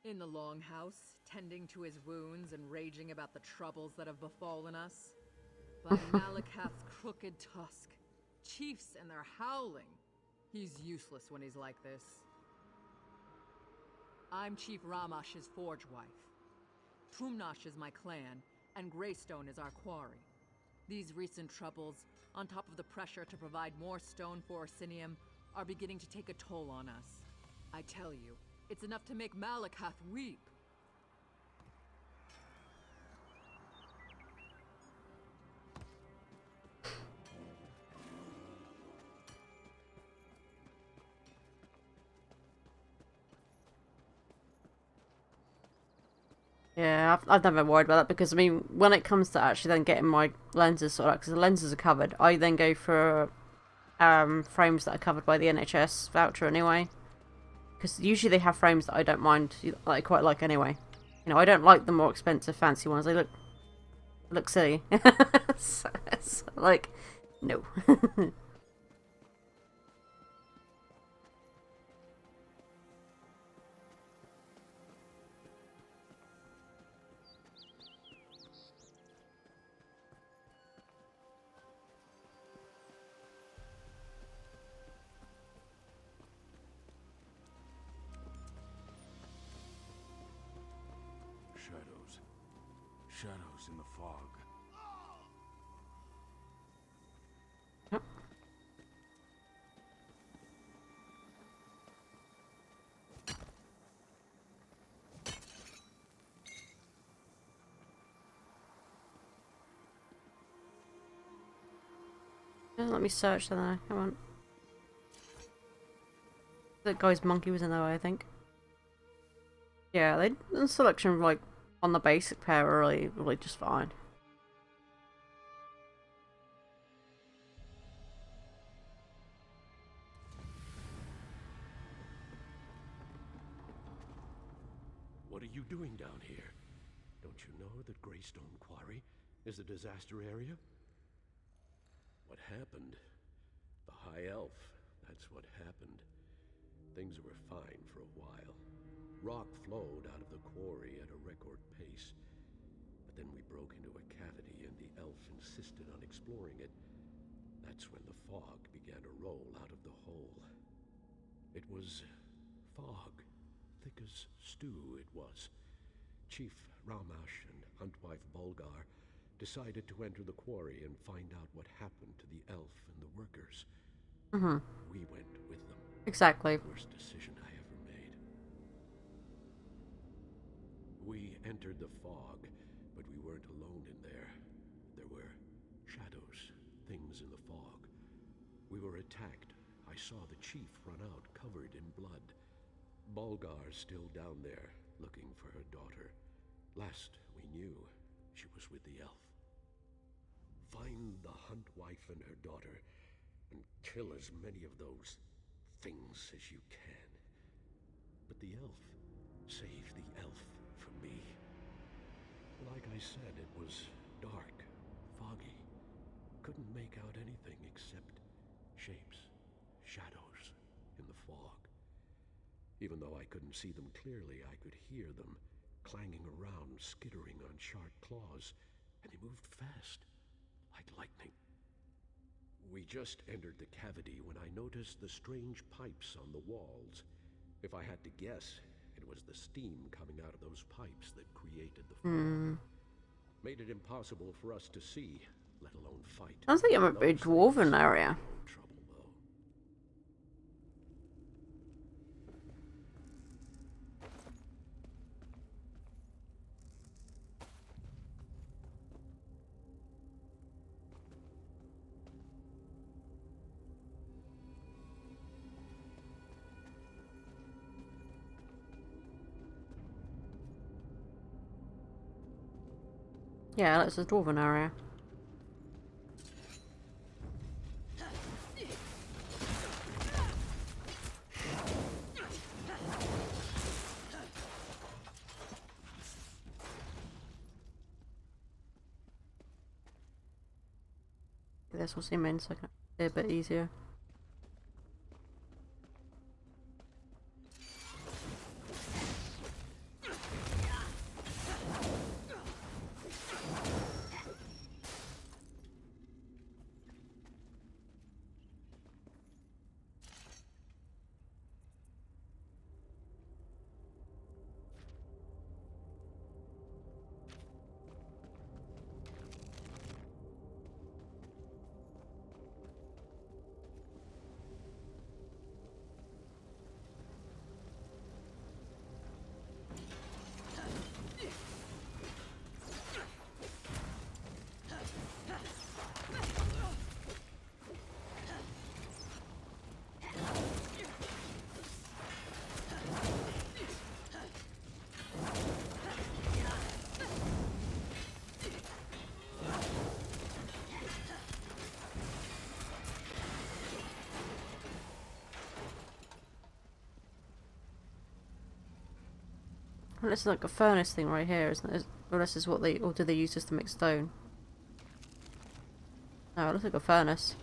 In the longhouse, tending to his wounds and raging about the troubles that have befallen us. By Malakath's crooked tusk, chiefs and their howling. He's useless when he's like this. I'm Chief Ramash's forge wife. Tumnash is my clan, and Greystone is our quarry. These recent troubles, on top of the pressure to provide more stone for Orsinium, are beginning to take a toll on us. I tell you, it's enough to make Malakath weep. Yeah, I've never worried about that because, I mean, when it comes to actually then getting my lenses sorted out, because the lenses are covered, I then go for frames that are covered by the NHS voucher anyway. Because usually they have frames that I don't mind, that I quite like anyway. You know, I don't like the more expensive fancy ones. They look silly. So it's like, no. Shadows. Shadows in the fog. Doesn't let me search there. Come on. That guy's monkey was in there, I think. Yeah, the selection like on the basic pair are really just fine. doing down here? Don't you know that Greystone Quarry is a disaster area? What happened? The High Elf, that's what happened. Things were fine for a while. Rock flowed out of the quarry at a record pace. But then we broke into a cavity and the elf insisted on exploring it. That's when the fog began to roll out of the hole. It was fog, thick as stew it was. Chief Ramash and Huntwife Bulgar decided to enter the quarry and find out what happened to the elf and the workers. We went with them. Exactly. Worst decision I ever made. We entered the fog, but we weren't alone in there. There were shadows, things in the fog. We were attacked. I saw the chief run out, covered in blood. Bulgar's still down there, looking for her daughter. Last we knew, she was with the elf. Find the Huntwife and her daughter, and kill as many of those things as you can. But the elf, save the elf for me. Like I said, it was dark, foggy. Couldn't make out anything except shapes, shadows in the fog. Even though I couldn't see them clearly, I could hear them clanging around, skittering on sharp claws, and they moved fast, like lightning. We just entered the cavity when I noticed the strange pipes on the walls. If I had to guess, it was the steam coming out of those pipes that created the fog. Made it impossible for us to see, let alone fight. Sounds like I'm a big dwarven area. Trouble, though. Yeah, that's a dwarven area. This will seem in so a bit easier. Well, this is like a furnace thing right here, isn't it? Or this is what they, or do they use this to make stone? No, it looks like a furnace.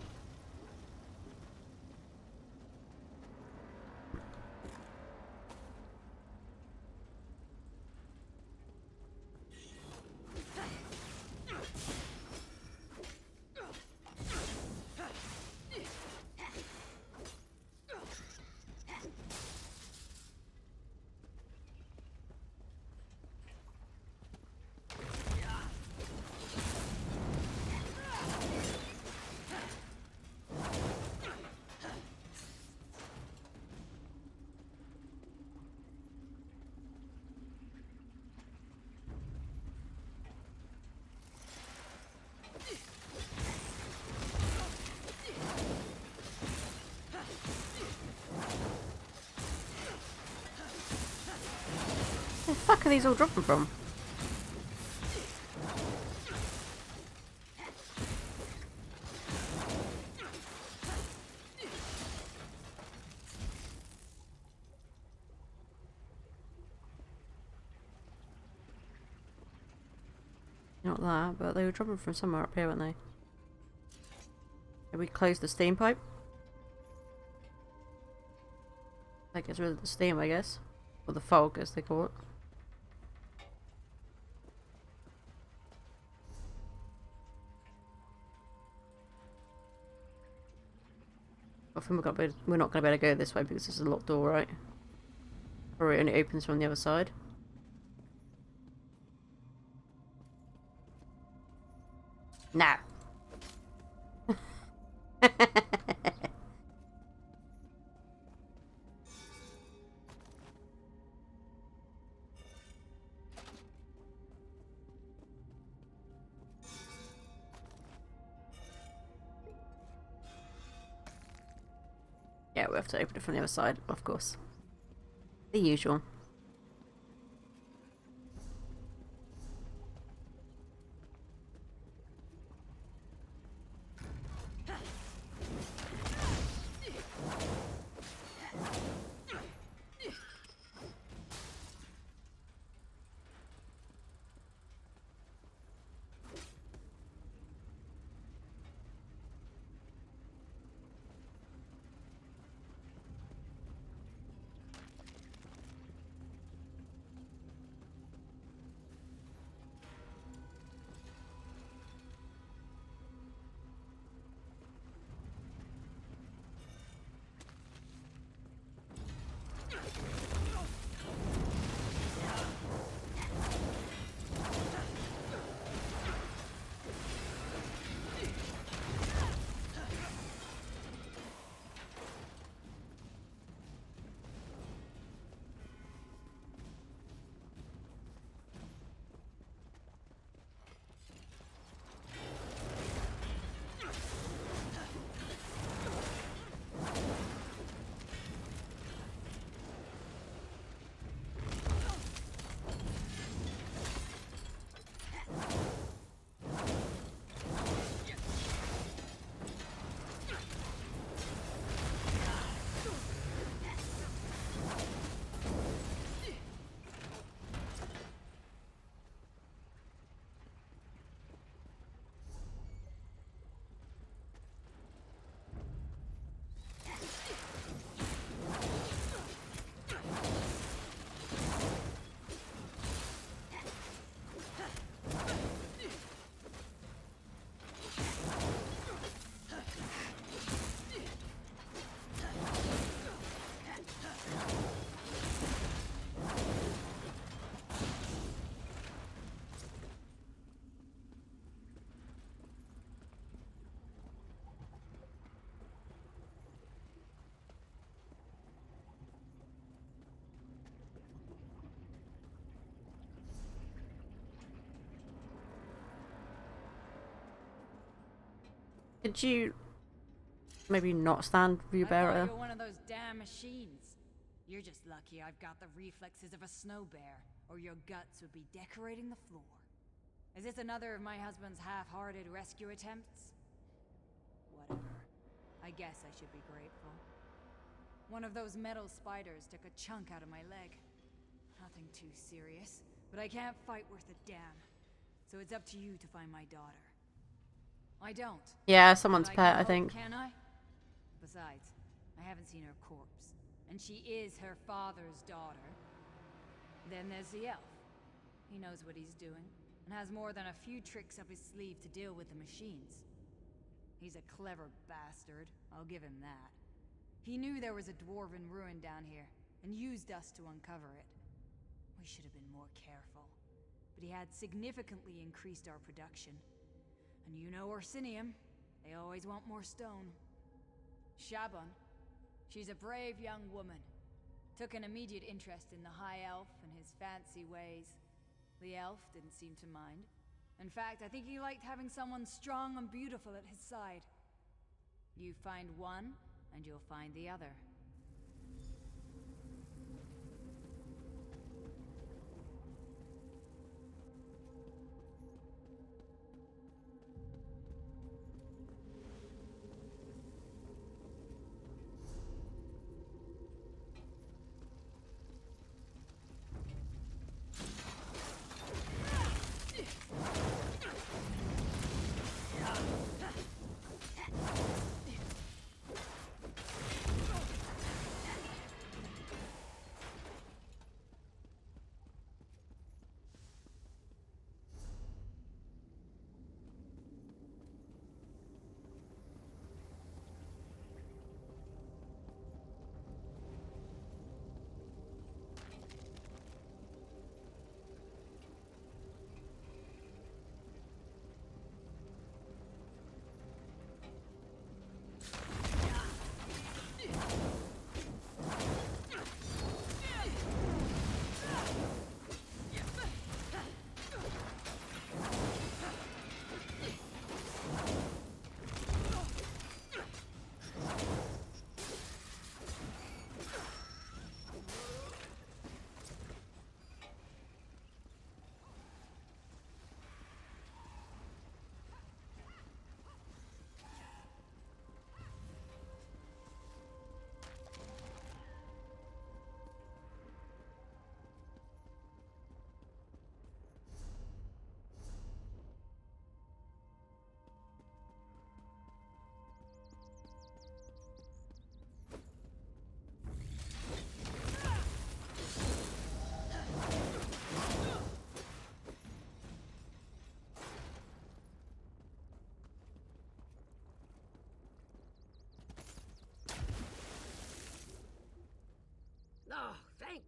Where the fuck are these all dropping from? not that, but they were dropping from somewhere up here, weren't they? Did we close the steam pipe? That gets rid of the steam, I guess. Or the fog, as they call it. I think we're not going to be able to go this way because there's a locked door, right? Or it only opens from the other side. No. Yeah, we have to open it from the other side, of course. The usual. Could you maybe not stand view bearer? You're one of those damn machines. You're just lucky I've got the reflexes of a snow bear, or your guts would be decorating the floor. Is this another of my husband's half-hearted rescue attempts? Whatever. I guess I should be grateful. One of those metal spiders took a chunk out of my leg. Nothing too serious, but I can't fight worth a damn. So it's up to you to find my daughter. I don't. Yeah, someone's But pet, can I think. Can I? Besides, I haven't seen her corpse, and she is her father's daughter. Then there's the elf. He knows what he's doing, and has more than a few tricks up his sleeve to deal with the machines. He's a clever bastard, I'll give him that. He knew there was a dwarven ruin down here, and used us to uncover it. We should have been more careful, but he had significantly increased our production. And you know Orsinium, they always want more stone. Shaban, she's a brave young woman. Took an immediate interest in the High Elf and his fancy ways. The elf didn't seem to mind. In fact, I think he liked having someone strong and beautiful at his side. You find one, and you'll find the other.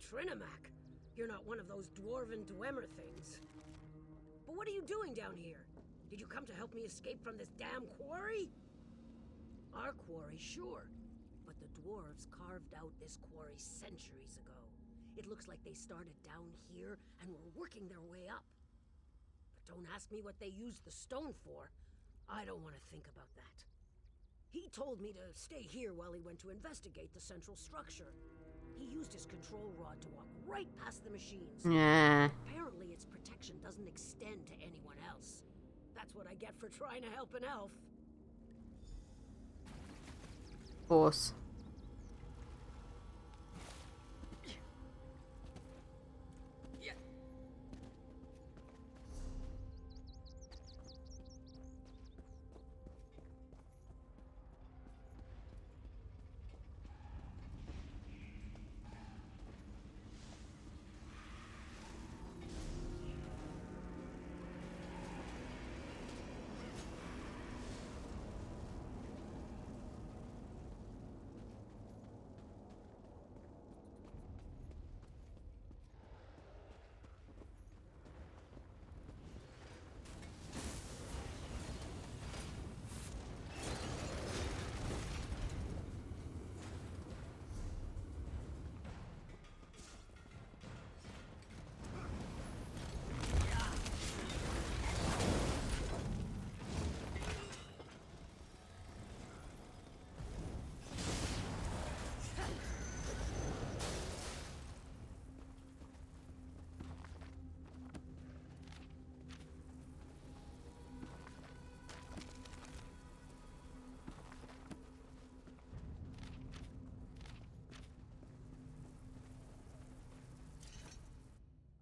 Thank Trinimac. You're not one of those dwarven dwemer things. But what are you doing down here? Did you come to help me escape from this damn quarry? Our quarry, sure. But the dwarves carved out this quarry centuries ago. It looks like they started down here and were working their way up. But don't ask me what they used the stone for. I don't want to think about that. He told me to stay here while he went to investigate the central structure. He used his control rod to walk right past the machines. Yeah. Apparently its protection doesn't extend to anyone else. That's what I get for trying to help an elf. Of course.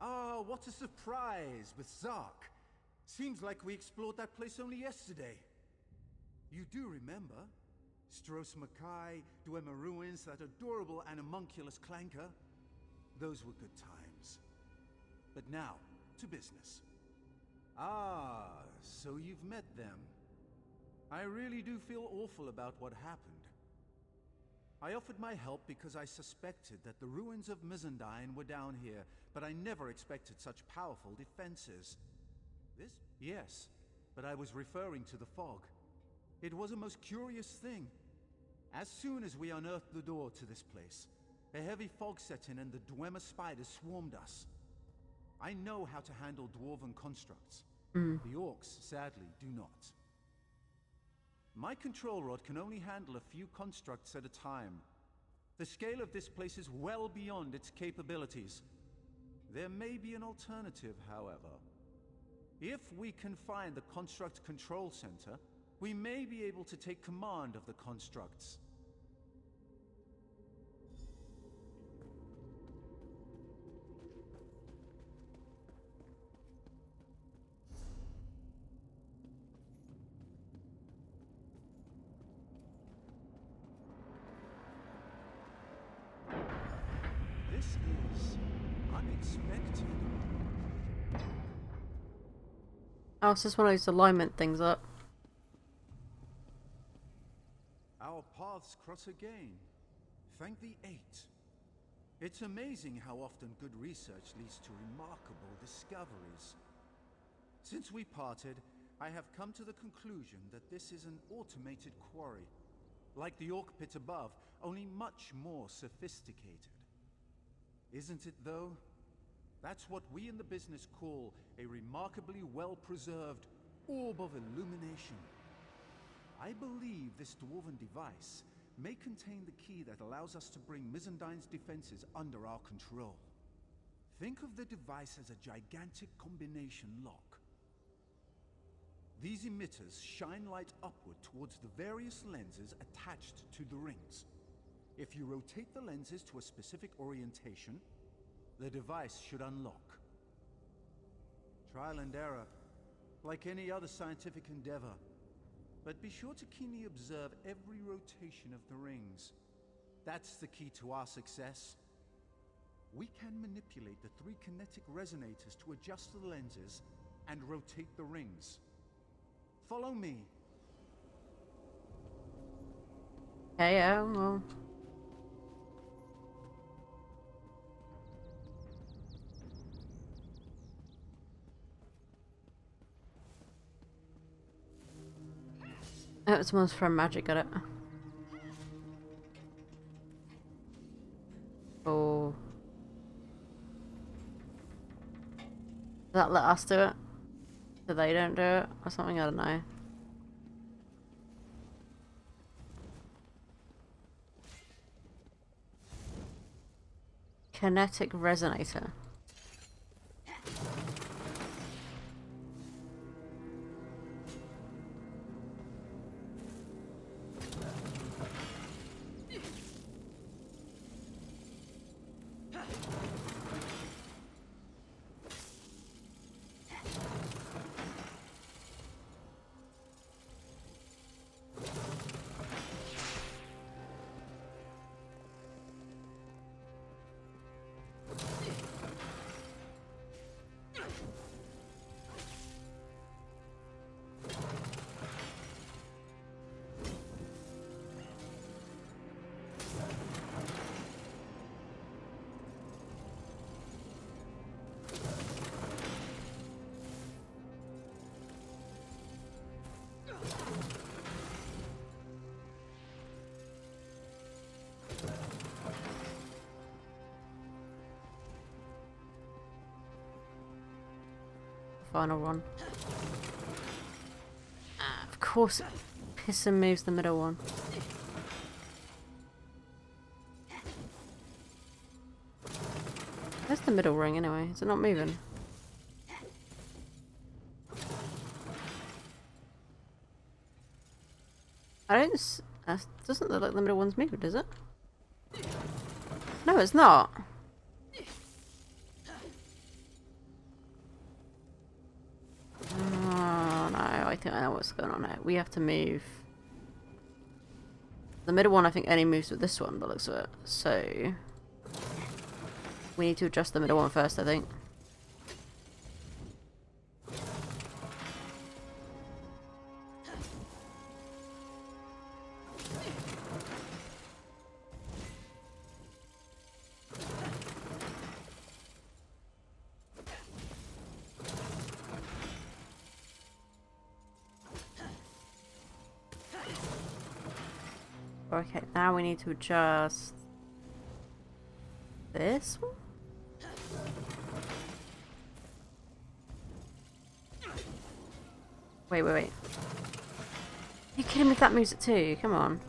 Ah, what a surprise with Zark. Seems like we explored that place only yesterday. You do remember? Stros Mackay, Dwemer Ruins, that adorable animunculus clanker. Those were good times. But now, to business. Ah, so you've met them. I really do feel awful about what happened. I offered my help because I suspected that the ruins of Mizandine were down here, but I never expected such powerful defenses. This? Yes, but I was referring to the fog. It was a most curious thing. As soon as we unearthed the door to this place, a heavy fog set in and the Dwemer spiders swarmed us. I know how to handle dwarven constructs. The orcs, sadly, do not. My control rod can only handle a few constructs at a time. The scale of this place is well beyond its capabilities. There may be an alternative, however. If we can find the construct control center, we may be able to take command of the constructs. This is unexpected. Oh, it's just one of those alignment things up. Our paths cross again. Thank the Eight. It's amazing how often good research leads to remarkable discoveries. Since we parted, I have come to the conclusion that this is an automated quarry. Like the Orc Pit above, only much more sophisticated. Isn't it, though? That's what we in the business call a remarkably well-preserved orb of illumination. I believe this dwarven device may contain the key that allows us to bring Mizandine's defenses under our control. Think of the device as a gigantic combination lock. These emitters shine light upward towards the various lenses attached to the rings. If you rotate the lenses to a specific orientation, the device should unlock. Trial and error, like any other scientific endeavor. But be sure to keenly observe every rotation of the rings. That's the key to our success. We can manipulate the 3 kinetic resonators to adjust the lenses and rotate the rings. Follow me. Okay, yeah, well. Oh, it's someone's from magic, got it. Oh. Does that let us do it? So they don't do it? Or something? I don't know. Kinetic resonator. Final one. Of course, Piston moves the middle one. Where's the middle ring anyway? Is it not moving? I don't. Doesn't look like the middle one's moving, does it? No, it's not. Oh no, I think I know what's going on here. We have to move. The middle one I think only moves with this one, but looks of it. So we need to adjust the middle one first, I think. Okay, now we need to adjust this one? Wait. You kidding me if that moves it too? Come on.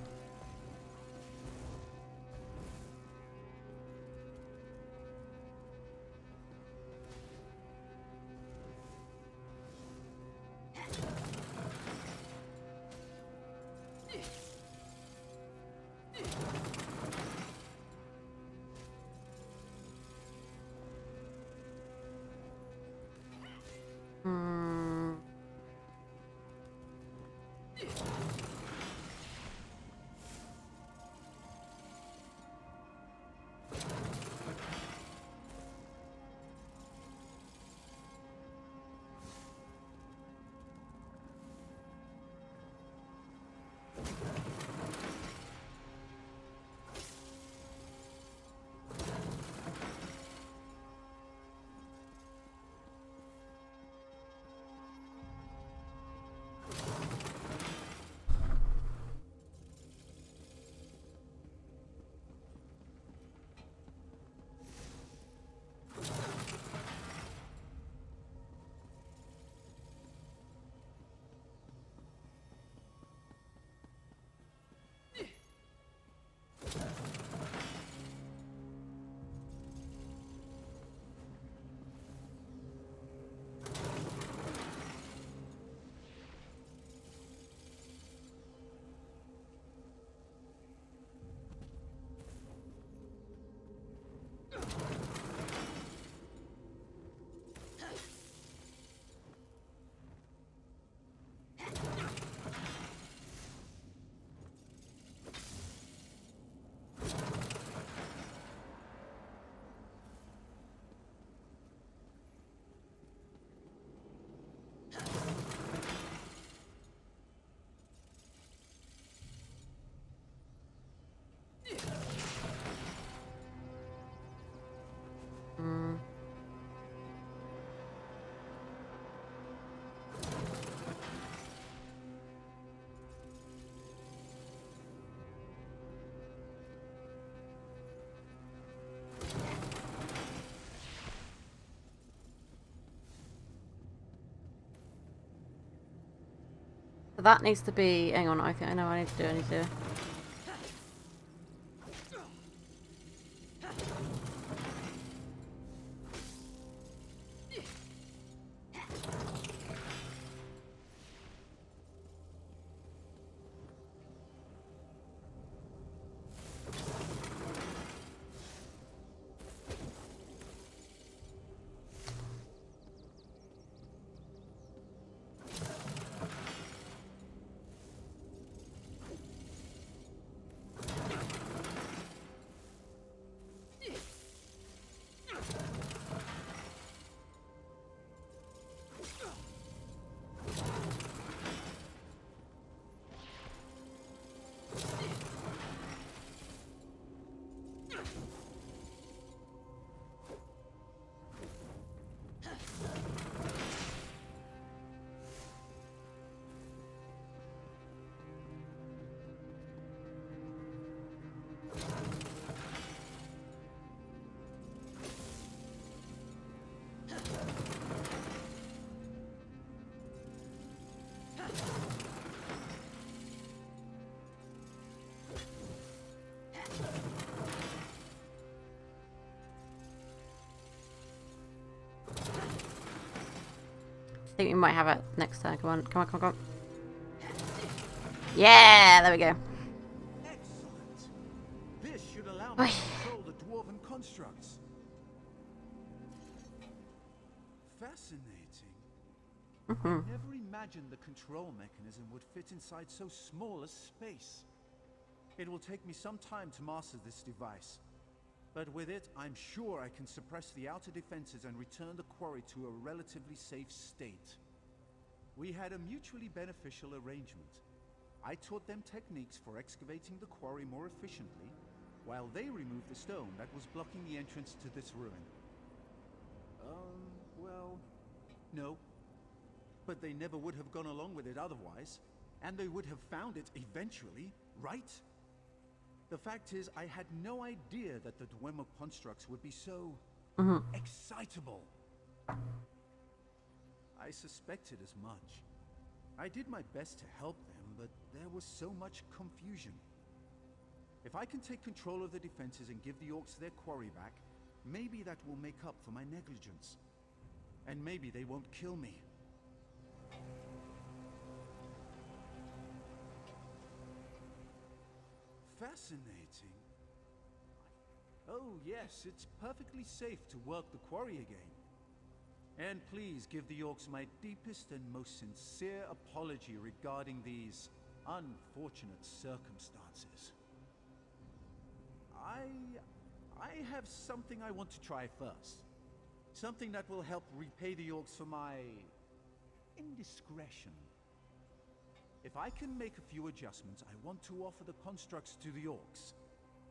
So that needs to be... Hang on, I think I know what I need to do. I need to... I think we might have it next turn. Come on, come on, come on, come on. Yeah, there we go. Excellent. This should allow me to control the dwarven constructs. Fascinating. I never imagined the control mechanism would fit inside so small a space. It will take me some time to master this device. But with it, I'm sure I can suppress the outer defenses and return the quarry to a relatively safe state. We had a mutually beneficial arrangement. I taught them techniques for excavating the quarry more efficiently, while they removed the stone that was blocking the entrance to this ruin. Well, no. But they never would have gone along with it otherwise, and they would have found it eventually, right? The fact is, I had no idea that the Dwemer constructs would be so... excitable. I suspected as much. I did my best to help them, but there was so much confusion. If I can take control of the defenses and give the orcs their quarry back, maybe that will make up for my negligence. And maybe they won't kill me. Fascinating. Oh yes, it's perfectly safe to work the quarry again. And please give the orcs my deepest and most sincere apology regarding these unfortunate circumstances. I have something I want to try first. Something that will help repay the orcs for my indiscretion. If I can make a few adjustments, I want to offer the constructs to the orcs.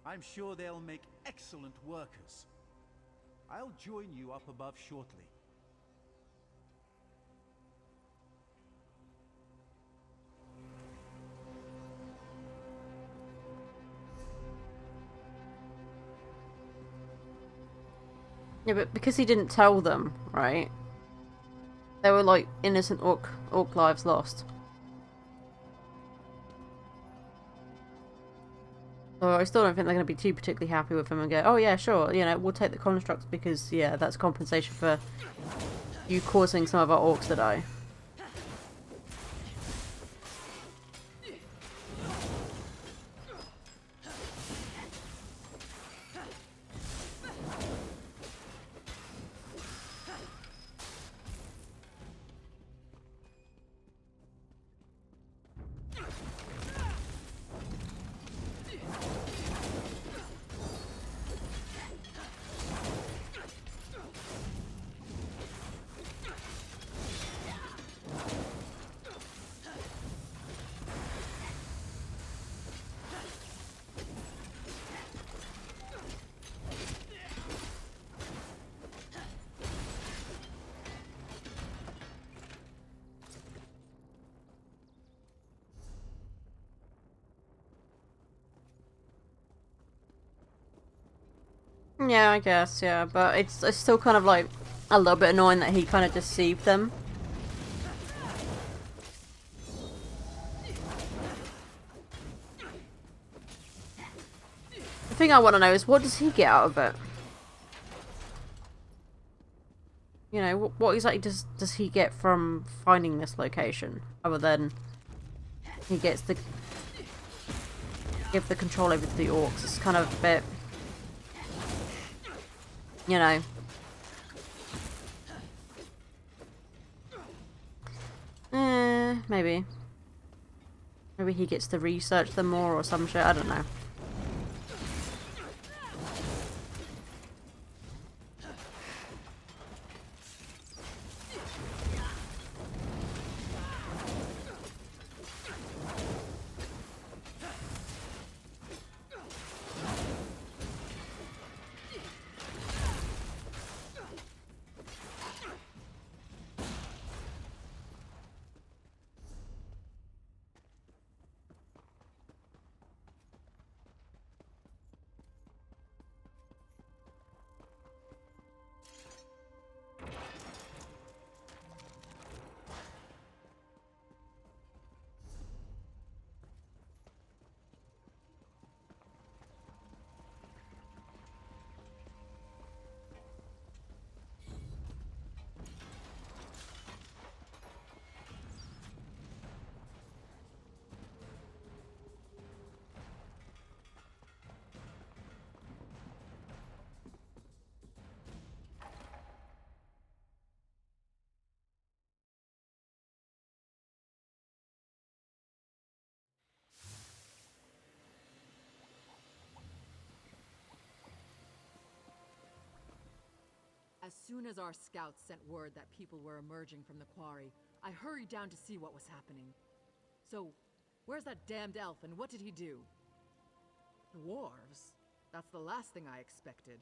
I'm sure they'll make excellent workers. I'll join you up above shortly. Yeah, but because he didn't tell them, right? They were like innocent orc lives lost. So I still don't think they're going to be too particularly happy with him and go, oh yeah, sure, you know, we'll take the constructs because, yeah, that's compensation for you causing some of our orcs to die. Yeah, I guess, yeah, but it's still kind of like a little bit annoying that he kind of deceived them. The thing I want to know is, what does he get out of it? You know, what exactly does he get from finding this location? Other than he gets the give the control over the orcs. It's kind of a bit, you know. Maybe. Maybe he gets to research them more or some shit. I don't know. As soon as our scouts sent word that people were emerging from the quarry, I hurried down to see what was happening. So, where's that damned elf and what did he do? Dwarves? That's the last thing I expected.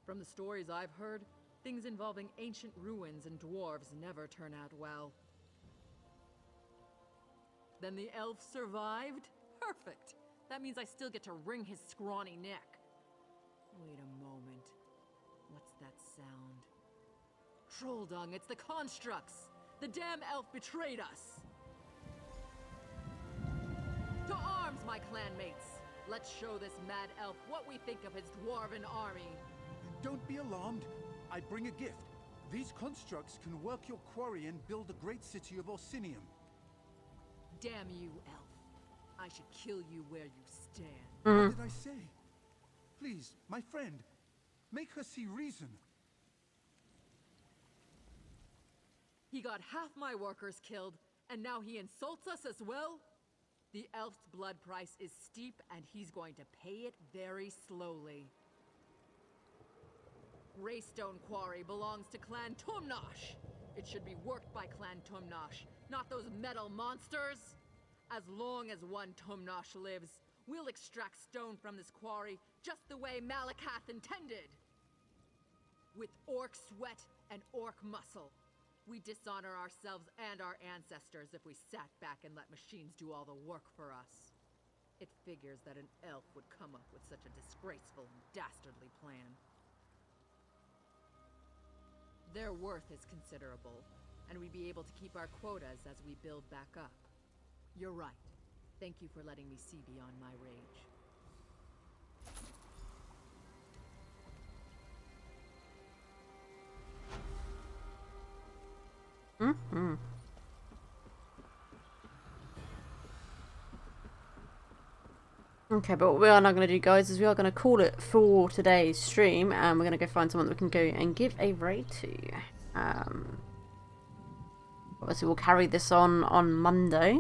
From the stories I've heard, things involving ancient ruins and dwarves never turn out well. Then the elf survived? Perfect! That means I still get to wring his scrawny neck. Wait a moment. What's that sound? Troll dung, it's the constructs! The damn elf betrayed us! To arms, my clanmates! Let's show this mad elf what we think of his dwarven army. Don't be alarmed. I bring a gift. These constructs can work your quarry and build the great city of Orsinium. Damn you, elf. I should kill you where you stand. What did I say? Please, my friend, make her see reason. He got half my workers killed, and now he insults us as well? The elf's blood price is steep, and he's going to pay it very slowly. Greystone Quarry belongs to Clan Tumnosh. It should be worked by Clan Tumnosh, not those metal monsters. As long as one Tumnosh lives, we'll extract stone from this quarry just the way Malakath intended. With orc sweat and orc muscle. We dishonor ourselves and our ancestors if we sat back and let machines do all the work for us. It figures that an elf would come up with such a disgraceful and dastardly plan. Their worth is considerable, and we'd be able to keep our quotas as we build back up. You're right. Thank you for letting me see beyond my rage. Okay, but what we are now going to do, guys, is we are going to call it for today's stream, and we're going to go find someone that we can go and give a raid to. Obviously, we'll carry this on Monday.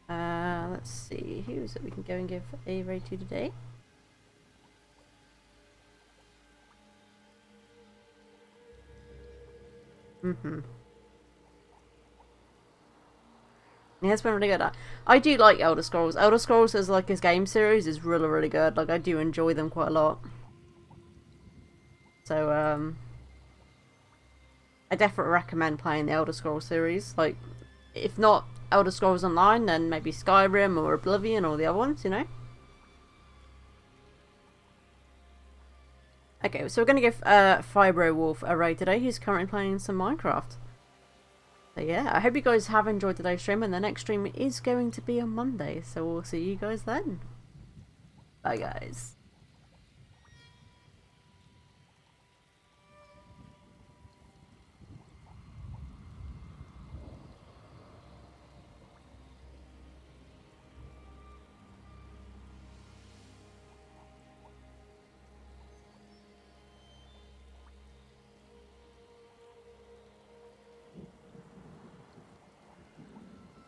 Let's see, who is it we can go and give a raid to today? Yeah, it's been really good. I do like Elder Scrolls. Elder Scrolls as like his game series is really, really good. Like, I do enjoy them quite a lot. So, I definitely recommend playing the Elder Scrolls series. Like, if not Elder Scrolls Online, then maybe Skyrim or Oblivion or the other ones, you know? Okay, so we're going to give Fibro Wolf a raid today. He's currently playing some Minecraft. So yeah, I hope you guys have enjoyed today's stream, and the next stream is going to be on Monday, so we'll see you guys then. Bye guys.